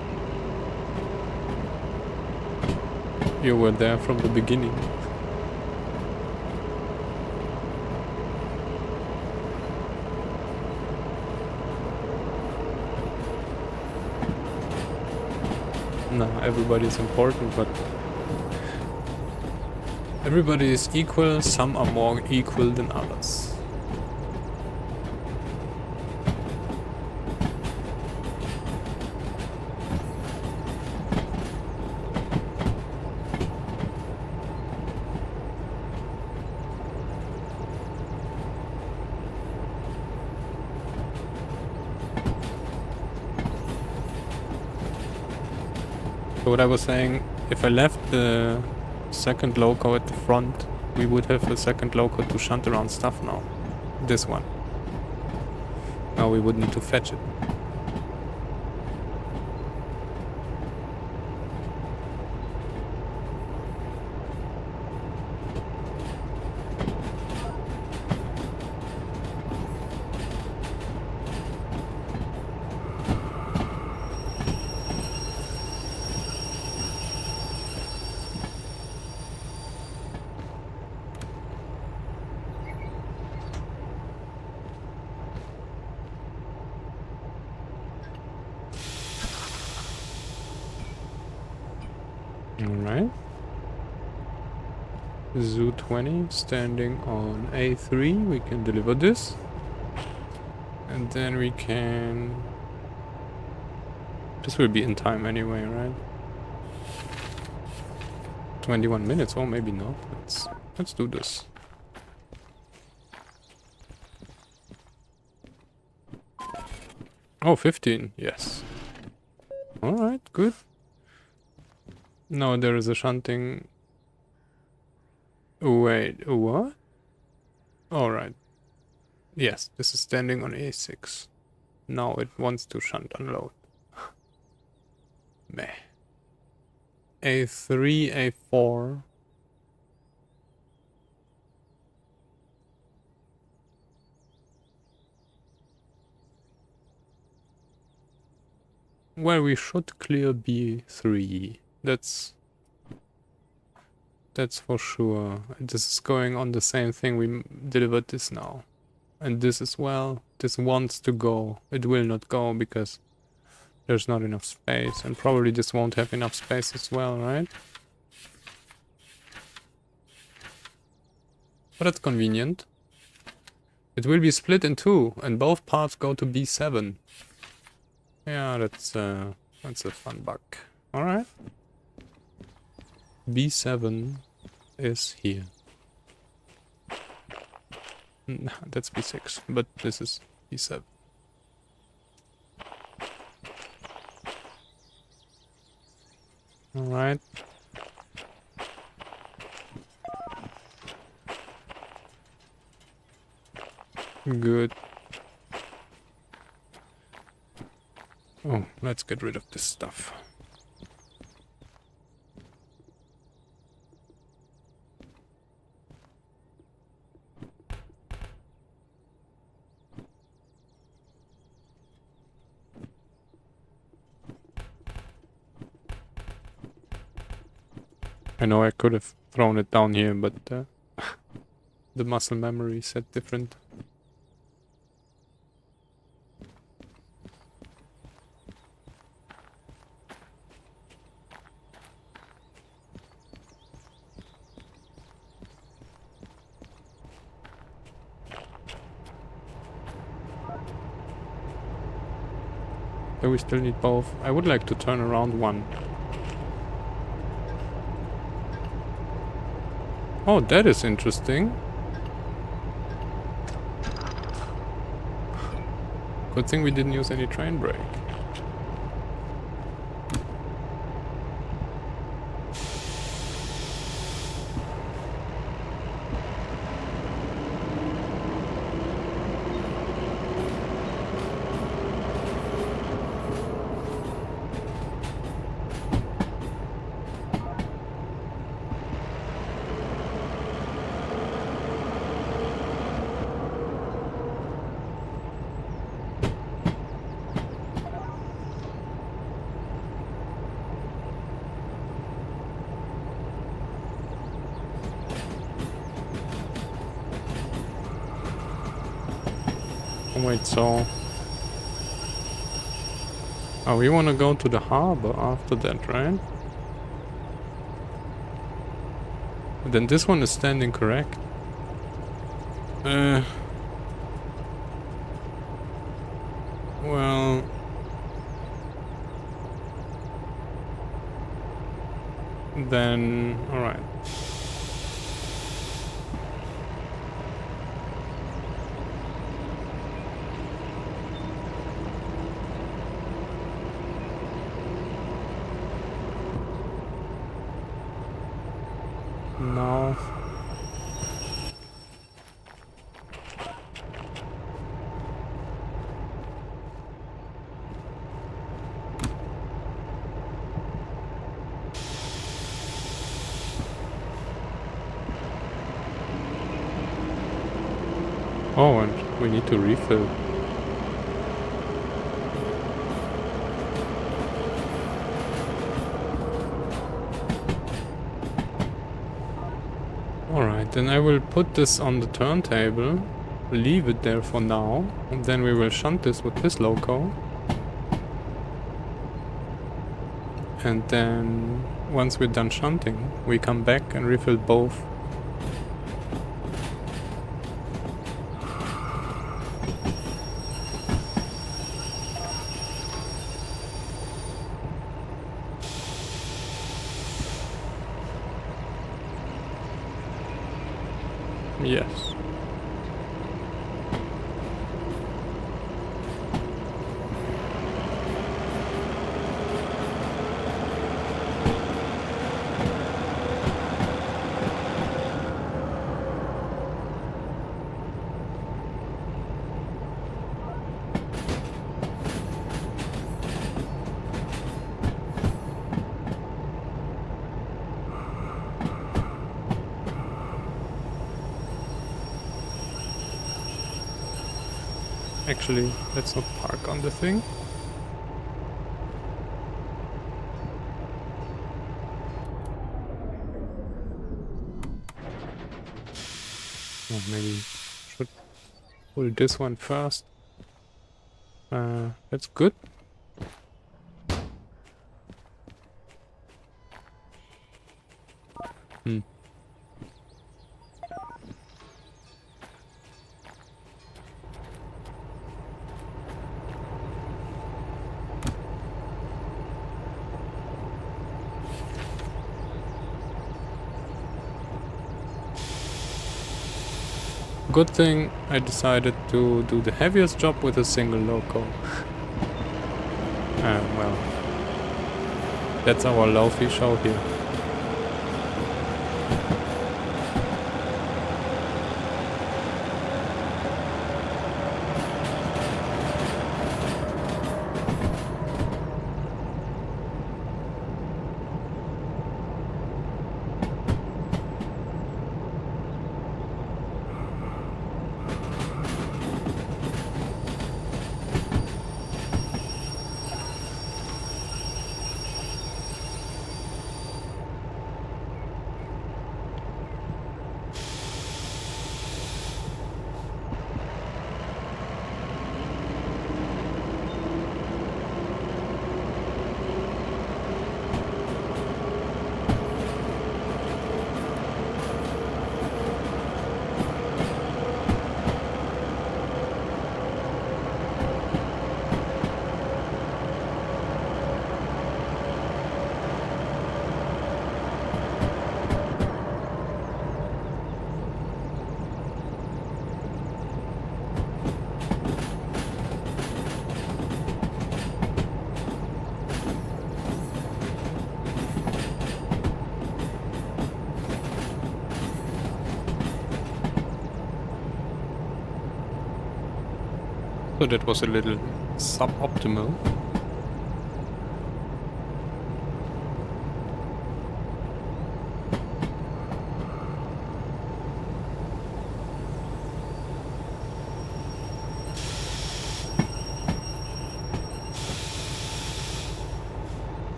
You were there from the beginning. No, everybody is important, but everybody is equal. Some are more equal than others. So what I was saying, if I left the second loco at the front, we would have a second loco to shunt around stuff now. This one. Now we would need to fetch it. Alright. Zoo 20 standing on A3. We can deliver this. And then we can... This will be in time anyway, right? 21 minutes, or maybe not. Let's do this. Oh, 15, yes. Alright, good. Now there is a shunting. Wait, what? Alright. Yes, this is standing on A6. Now it wants to shunt unload. Meh. A3, A4. Well, we should clear B3. That's for sure. This is going on the same thing. We delivered this now. And this as well. This wants to go. It will not go because there's not enough space. And probably this won't have enough space as well, right? But that's convenient. It will be split in two, and both parts go to B7. Yeah, that's a fun bug. Alright. B7 is here. That's B6, but this is B7. Alright. Good. Oh, let's get rid of this stuff. I know I could have thrown it down here, but the muscle memory said different. So we still need both. I would like to turn around one. Oh, that is interesting. Good thing we didn't use any train brake. Wait, so... Oh, we want to go to the harbor after that, right? But then this one is standing correct. Well... Then... Alright. Now... Oh, and we need to refill. Alright, then I will put this on the turntable, leave it there for now, and then we will shunt this with this loco. And then, once we're done shunting, we come back and refill both. Yes. Actually, let's not park on the thing. Or maybe should pull this one first. That's good. Hmm. Good thing I decided to do the heaviest job with a single loco. Well, that's our Lofi show here. So that was a little suboptimal.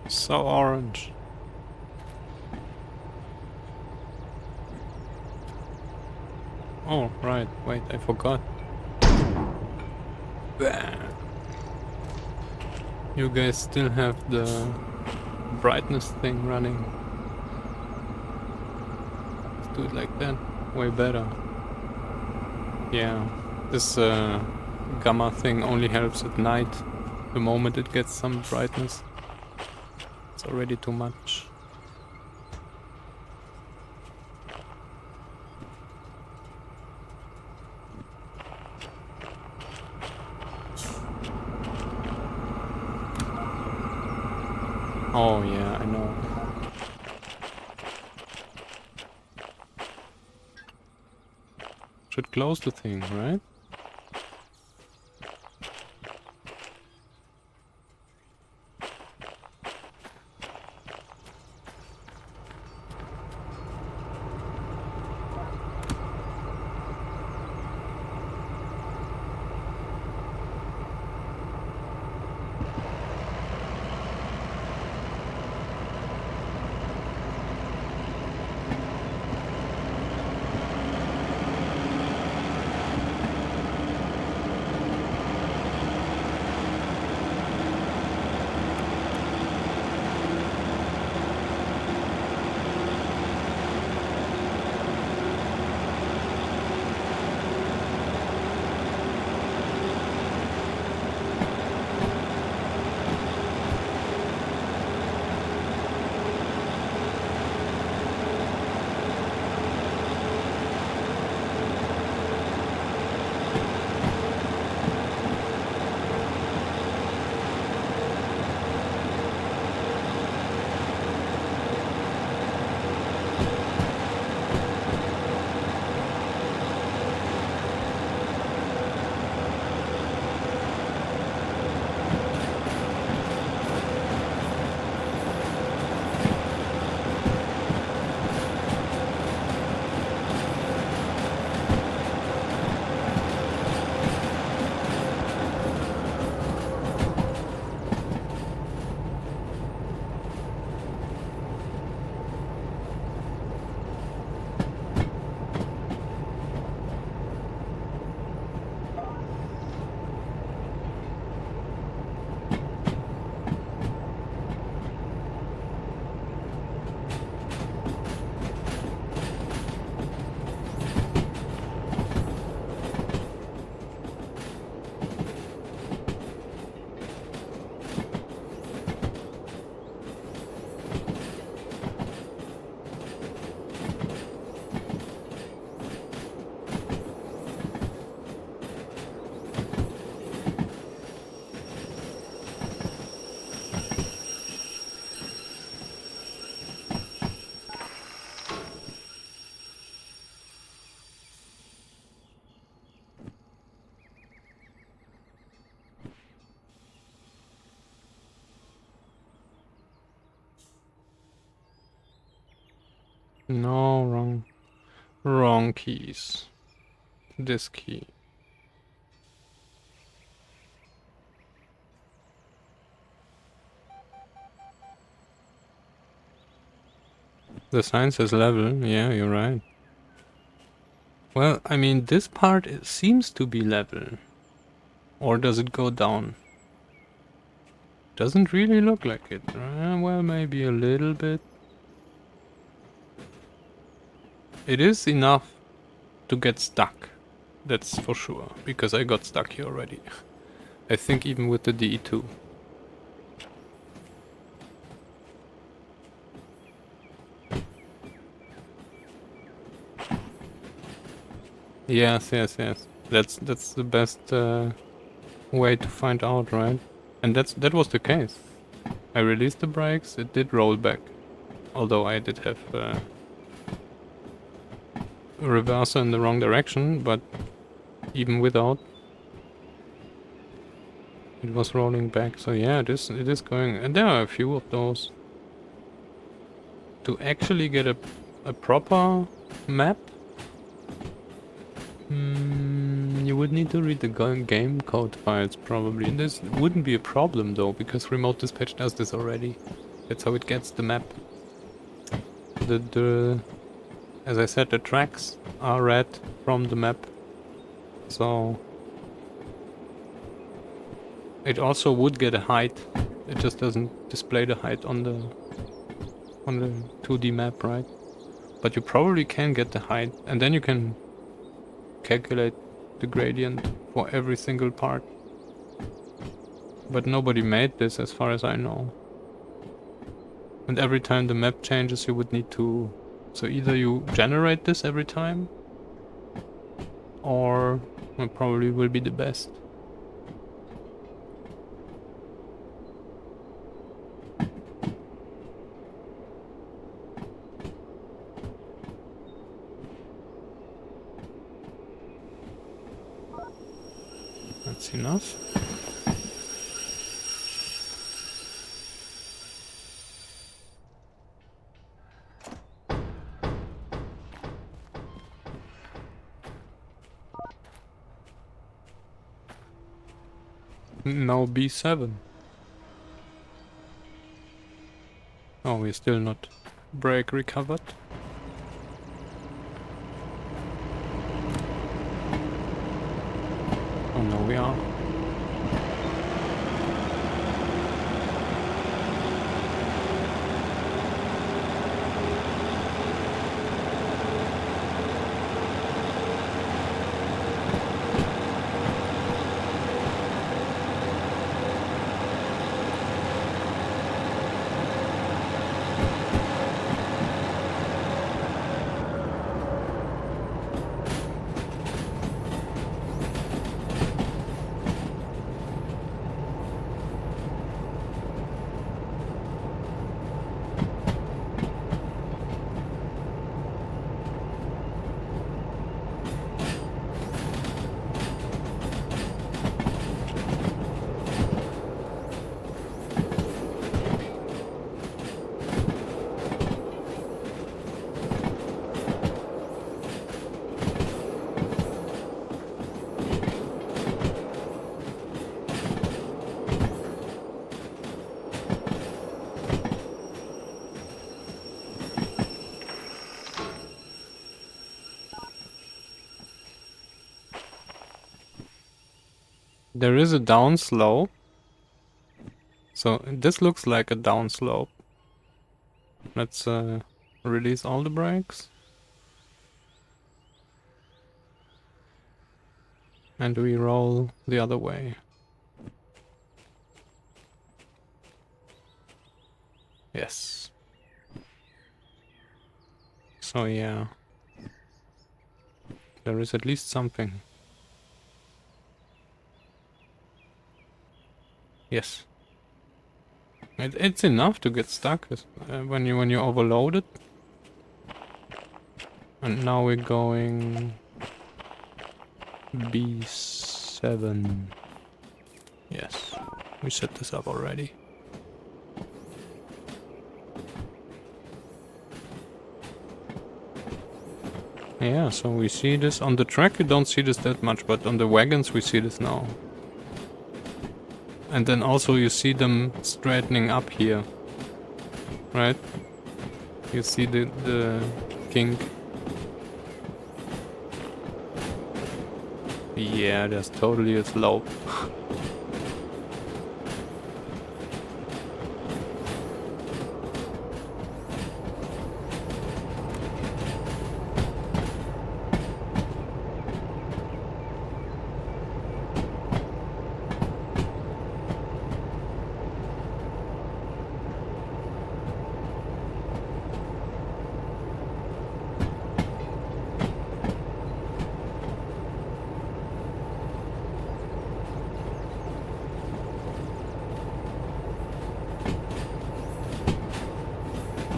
So orange. Oh, right. Wait, I forgot. You guys still have the brightness thing running. Let's do it like that. Way better. Yeah. This gamma thing only helps at night. The moment it gets some brightness, it's already too much. Oh yeah, I know. Should close the thing, right? No, wrong. Wrong keys. This key. The sign says level. Yeah, you're right. Well, I mean, this part seems to be level. Or does it go down? Doesn't really look like it. Well, maybe a little bit. It is enough to get stuck. That's for sure. Because I got stuck here already. I think even with the DE2. Yes, yes, yes. That's the best way to find out, right? And that was the case. I released the brakes, it did roll back. Although I did have a reverser in the wrong direction, but even without, it was rolling back. So yeah, it is going, and there are a few of those. To actually get a proper map, you would need to read the game code files probably. And this wouldn't be a problem though, because Remote Dispatch does this already. That's how it gets the map. The as I said, the tracks are read from the map. So it also would get a height. It just doesn't display the height on the 2D map, right? But you probably can get the height, and then you can calculate the gradient for every single part. But nobody made this as far as I know. And every time the map changes, you would need to... So either you generate this every time, or it probably will be the best. That's enough. Now B7. Oh, we're still not brake recovered. Oh no, we are. There is a downslope. So this looks like a downslope. Let's release all the brakes. And we roll the other way. Yes. So yeah. There is at least something. Yes. It's enough to get stuck when you overload it. And now we're going B7. Yes. We set this up already. Yeah, so we see this on the track. You don't see this that much, but on the wagons we see this now. And then also you see them straightening up here, right? You see the kink. Yeah, there's totally a slope.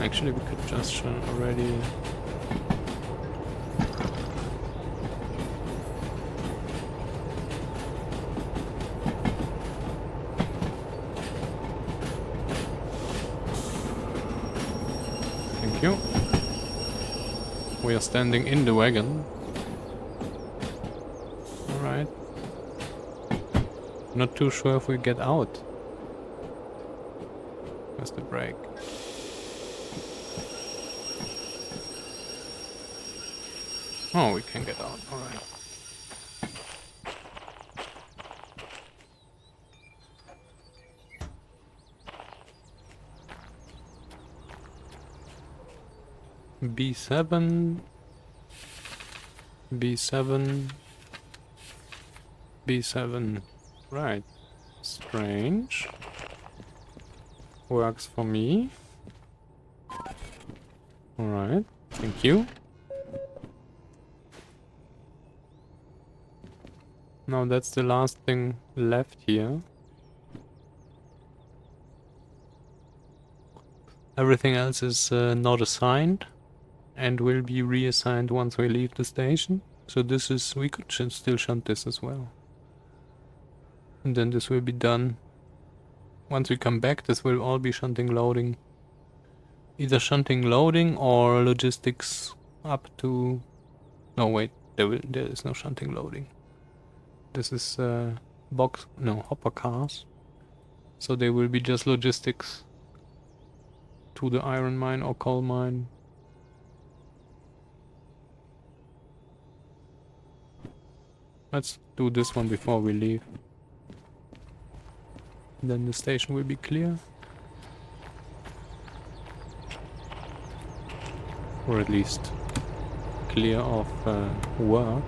Actually, we could just already... Thank you. We are standing in the wagon. Alright. Not too sure if we get out. Where's the brake? Oh, we can get out. Alright. B7. B7. B7. Right. Strange. Works for me. Alright. Thank you. Now that's the last thing left here. Everything else is not assigned and will be reassigned once we leave the station. So this is, we could still shunt this as well. And then this will be done. Once we come back, this will all be shunting loading. Either shunting loading or logistics up to... No, wait, there is no shunting loading. This is hopper cars. So they will be just logistics to the iron mine or coal mine. Let's do this one before we leave. Then the station will be clear. Or at least clear of work.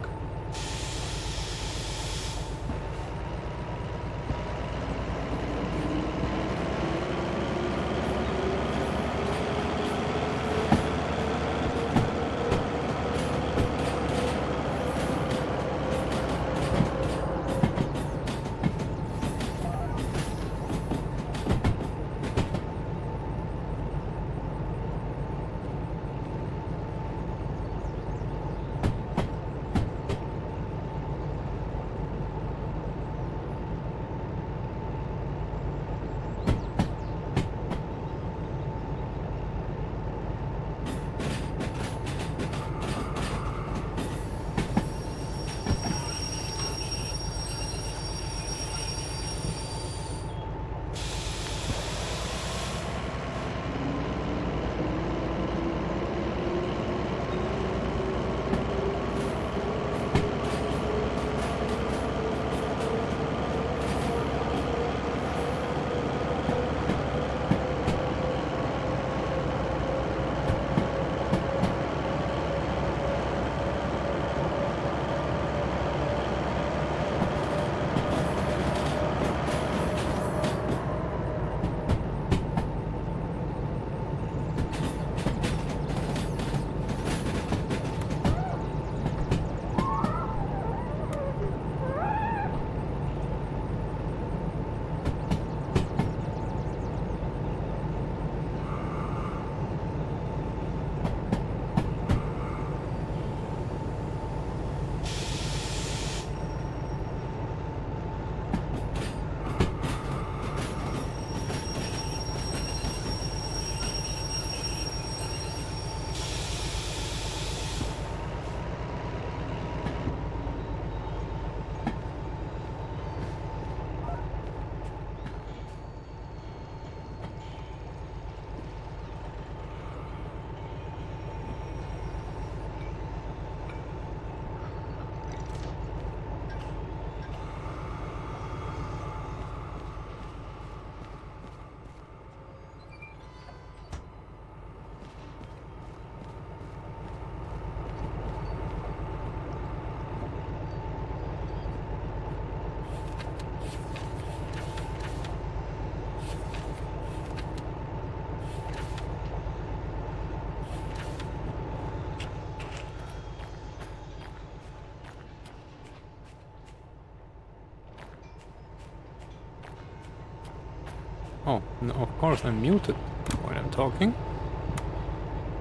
Oh, no, of course I'm muted while I'm talking.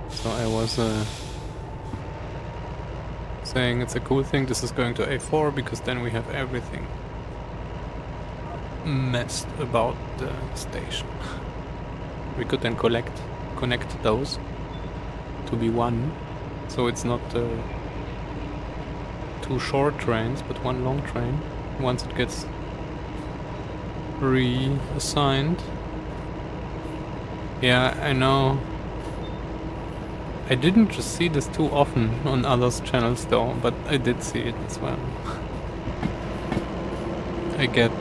So I was saying it's a cool thing this is going to A4 because then we have everything messed about the station. We could then connect those to be one, so it's not two short trains but one long train once it gets reassigned. Yeah, I know. I didn't just see this too often on others' channels though, but I did see it as well. I get,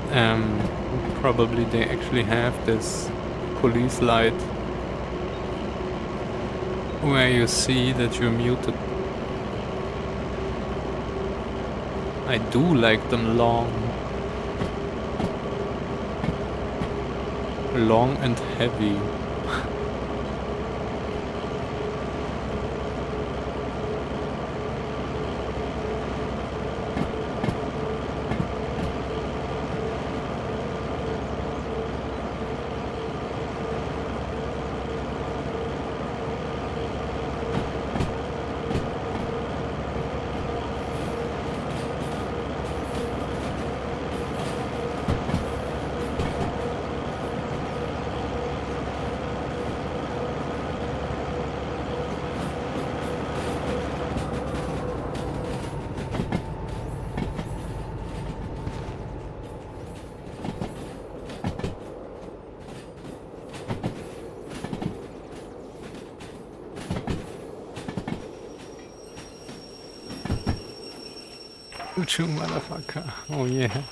probably they actually have this police light where you see that you're muted. I do like them long. Long and heavy. Choo motherfucker. Oh yeah.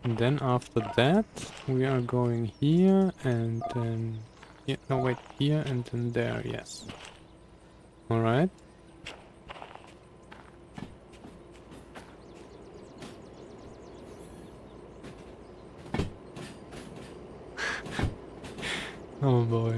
And then after that, we are going here and then... Yeah, no wait, here and then there, yes. Alright. Oh boy.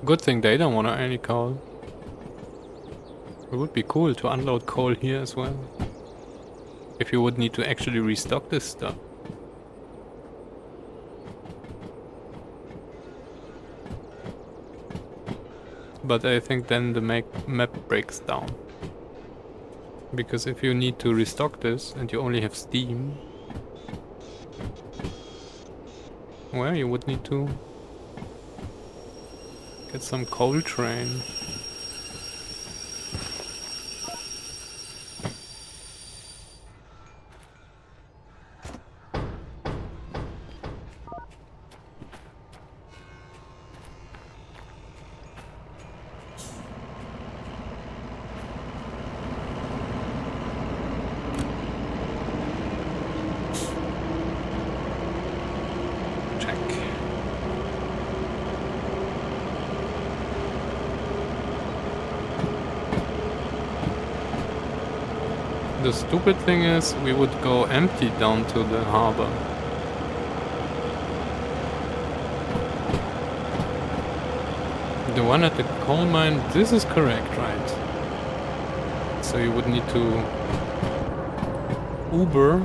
Good thing they don't want any coal. It would be cool to unload coal here as well. If you would need to actually restock this stuff. But I think then the map breaks down. Because if you need to restock this and you only have steam, well, you would need to get some coal train. Check. The stupid thing is, we would go empty down to the harbor. The one at the coal mine, this is correct, right? So you would need to Uber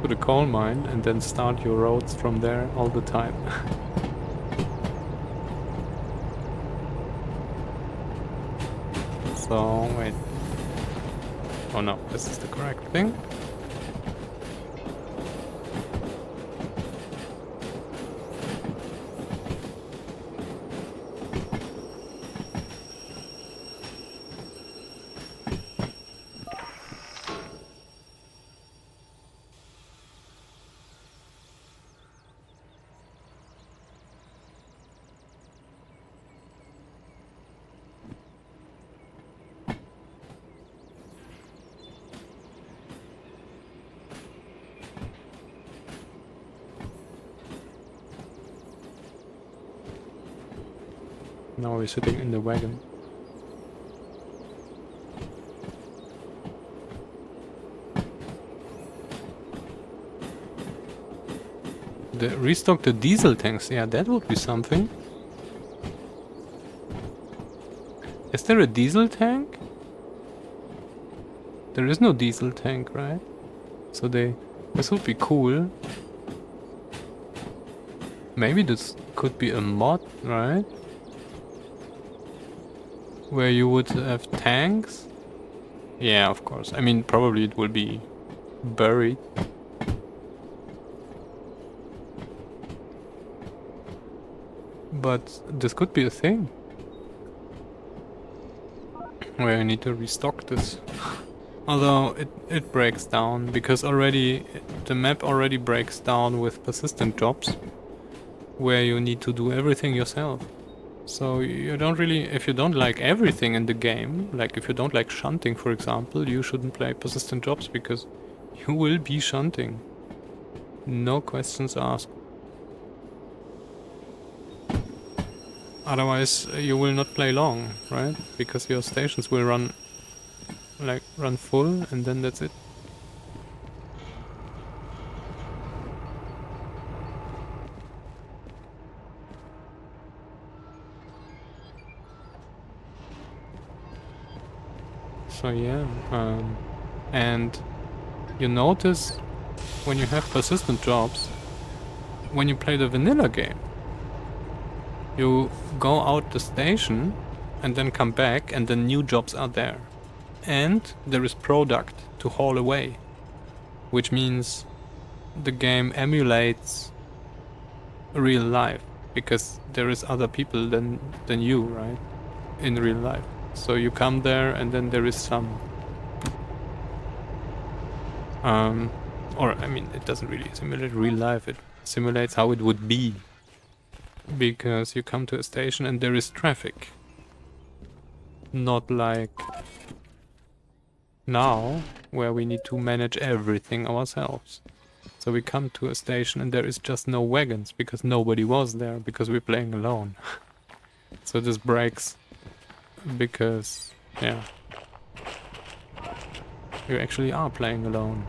to the coal mine and then start your roads from there all the time. So, wait. Oh no, this is the correct thing. Now we're sitting in the wagon. Restock the diesel tanks. Yeah, that would be something. Is there a diesel tank? There is no diesel tank, right? So this would be cool. Maybe this could be a mod, right? Where you would have tanks? Yeah, of course. I mean, probably it will be buried. But this could be a thing. Where I need to restock this. Although it breaks down, because already the map already breaks down with persistent jobs. Where you need to do everything yourself. So you don't really, if you don't like everything in the game, like if you don't like shunting for example, you shouldn't play persistent jobs because you will be shunting. No questions asked. Otherwise you will not play long, right? Because your stations will run full and then that's it. So yeah, and you notice when you have persistent jobs, when you play the vanilla game, you go out the station and then come back and the new jobs are there. And there is product to haul away, which means the game emulates real life because there is other people than you, right? In real life. So you come there and then there is some or I mean it doesn't really simulate real life, it simulates how it would be. Because you come to a station and there is traffic. Not like now, where we need to manage everything ourselves. So we come to a station and there is just no wagons because nobody was there because we're playing alone. So this breaks because, yeah, you actually are playing alone.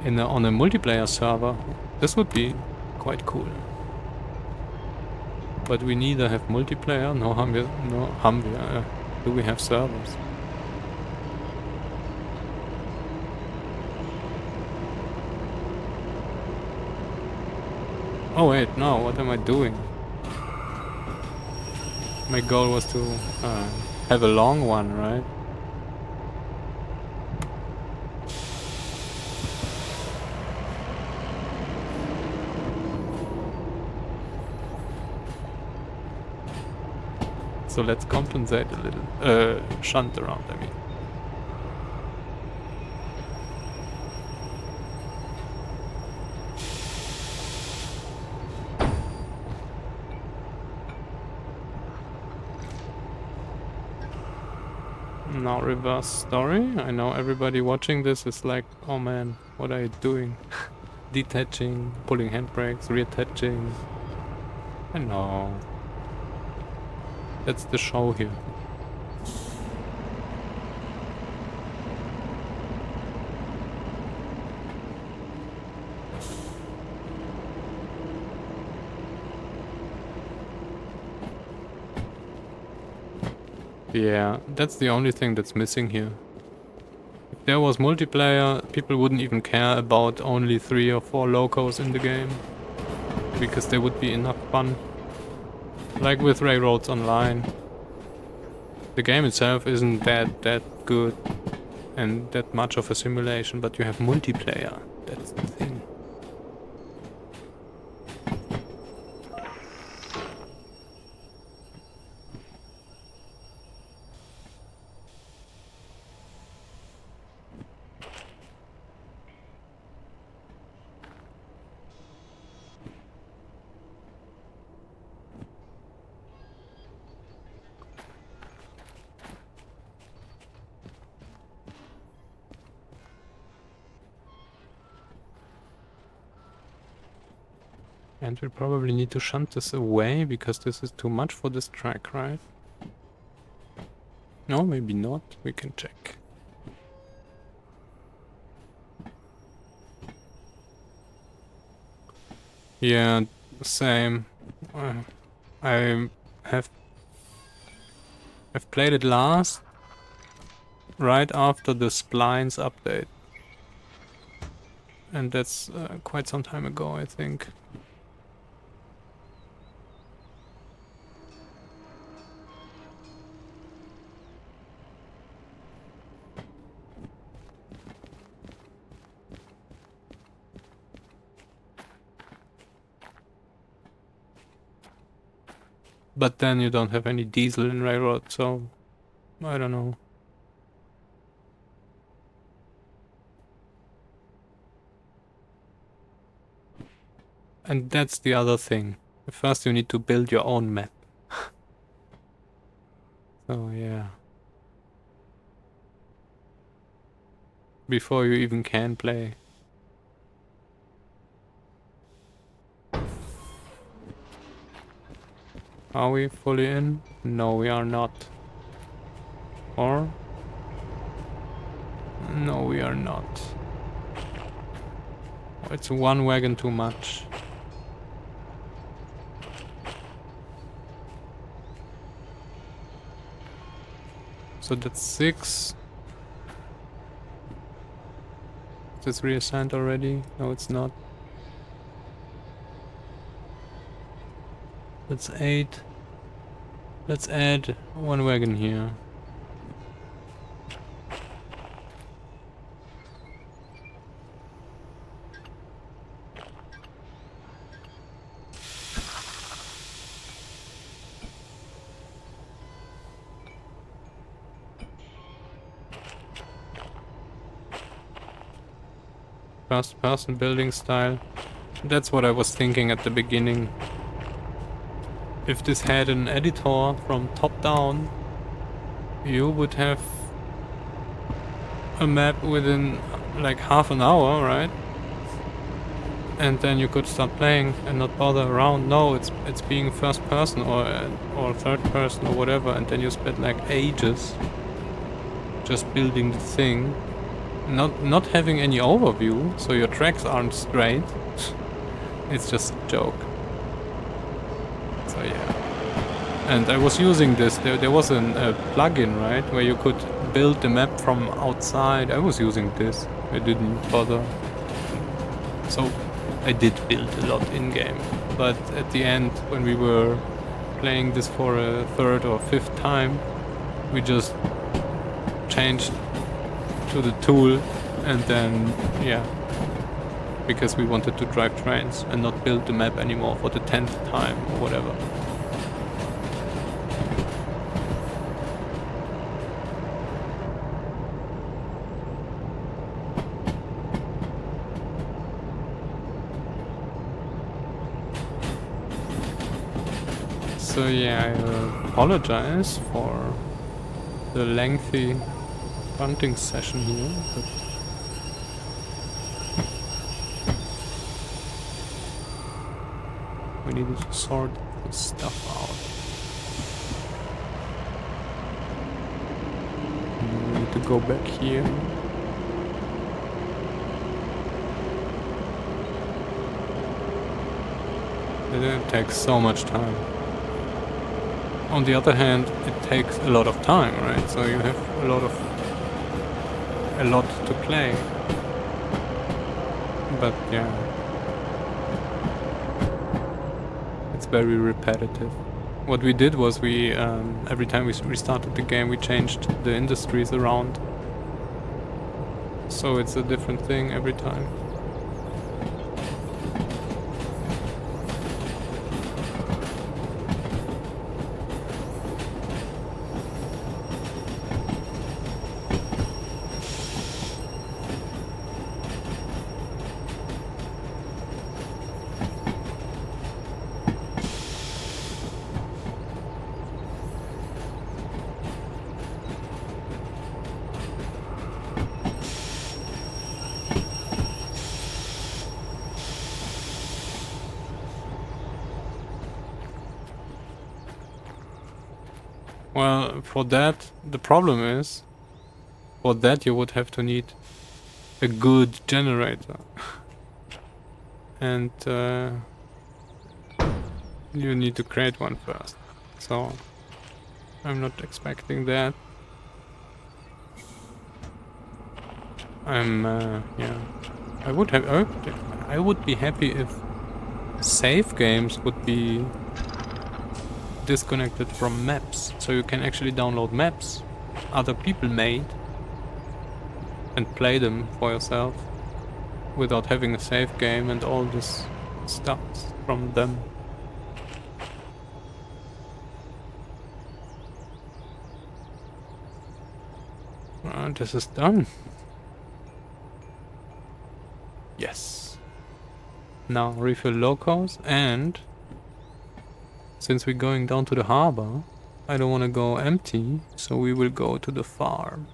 On a multiplayer server, this would be quite cool. But we neither have multiplayer, do we have servers? Oh wait, no, what am I doing? My goal was to have a long one, right? So let's compensate a little. Shunt around, I mean. Now reverse story. I know everybody watching this is like, oh man, what are you doing? Detaching, pulling handbrakes, reattaching. I know. That's the show here. Yeah, that's the only thing that's missing here. If there was multiplayer, people wouldn't even care about only 3 or 4 locos in the game. Because there would be enough fun. Like with Railroads Online. The game itself isn't that good and that much of a simulation, but you have multiplayer. That's the thing. And we probably need to shunt this away because this is too much for this track, right? No, maybe not. We can check. Yeah, same. I have I've played it last right after the splines update, and that's quite some time ago, I think. But then you don't have any diesel in Railroad, so I don't know. And that's the other thing. First you need to build your own map. So yeah. Before you even can play. Are we fully in? No, we are not. Or? No, we are not. It's one wagon too much. So that's 6. Is this reassigned already? No, it's not. That's 8. Let's add one wagon here. First person building style. That's what I was thinking at the beginning. If this had an editor from top down, you would have a map within like half an hour, right? And then you could start playing and not bother around. No, it's being first person or third person or whatever, and then you spend like ages just building the thing, not having any overview, so your tracks aren't straight. It's just a joke. So yeah. And I was using this. There was a plugin, right, where you could build the map from outside. I was using this. I didn't bother. So I did build a lot in game, but at the end, when we were playing this for a third or fifth time, we just changed to the tool, and then yeah, because we wanted to drive trains and not build the map anymore for the 10th time or whatever. So yeah, I apologize for the lengthy hunting session here, but we needed to sort the stuff out. And we need to go back here. It takes so much time. On the other hand, it takes a lot of time, right? So you have a lot to play. But yeah, it's very repetitive. What we did was we every time we restarted the game, we changed the industries around. So it's a different thing every time. Well, for that, the problem is, for that you would have to need a good generator. And you need to create one first. So I'm not expecting that. Yeah. I would be happy if save games would be disconnected from maps. So you can actually download maps other people made and play them for yourself without having a save game and all this stuff from them. This is done. Yes. Now refill locals, and since we're going down to the harbor, I don't want to go empty, so we will go to the farm.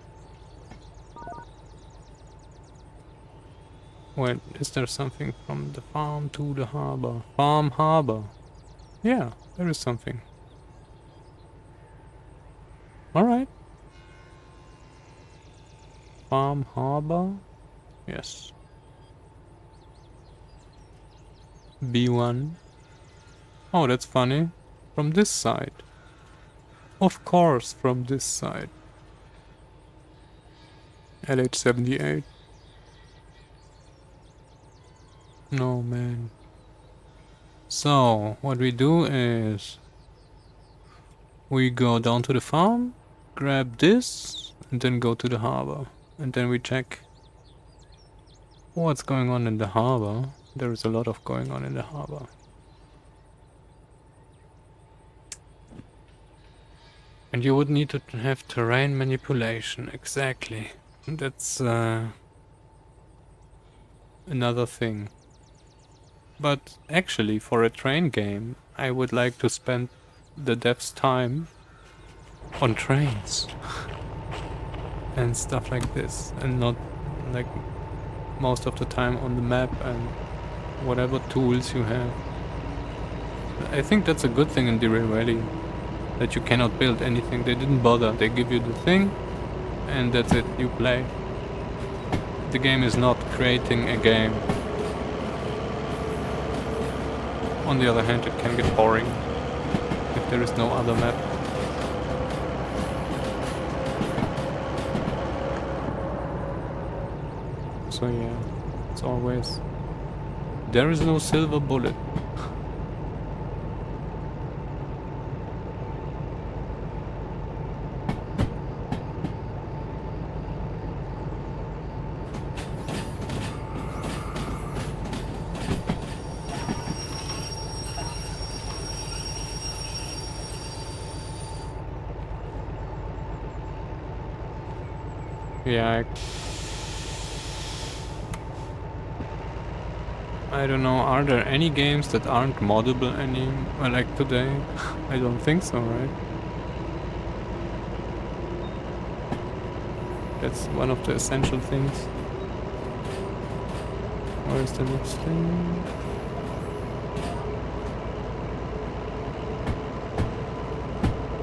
Wait, is there something from the farm to the harbor? Farm harbor. Yeah, there is something. Alright. Farm harbor. Yes. B1. Oh, that's funny. From this side. Of course, from this side. LH78. No, man. So, what we do is we go down to the farm, grab this, and then go to the harbor. And then we check what's going on in the harbor. There is a lot of going on in the harbor. And you would need to have terrain manipulation, exactly. That's another thing. But actually, for a train game, I would like to spend the dev's time on trains and stuff like this, and not like most of the time on the map and whatever tools you have. I think that's a good thing in Derail Valley, that you cannot build anything. They didn't bother. They give you the thing, and that's it. You play. The game is not creating a game. On the other hand, it can get boring if there is no other map. So yeah, it's always... There is no silver bullet. Yeah, I don't know, are there any games that aren't moddable like today? I don't think so, right? That's one of the essential things. Where is the next thing?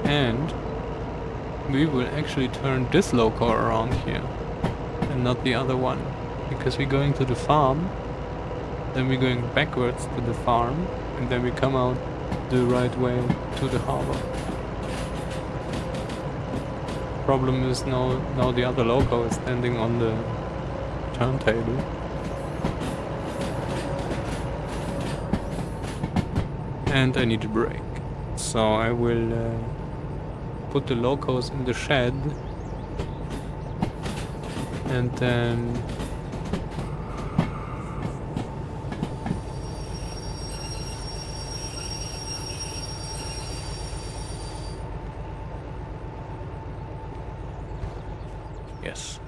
And we will actually turn this loco around here and not the other one, because we're going to the farm, then we're going backwards to the farm, and then we come out the right way to the harbor. Problem is now the other loco is standing on the turntable. And I need a break. So I will put the locos in the shed, and then yes.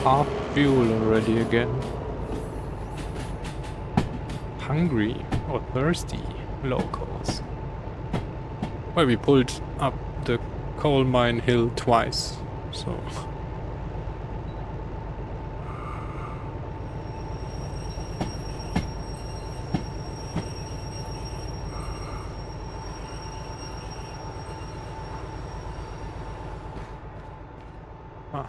half fuel already again. Hungry or thirsty locals. Well, we pulled up the coal mine hill twice, so... Ah.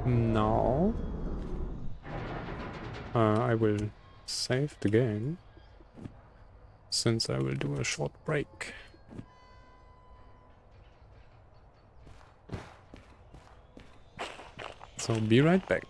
Now... I will save the game, since I will do a short break. So be right back.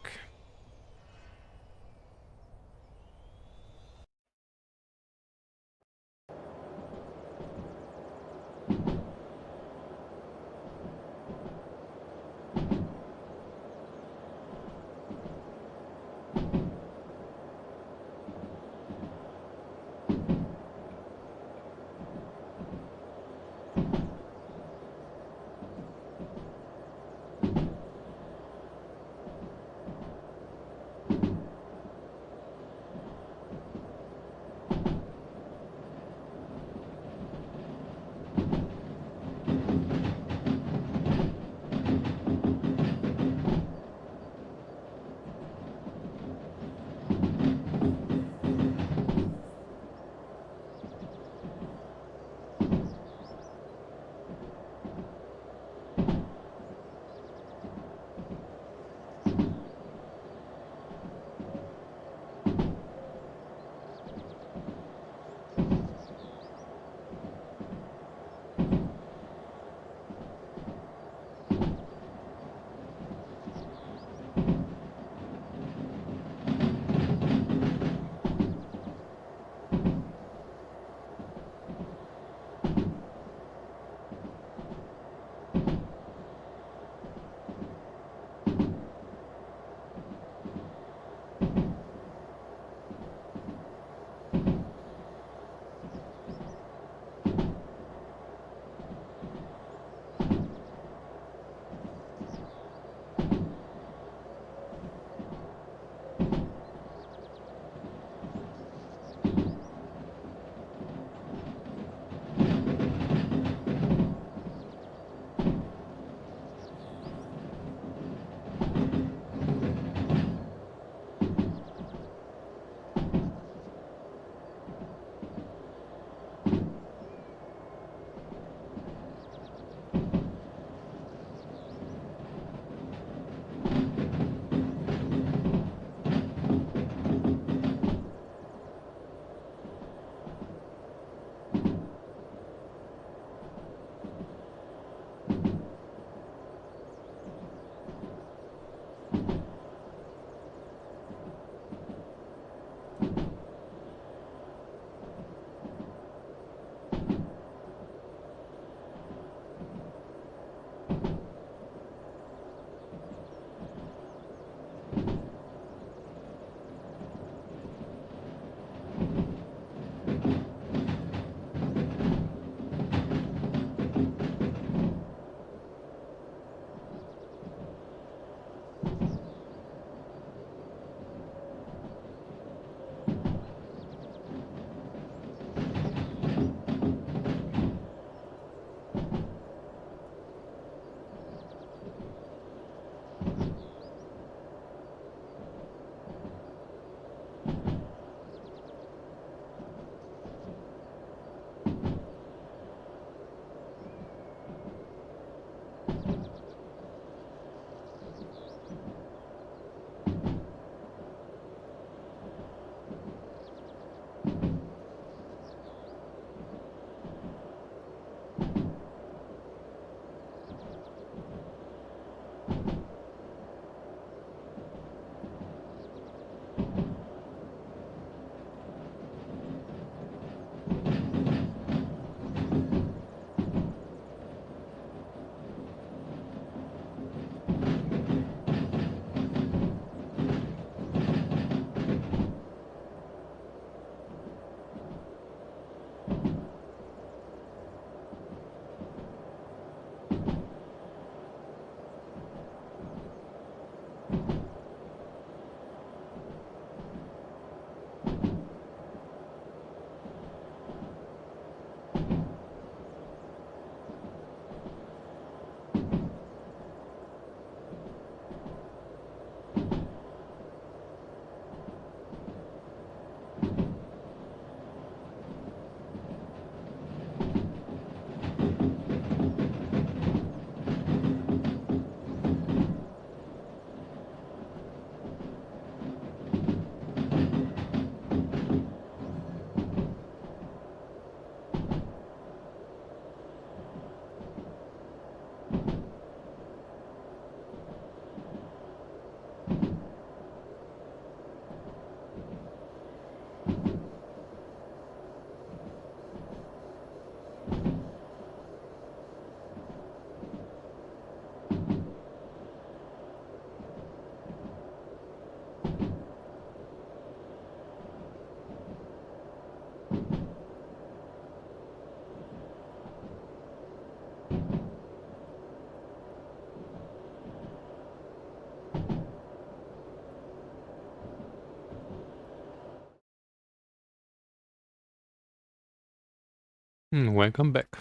Welcome back.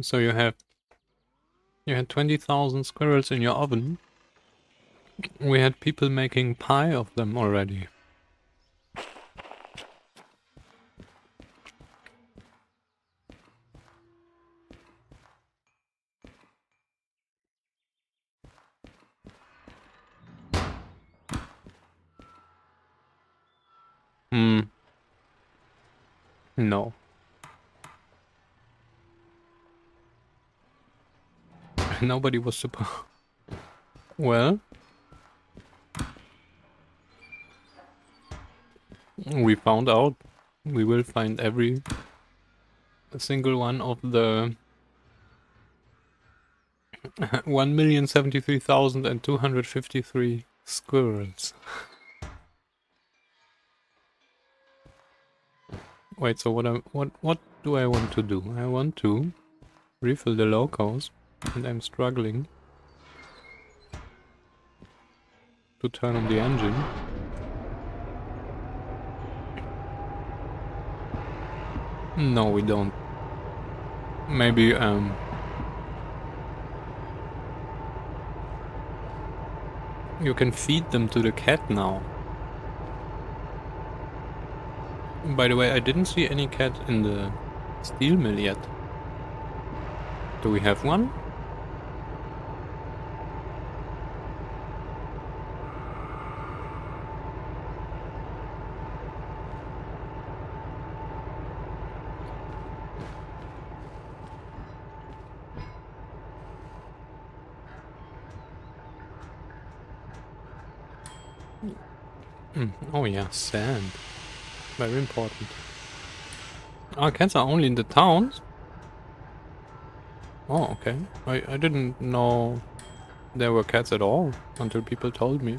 So you had 20,000 squirrels in your oven. We had people making pie of them already. No. Nobody was super... Well... We found out. We will find every single one of the 1,073,253 squirrels. Wait, so what do I want to do? I want to refill the locos, and I'm struggling to turn on the engine. No, we don't. Maybe, you can feed them to the cat now. By the way, I didn't see any cat in the steel mill yet. Do we have one? Oh yeah, sand. Very important. Ah, cats are only in the towns? Oh, okay. I didn't know there were cats at all until people told me.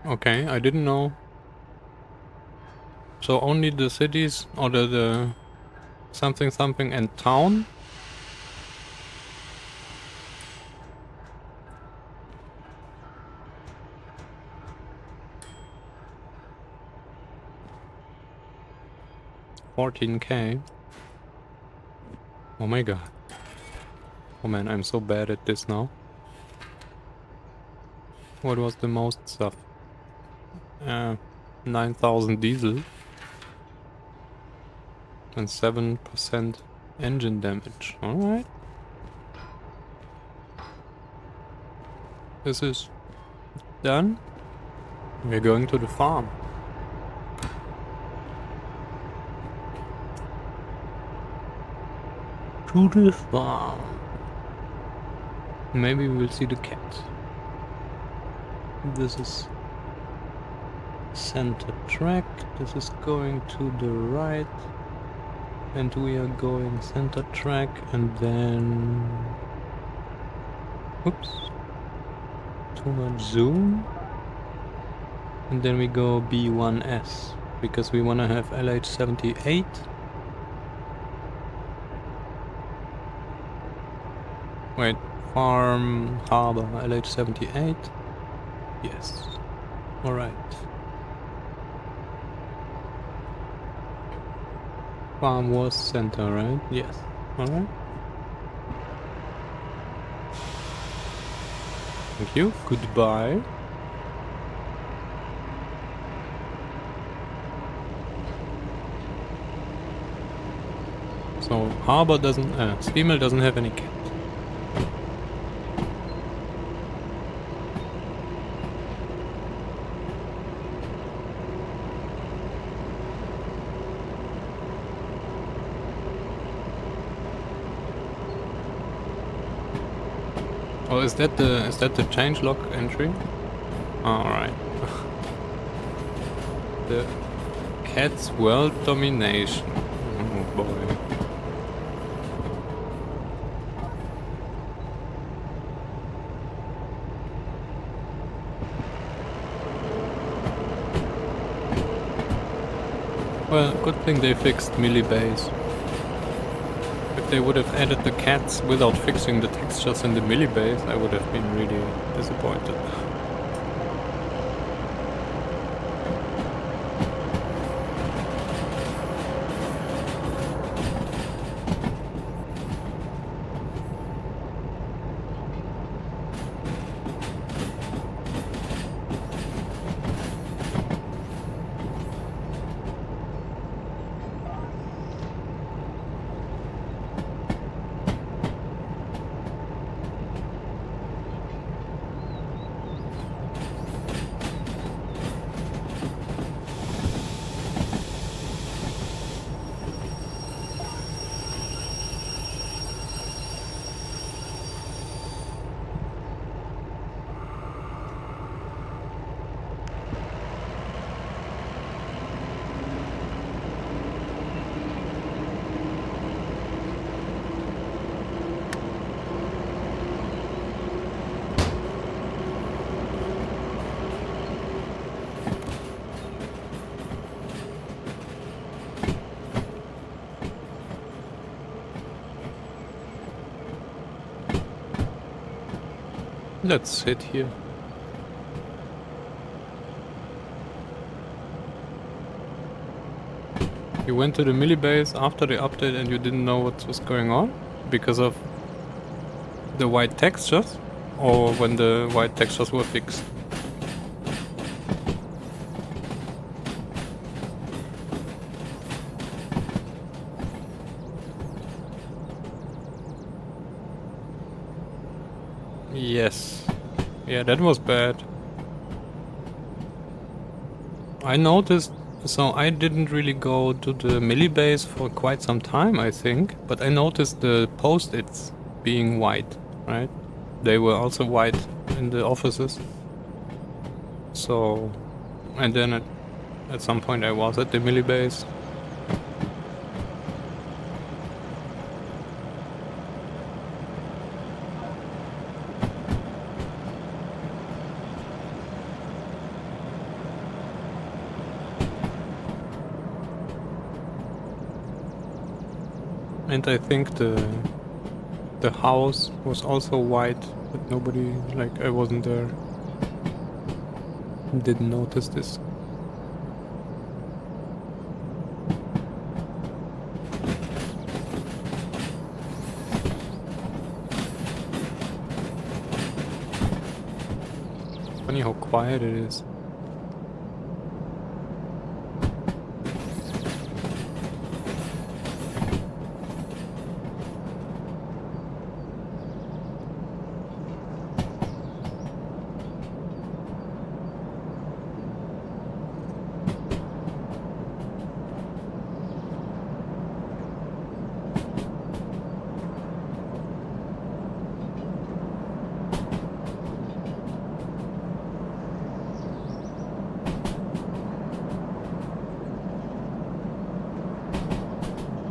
Okay, I didn't know. So only the cities or the something something and town? $14K. Oh my god. Oh man, I'm so bad at this now. What was the most stuff? 9,000 diesel. And 7% engine damage. Alright. This is done. We're going to the farm. To the farm. Maybe we will see the cat. This is center track. This is going to the right. And we are going center track and then... Oops. Too much zoom. And then we go B1S. Because we want to have LH78. Wait, farm harbor LH78. Yes. Alright. Farm was center, right? Yes. Alright. Thank you. Goodbye. So harbor doesn't, steel mill doesn't have any cat. Oh, is that the change log entry? Alright. The cat's world domination. Oh boy. Well, good thing they fixed melee base. If they would have added the cats without fixing the textures in the melee base, I would have been really disappointed. Let's sit here. You went to the milli base after the update and you didn't know what was going on because of the white textures, or when the white textures were fixed? Yes. Yeah, that was bad. I noticed, so I didn't really go to the milli base for quite some time, I think, but I noticed the post-its being white, right? They were also white in the offices. So, and then at some point I was at the milli base. And I think the house was also white, but nobody, like, I wasn't there. Didn't notice this. Funny how quiet it is.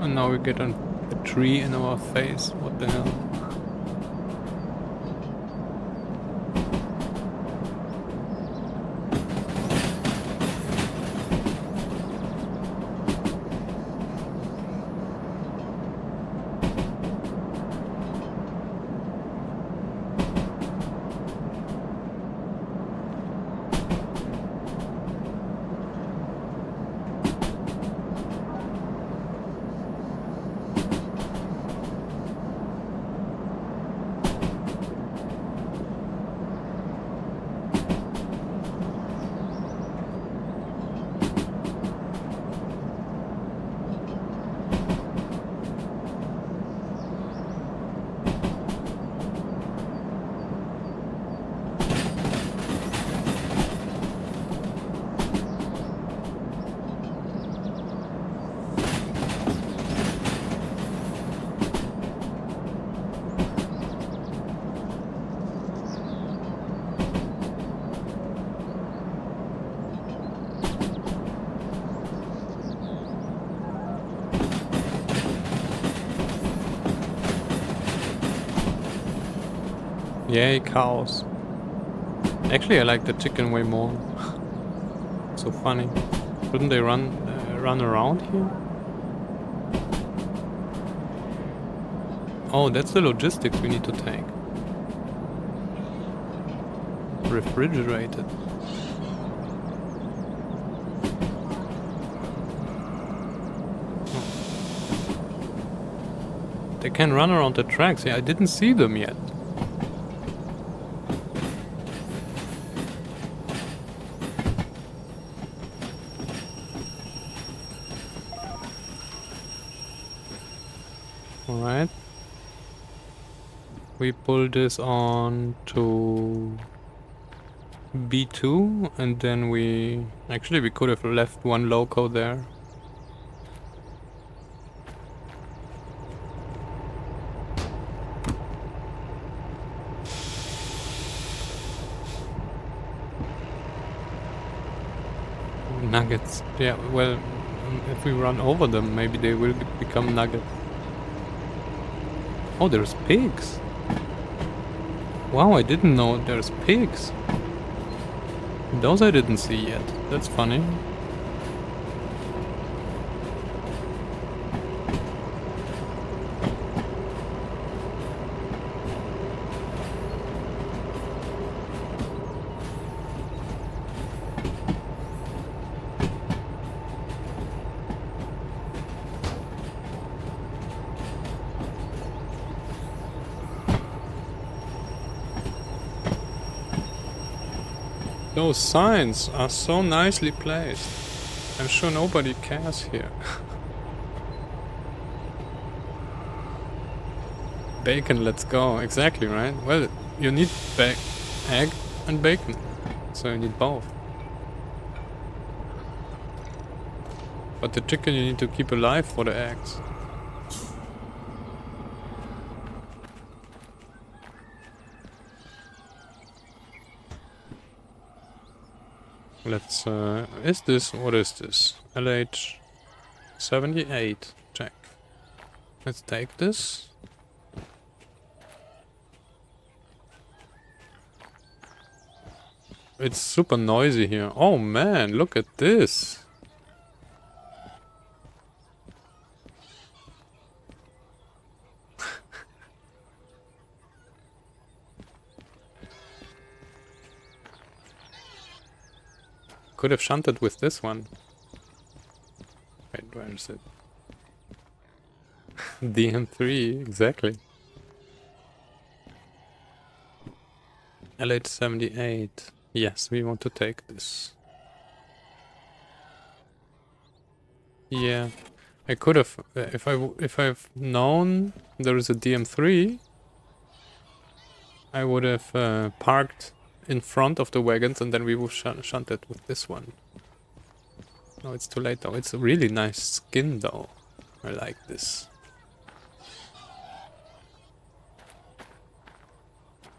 And now we get a tree in our face. What the hell? Yay, cows. Actually, I like the chicken way more. So funny. Shouldn't they run around here? Oh, that's the logistics we need to take. Refrigerated. They can run around the tracks. Yeah, I didn't see them yet. Alright. We pull this on to B2 and then we could have left one loco there. Nuggets. Yeah, well, if we run over them, maybe they will become nuggets. Oh, there's pigs. Wow, I didn't know there's pigs. Those I didn't see yet. That's funny. Those signs are so nicely placed. I'm sure nobody cares here. Bacon, let's go. Exactly, right? Well, you need egg and bacon. So you need both. But the chicken you need to keep alive for the eggs. Let's, what is this? LH78. Check. Let's take this. It's super noisy here. Oh man, look at this. Could have shunted with this one. Wait, where is it? DM3, exactly. LH78. Yes, we want to take this. Yeah. I could have, if I've known there is a DM3, I would have parked in front of the wagons and then we would shunt it with this one. No, it's too late though. It's a really nice skin though. I like this.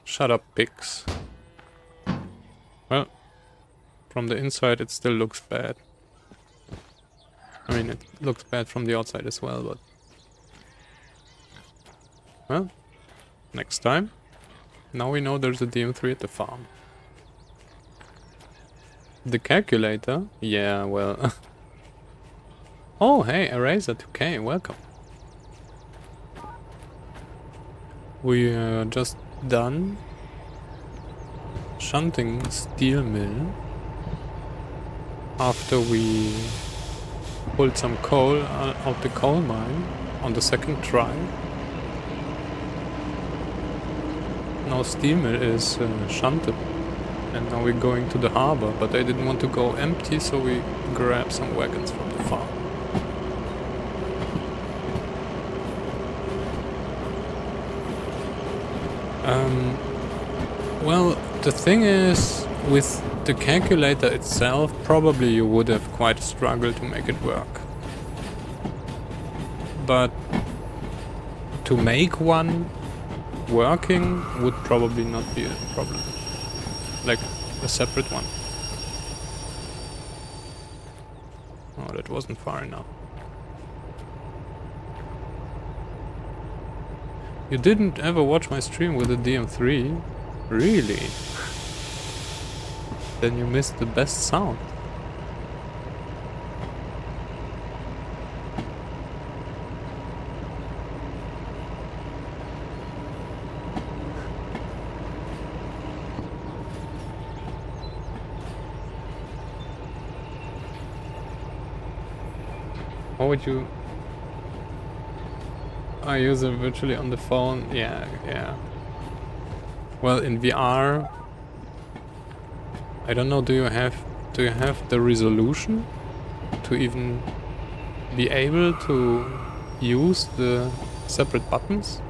Shut up, pigs. Well, from the inside it still looks bad. I mean, it looks bad from the outside as well, but... Well, next time. Now we know there's a DM3 at the farm. The calculator? Yeah, well... Oh, hey, Eraser 2K, welcome. We are just done shunting steel mill after we pulled some coal out the coal mine on the second try. Now steel mill is shunted and now we're going to the harbor, but I didn't want to go empty, so we grabbed some wagons from the farm. Well, the thing is, with the calculator itself, probably you would have quite struggled to make it work. But to make one working would probably not be a problem. Like a separate one. Oh, that wasn't far enough. You didn't ever watch my stream with a DM3? Really? Then you missed the best sound. How would you... I use it virtually on the phone? Yeah. Well, in VR... I don't know, do you have the resolution to even be able to use the separate buttons?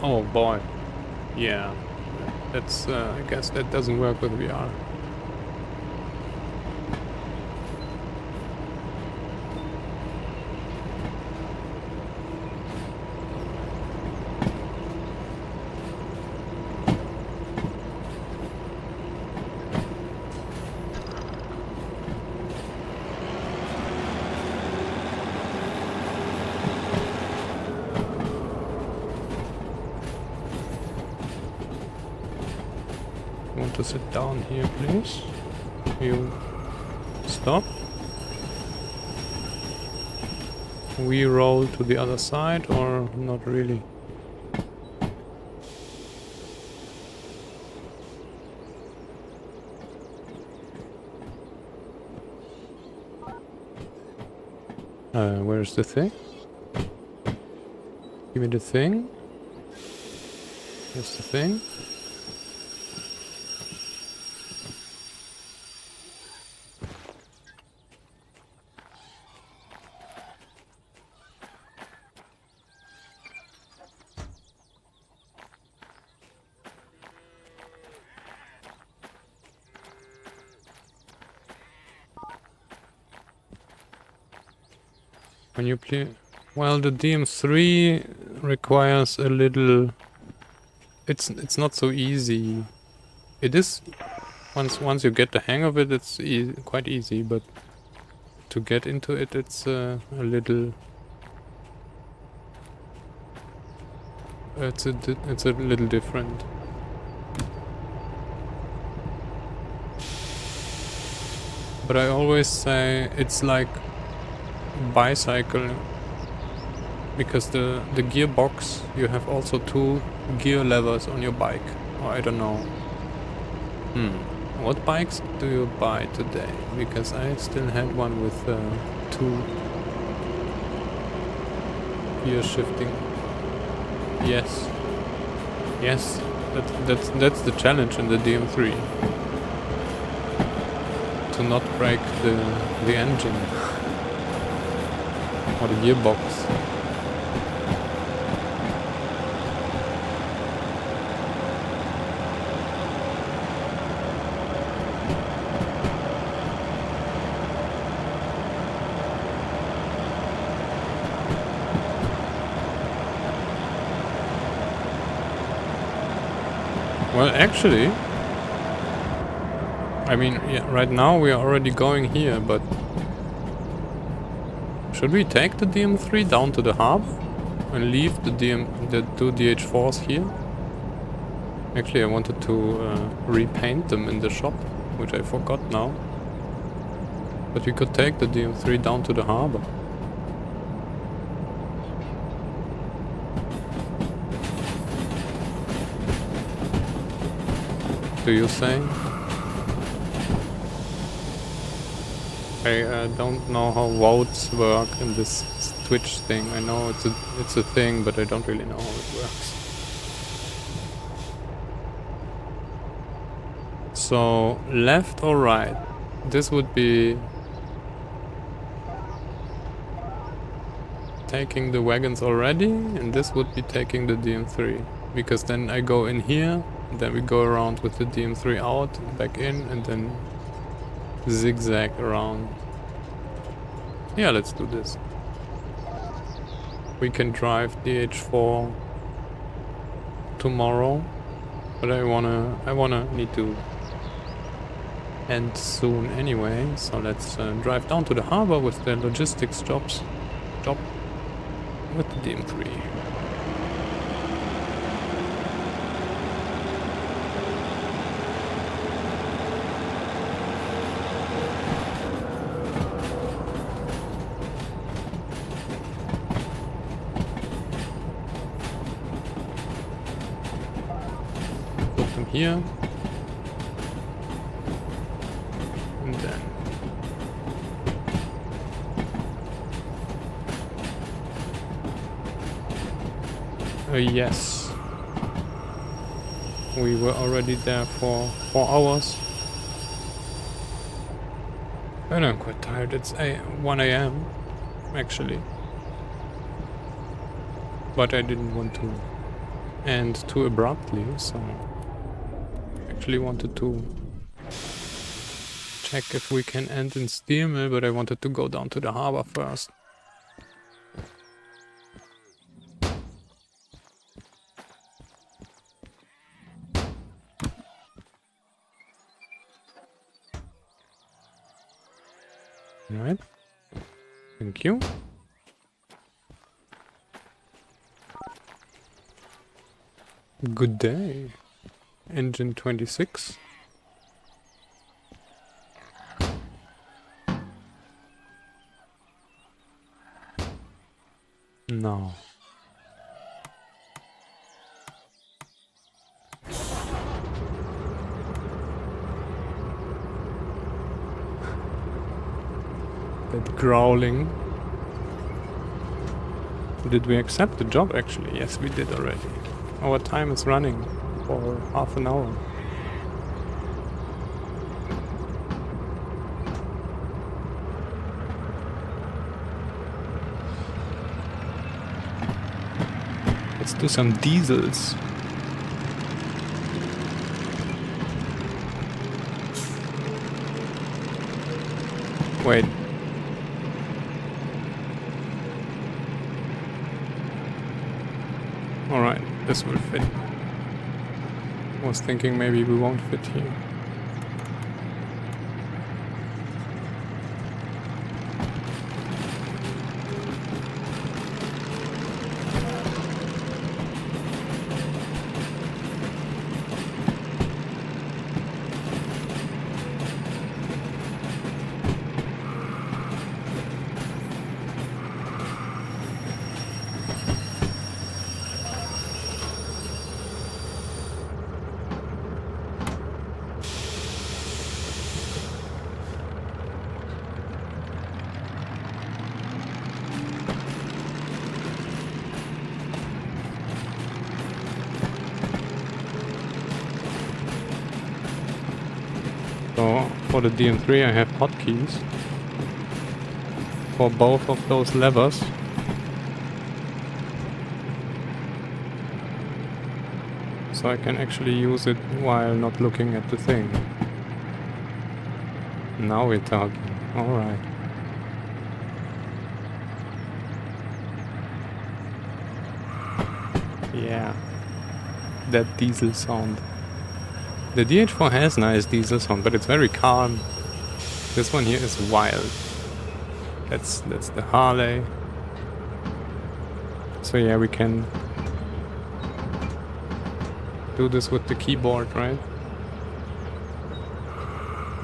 Oh boy. Yeah. That's, I guess that doesn't work with VR. Want to sit down here, please? You stop. We roll to the other side, or not really? Where's the thing? Give me the thing. Here's the thing. When you play... Well, the DM3 requires a little... It's not so easy. It is... Once you get the hang of it, it's quite easy, but... To get into it, it's a little... It's a little different. But I always say it's like bicycle, because the gearbox, you have also 2 gear levers on your bike. Or I don't know. What bikes do you buy today? Because I still had one with 2 gear shifting. Yes. Yes. That's the challenge in the DM3. To not break the engine. Or the gearbox. Well, actually, I mean, yeah, right now we are already going here, but should we take the DM3 down to the harbor and leave the 2 DH4s here? Actually, I wanted to repaint them in the shop, which I forgot now. But we could take the DM3 down to the harbor. Do you say? I don't know how votes work in this Twitch thing. I know it's a thing, but I don't really know how it works. So, left or right? This would be taking the wagons already, and this would be taking the DM3. Because then I go in here, then we go around with the DM3 out, back in, and then zigzag around. Yeah, let's do this. We can drive DH4 tomorrow, but I wanna need to end soon anyway, so let's drive down to the harbor with the logistics job with the DM3. Put them here. And then yes. We were already there for 4 hours. And I'm quite tired. It's 1 AM, actually. But I didn't want to end too abruptly, so I actually wanted to check if we can end in Steermill, but I wanted to go down to the harbor first. Alright. Thank you. Good day. Engine 26. No. That growling. Did we accept the job actually? Yes, we did already. Our time is running for half an hour. Let's do some diesels. Wait. Alright, this will fit. I was thinking maybe we won't fit here. So for the DM3 I have hotkeys for both of those levers. So I can actually use it while not looking at the thing. Now we're talking. Alright. Yeah. That diesel sound. The DH4 has nice diesel sound, but it's very calm. This one here is wild. That's the Harley. So yeah, we can do this with the keyboard, right?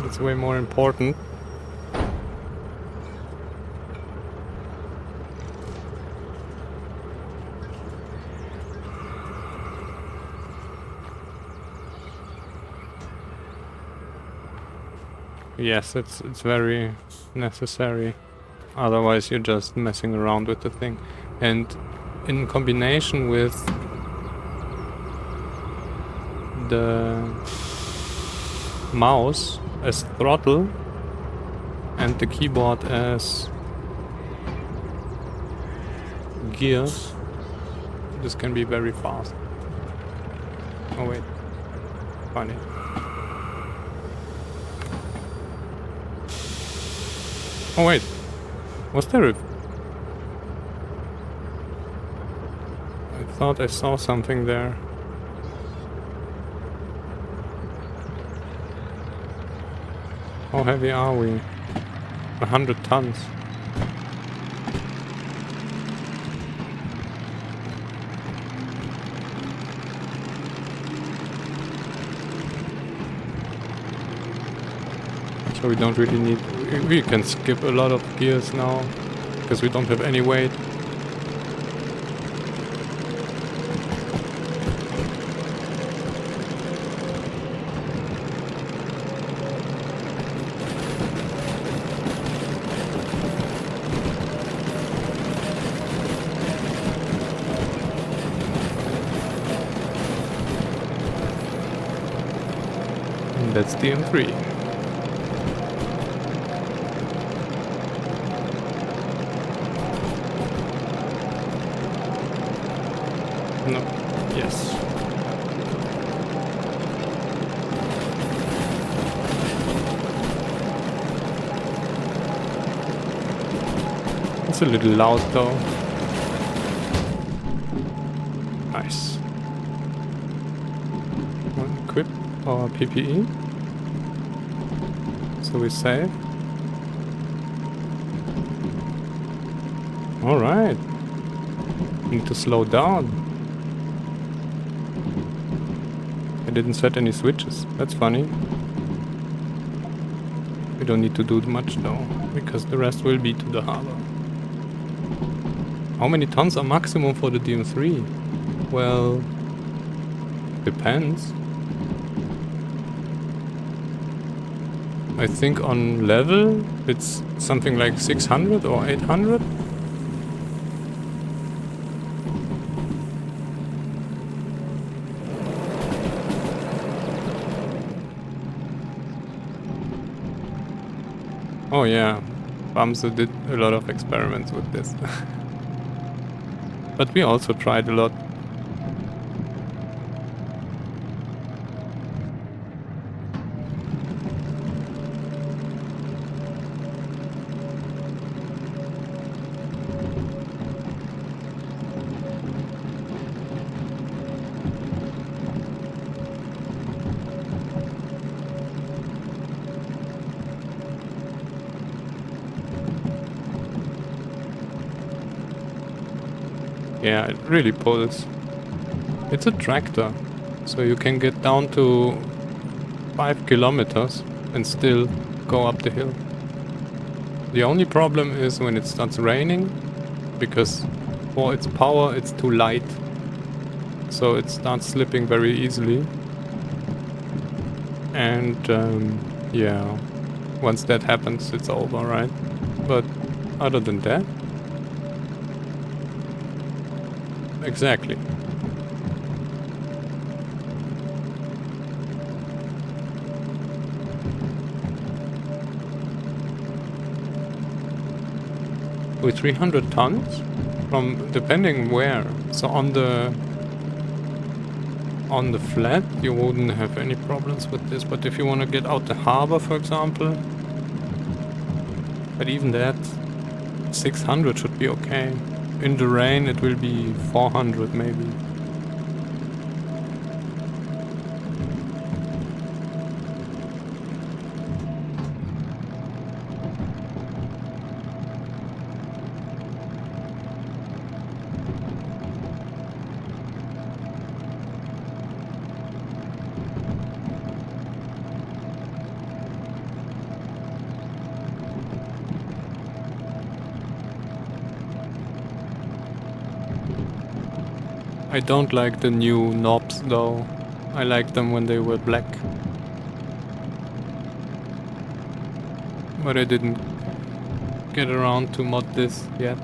It's way more important. Yes, it's very necessary. Otherwise you're just messing around with the thing. And in combination with the mouse as throttle and the keyboard as gears, this can be very fast. Oh wait, funny. Oh wait, was there a... I thought I saw something there. How heavy are we? 100 tons. So we don't really need... We can skip a lot of gears now, because we don't have any weight. And that's the M3. No. Yes. It's a little loud though. Nice. Equip our PPE. So we save. Alright. Need to slow down. I didn't set any switches. That's funny. We don't need to do much though, because the rest will be to the harbor. How many tons are maximum for the DM3? Well, depends. I think on level it's something like 600 or 800. Oh yeah, Bamse did a lot of experiments with this. But we also tried a lot. Yeah, it really pulls. It's a tractor, so you can get down to 5 kilometers and still go up the hill. The only problem is when it starts raining, because for its power it's too light, so it starts slipping very easily. And yeah, once that happens, it's over, right? But other than that, exactly. With 300 tons, from depending where. So on the flat, you wouldn't have any problems with this. But if you want to get out the harbor, for example, but even that, 600 should be okay. In the rain, it will be 400 maybe. I don't like the new knobs though. I like them when they were black. But I didn't get around to mod this yet.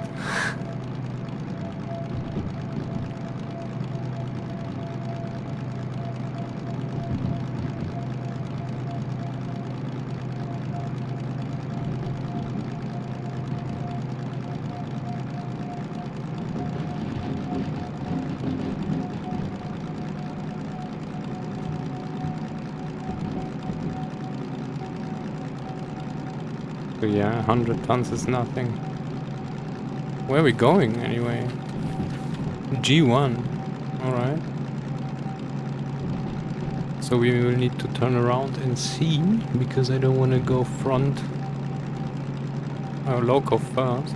So yeah, 100 tons is nothing. Where are we going anyway? G1. Alright. So we will need to turn around and see, because I don't want to go front local first.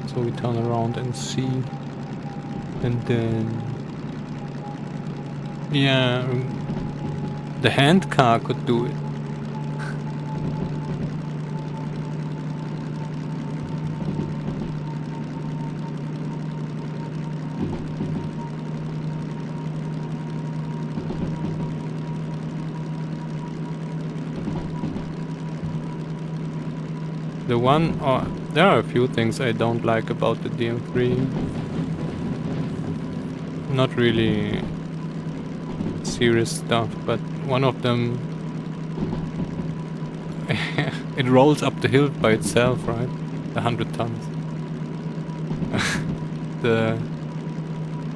So we turn around and see. And then... yeah, the hand car could do it. The one, there are a few things I don't like about the DM3. Not really serious stuff, but one of them, it rolls up the hill by itself, right? The 100 tons. the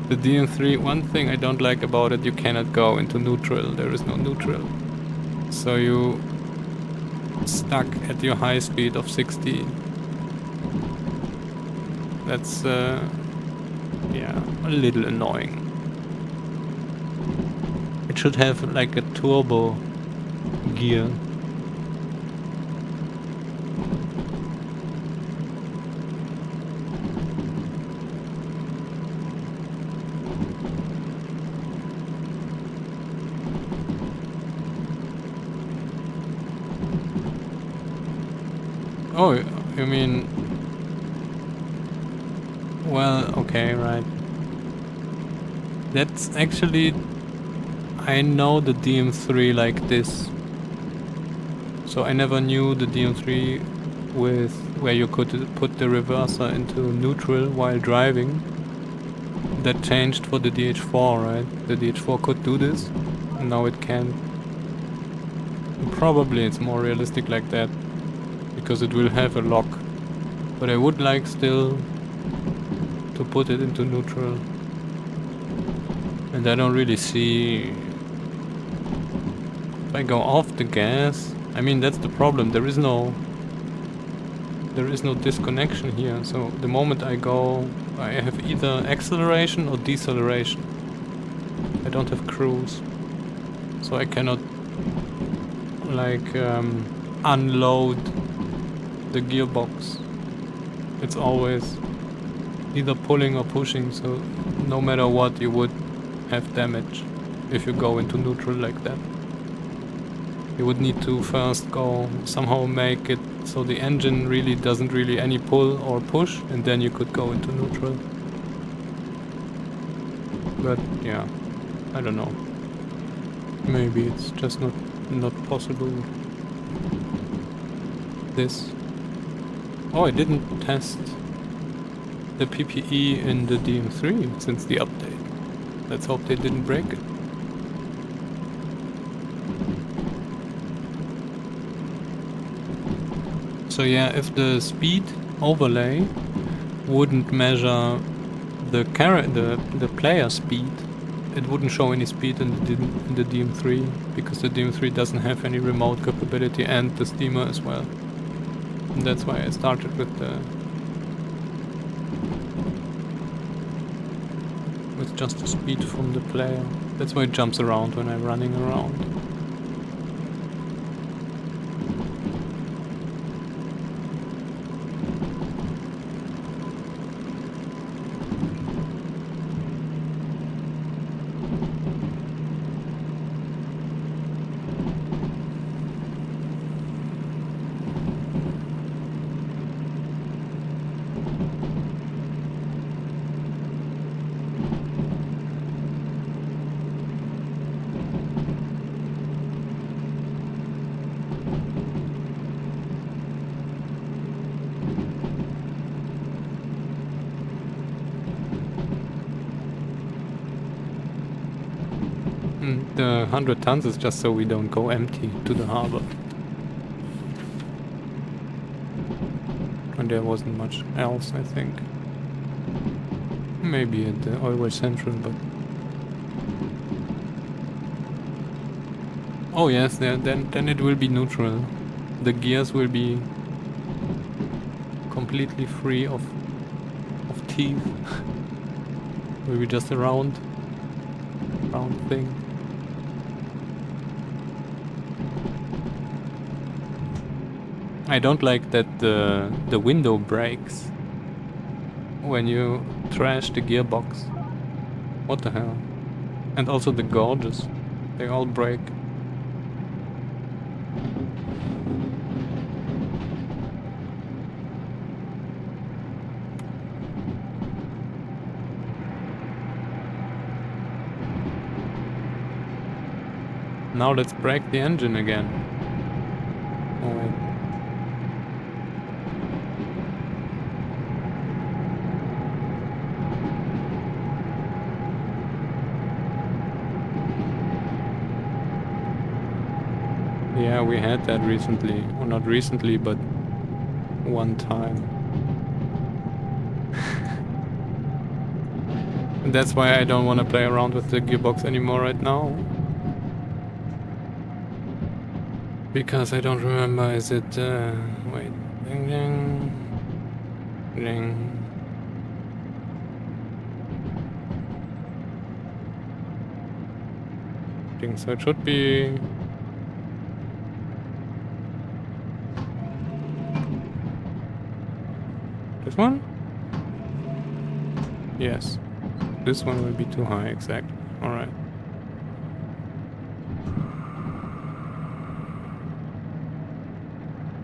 DM3, one thing I don't like about it, you cannot go into neutral. There is no neutral. So you stuck at your high speed of 60. That's yeah, a little annoying. It should have like a turbo gear. Oh, you mean... well, okay, right. That's actually... I know the DM3 like this. So I never knew the DM3 with where you could put the reverser into neutral while driving. That changed for the DH4, right? The DH4 could do this, and now it can. Probably it's more realistic like that. because it will have a lock. But I would like still to put it into neutral. And I don't really see... If I go off the gas... I mean, that's the problem. There is no disconnection here. So the moment I go... I have either acceleration or deceleration. I don't have cruise. So I cannot like unload the gearbox. It's always either pulling or pushing, so no matter what you would have damage if you go into neutral like that. You would need to first go somehow make it so the engine really doesn't really any pull or push, and then you could go into neutral. But yeah, I don't know. Maybe it's just not possible. This. Oh, I didn't test the PPE in the DM3 since the update. Let's hope they didn't break it. So yeah, if the speed overlay wouldn't measure the player speed, it wouldn't show any speed in the DM3 because the DM3 doesn't have any remote capability and the steamer as well. And that's why I started with just the speed from the player. That's why it jumps around when I'm running around. The 100 tons is just so we don't go empty to the harbor. And there wasn't much else, I think. Maybe at the Oilway Central, but... Oh yes, then it will be neutral. The gears will be completely free of teeth. Will be just a round thing. I don't like that the window breaks when you trash the gearbox. What the hell? And also the gauges. They all break. Now let's break the engine again. Oh wait. Yeah, we had that recently. Well, not recently, but one time. And that's why I don't want to play around with the gearbox anymore right now. Because I don't remember, is it... wait. Ding, ding. Ding. Ding, so it should be... This one? Yes. This one will be too high, exactly. Alright.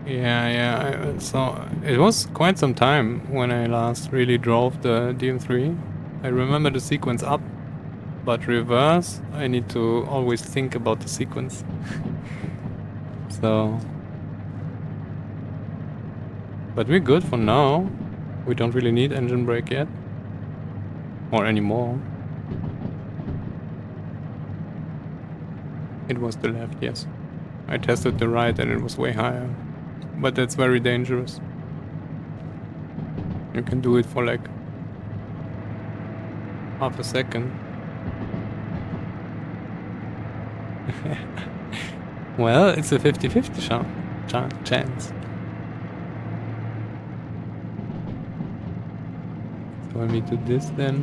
Yeah, so it was quite some time when I last really drove the DM3. I remember the sequence up, but reverse, I need to always think about the sequence. So... But we're good for now. We don't really need engine brake yet. Or anymore. It was the left, yes. I tested the right and it was way higher. But that's very dangerous. You can do it for like half a second. Well, it's a 50-50 chance. So when we do this then...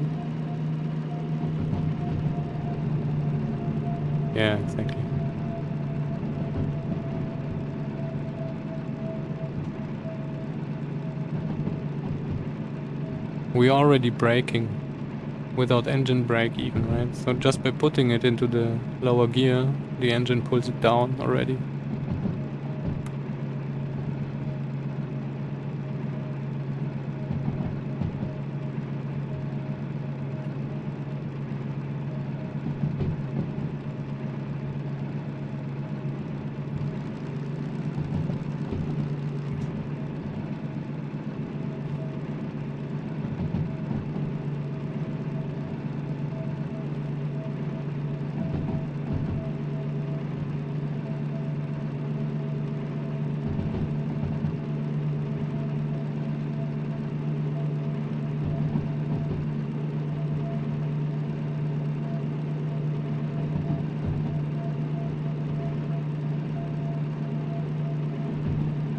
Yeah, exactly. We're already braking without engine brake even, right? So just by putting it into the lower gear, the engine pulls it down already.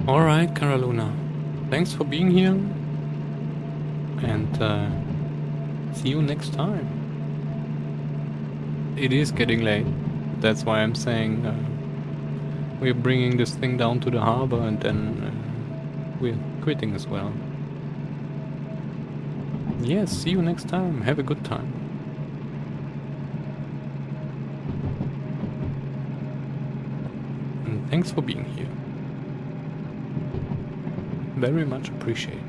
Alright, Caroluna. Thanks for being here. And see you next time. It is getting late. That's why I'm saying we're bringing this thing down to the harbor and then we're quitting as well. Yes, see you next time. Have a good time. And thanks for being here. Very much appreciated.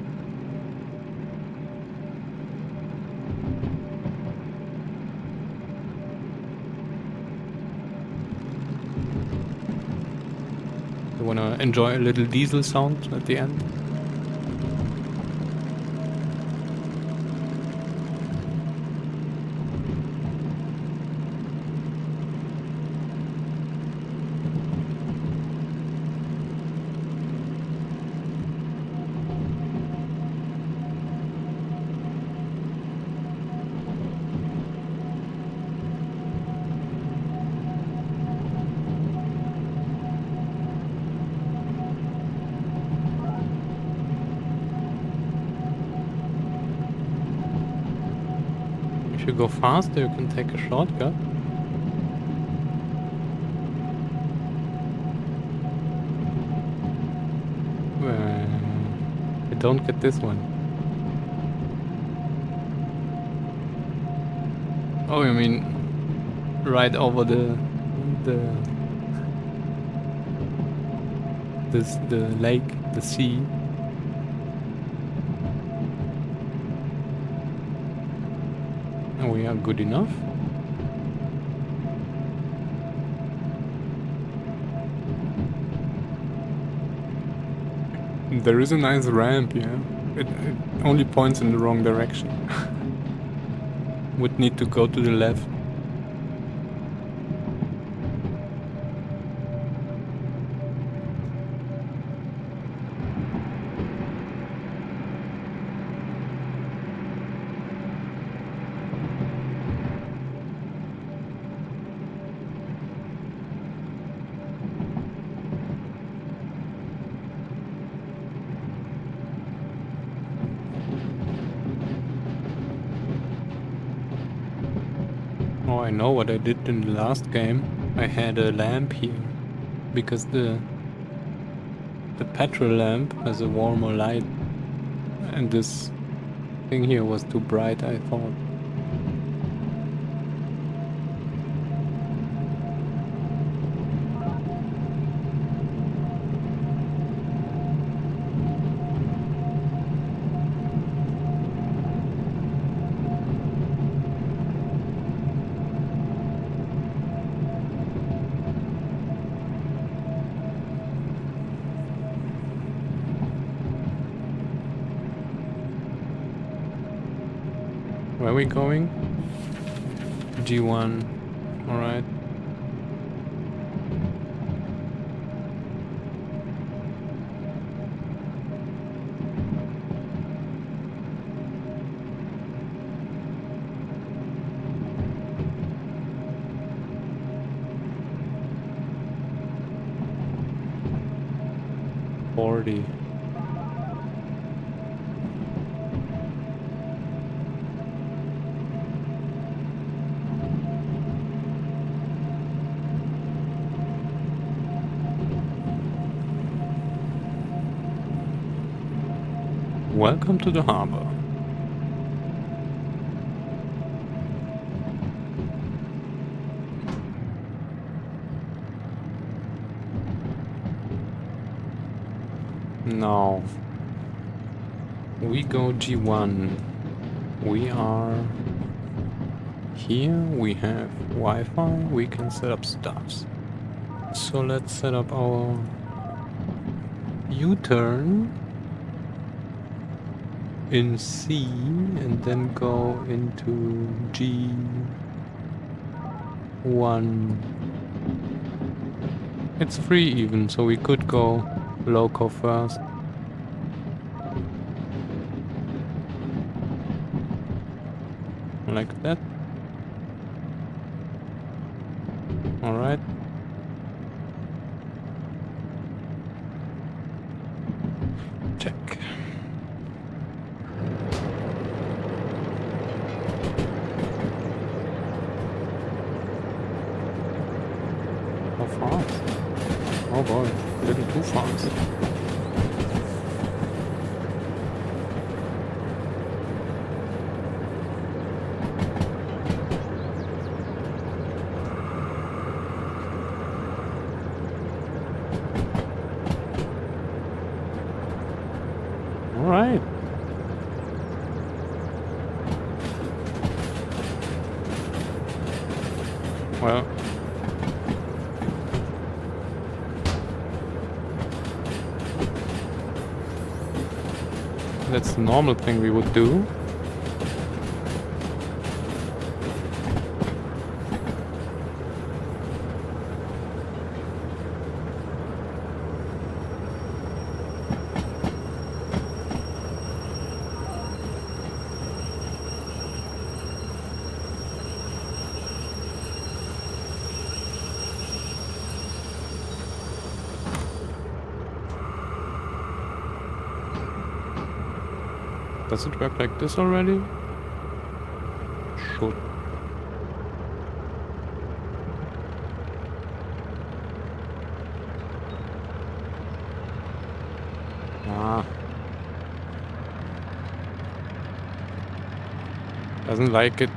You wanna enjoy a little diesel sound at the end? If you go faster, you can take a shortcut. I don't get this one. Oh, you mean right over the the lake, the sea? And we are good enough. There is a nice ramp, yeah. It only points in the wrong direction. Would need to go to the left. Oh, I know what I did in the last game. I had a lamp here because the petrol lamp has a warmer light, and this thing here was too bright, I thought. Where are we going? G1. Alright. 40. Welcome to the harbor. Now we go G1. We are here. We have Wi-Fi. We can set up stuffs. So let's set up our U-turn in C and then go into G1. It's free even, so we could go loco first. Like that. Alright. Check. How fast? Oh boy, a little too fast. Alright. Well, that's the normal thing we would do. Does it work like this already? Should. Ah. Doesn't like it.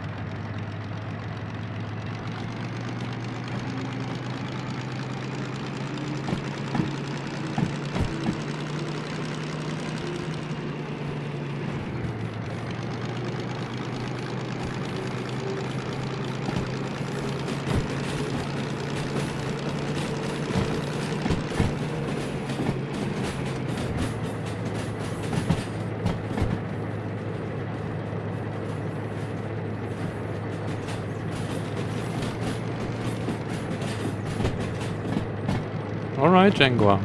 Alright, Jaguar.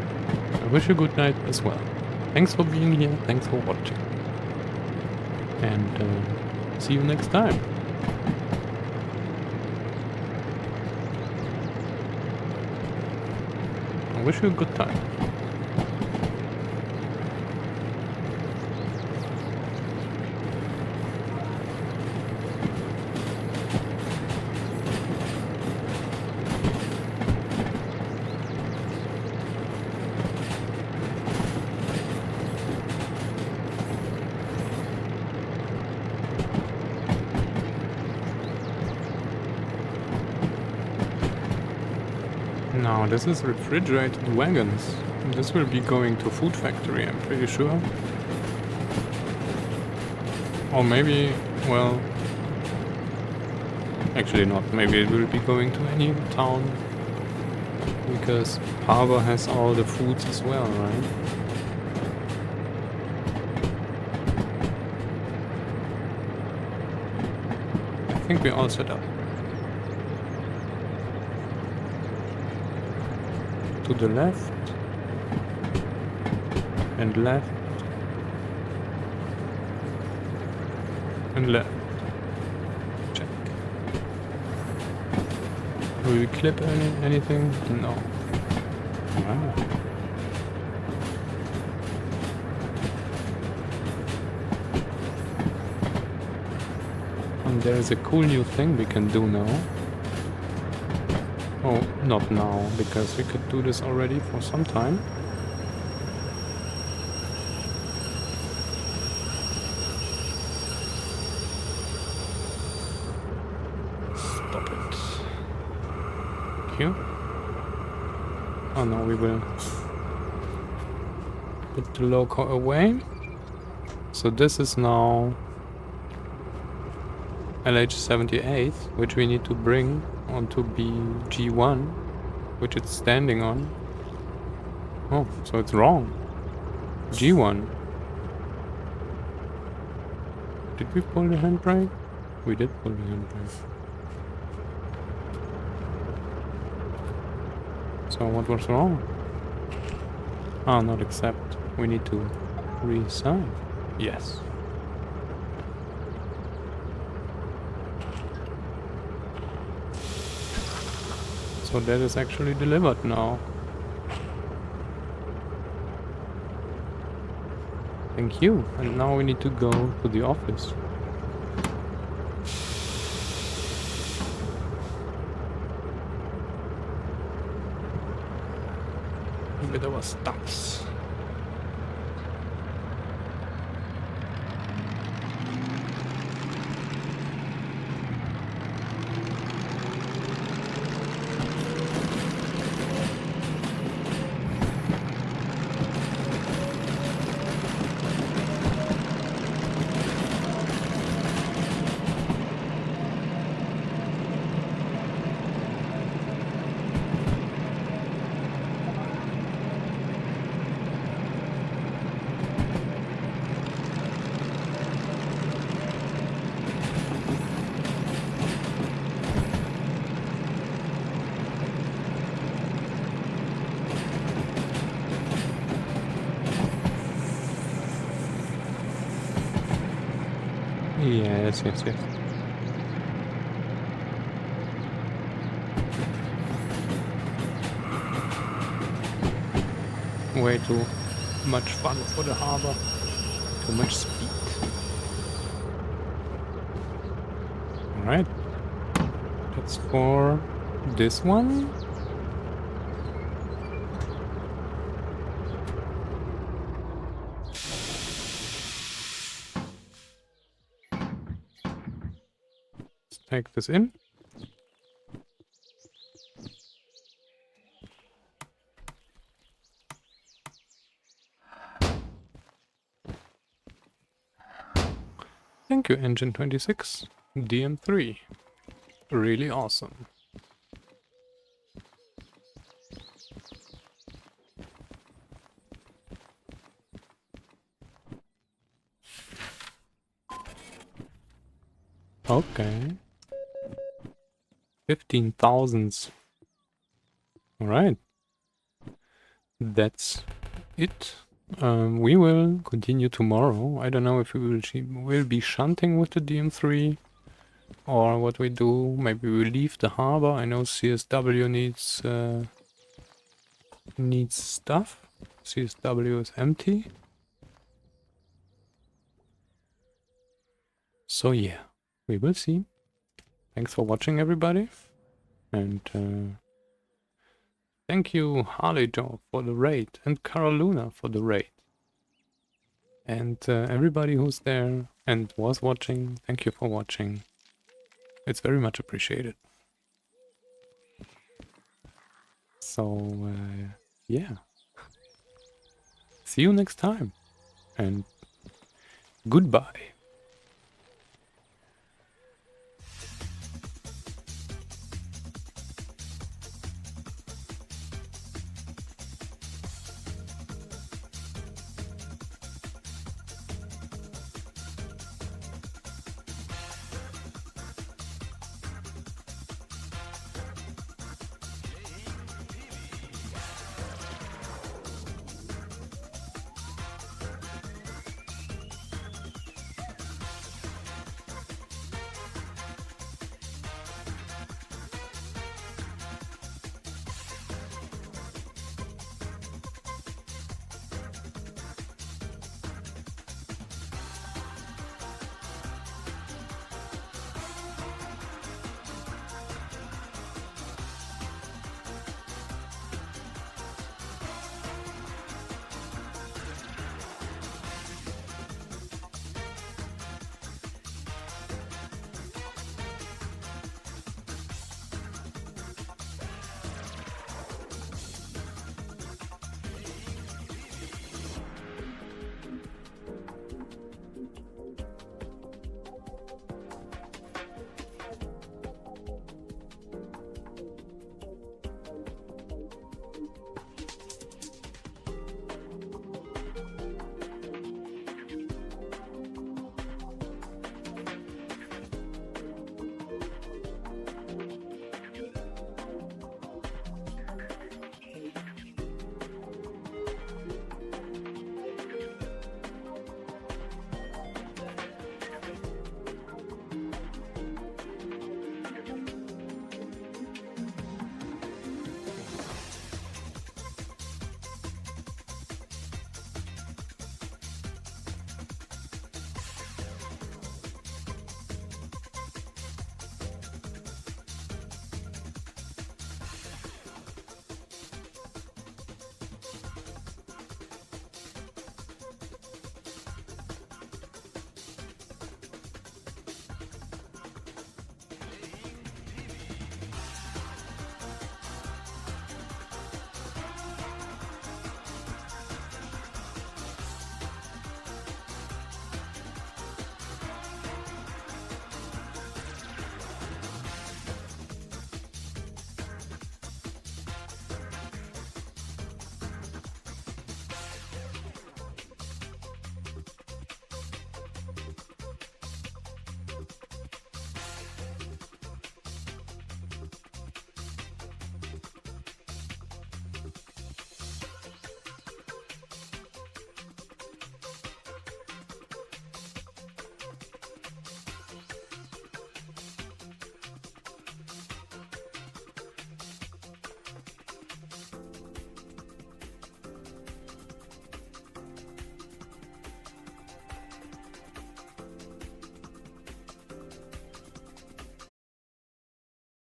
I wish you good night as well. Thanks for being here, thanks for watching. And see you next time. I wish you a good time. Now this is refrigerated wagons. This will be going to food factory, I'm pretty sure. Or maybe, well, actually not. Maybe it will be going to any town. Because harbor has all the foods as well, right? I think we're all set up. To the left. And left. And left. Check. Will we clip anything? No. Wow. And there is a cool new thing we can do now. Oh, not now, because we could do this already for some time. Stop it. Thank you. Oh no, we will put the loco away. So this is now LH78, which we need to bring onto BG1, which it's standing on. Oh, so it's wrong. G1. Did we pull the handbrake? We did pull the handbrake. So what was wrong? Ah, not accept. We need to resign. Yes. So that is actually delivered now. Thank you. And now we need to go to the office. With our stuffs. Yes, yes, yes. Way too much fun for the harbor. Too much speed. Alright. That's for this one. Let's take this in. Thank you, Engine 26. DM3. Really awesome. Okay. 15,000. Alright. That's it. We will continue tomorrow. I don't know if we will be shunting with the DM3 or what we do. Maybe we leave the harbor. I know CSW needs stuff. CSW is empty. So yeah, we will see. Thanks for watching, everybody. And thank you, Harley Joe, for the raid, and Carol Luna for the raid. And everybody who's there and was watching, thank you for watching. It's very much appreciated. So, yeah. See you next time. And goodbye.